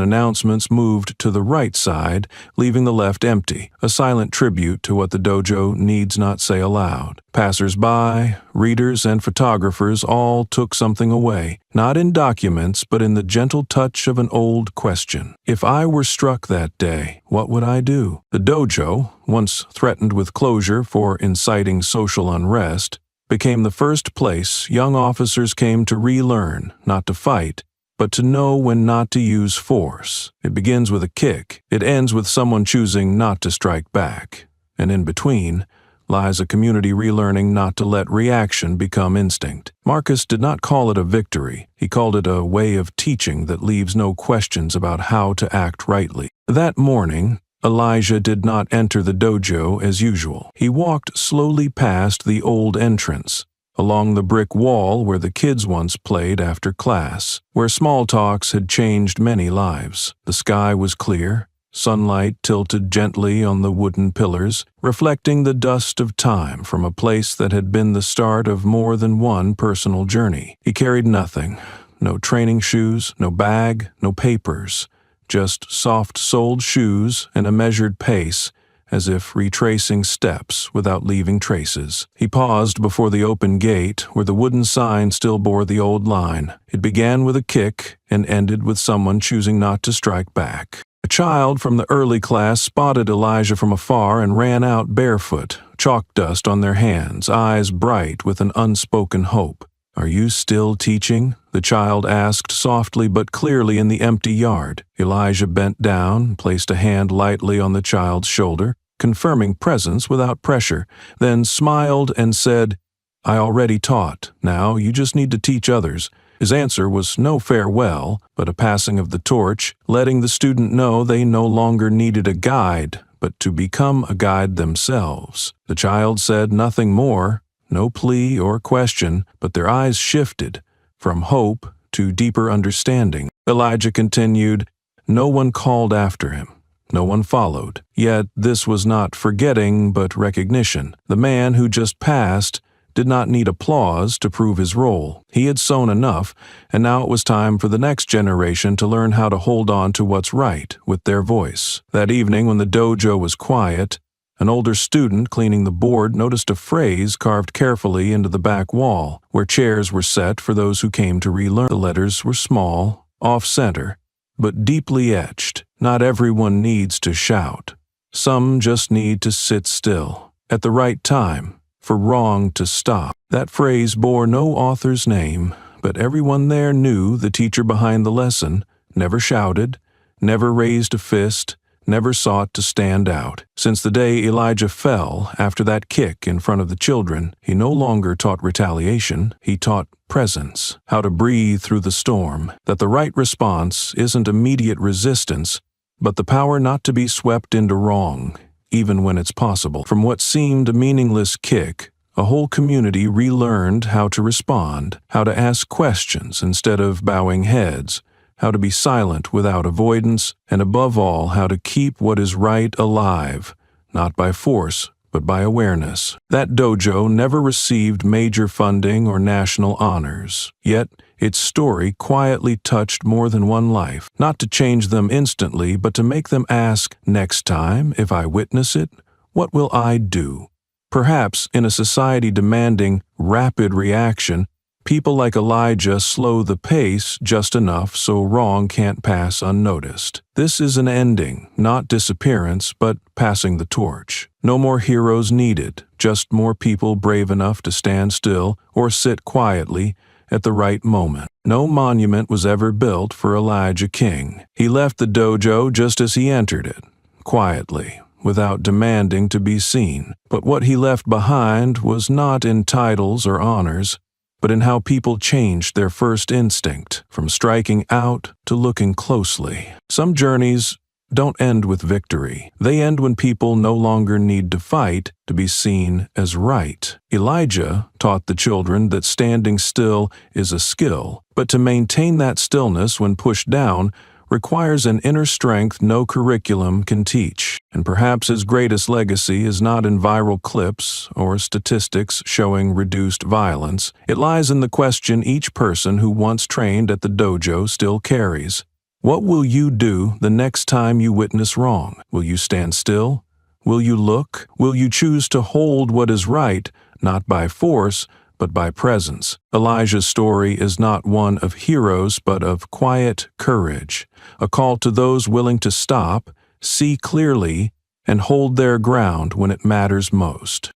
announcements moved to the right side, leaving the left empty, a silent tribute to what the dojo needs not say aloud. Passers-by, readers, and photographers all took something away, not in documents, but in the gentle touch of an old question. If I were struck that day, what would I do? The dojo, once threatened with closure for inciting social unrest, became the first place young officers came to relearn, not to fight, but to know when not to use force. It begins with a kick. It ends with someone choosing not to strike back. And in between, lies a community relearning not to let reaction become instinct. Marcus did not call it a victory. He called it a way of teaching that leaves no questions about how to act rightly. That morning, Elijah did not enter the dojo as usual. He walked slowly past the old entrance, along the brick wall where the kids once played after class, where small talks had changed many lives. The sky was clear, sunlight tilted gently on the wooden pillars, reflecting the dust of time from a place that had been the start of more than one personal journey. He carried nothing, no training shoes, no bag, no papers, just soft-soled shoes and a measured pace, as if retracing steps without leaving traces. He paused before the open gate, where the wooden sign still bore the old line. It began with a kick and ended with someone choosing not to strike back. A child from the early class spotted Elijah from afar and ran out barefoot, chalk dust on their hands, eyes bright with an unspoken hope. "Are you still teaching?" the child asked softly but clearly in the empty yard. Elijah bent down, placed a hand lightly on the child's shoulder, confirming presence without pressure, then smiled and said, "I already taught. Now you just need to teach others." His answer was no farewell, but a passing of the torch, letting the student know they no longer needed a guide, but to become a guide themselves. The child said nothing more, no plea or question, but their eyes shifted from hope to deeper understanding. Elijah continued, "No one called after him. No one followed. Yet this was not forgetting, but recognition. The man who just passed did not need applause to prove his role. He had sown enough, and now it was time for the next generation to learn how to hold on to what's right with their voice." That evening, when the dojo was quiet, an older student cleaning the board noticed a phrase carved carefully into the back wall, where chairs were set for those who came to relearn. The letters were small, off-center, but deeply etched. Not everyone needs to shout. Some just need to sit still, at the right time, for wrong to stop. That phrase bore no author's name, but everyone there knew the teacher behind the lesson, never shouted, never raised a fist, never sought to stand out. Since the day Elijah fell after that kick in front of the children, he no longer taught retaliation, he taught presence, how to breathe through the storm, that the right response isn't immediate resistance, but the power not to be swept into wrong, even when it's possible. From what seemed a meaningless kick, a whole community relearned how to respond, how to ask questions instead of bowing heads, how to be silent without avoidance, and above all, how to keep what is right alive, not by force, but by awareness. That dojo never received major funding or national honors, yet its story quietly touched more than one life, not to change them instantly, but to make them ask, "Next time, if I witness it, what will I do?" Perhaps in a society demanding rapid reaction, people like Elijah slow the pace just enough so wrong can't pass unnoticed. This is an ending, not disappearance, but passing the torch. No more heroes needed, just more people brave enough to stand still or sit quietly at the right moment. No monument was ever built for Elijah King. He left the dojo just as he entered it, quietly, without demanding to be seen. But what he left behind was not in titles or honors, but in how people changed their first instinct, from striking out to looking closely. Some journeys don't end with victory. They end when people no longer need to fight to be seen as right. Elijah taught the children that standing still is a skill, but to maintain that stillness when pushed down requires an inner strength no curriculum can teach. And perhaps his greatest legacy is not in viral clips or statistics showing reduced violence. It lies in the question each person who once trained at the dojo still carries. What will you do the next time you witness wrong? Will you stand still? Will you look? Will you choose to hold what is right, not by force, but by presence? Elijah's story is not one of heroes, but of quiet courage, a call to those willing to stop, see clearly, and hold their ground when it matters most.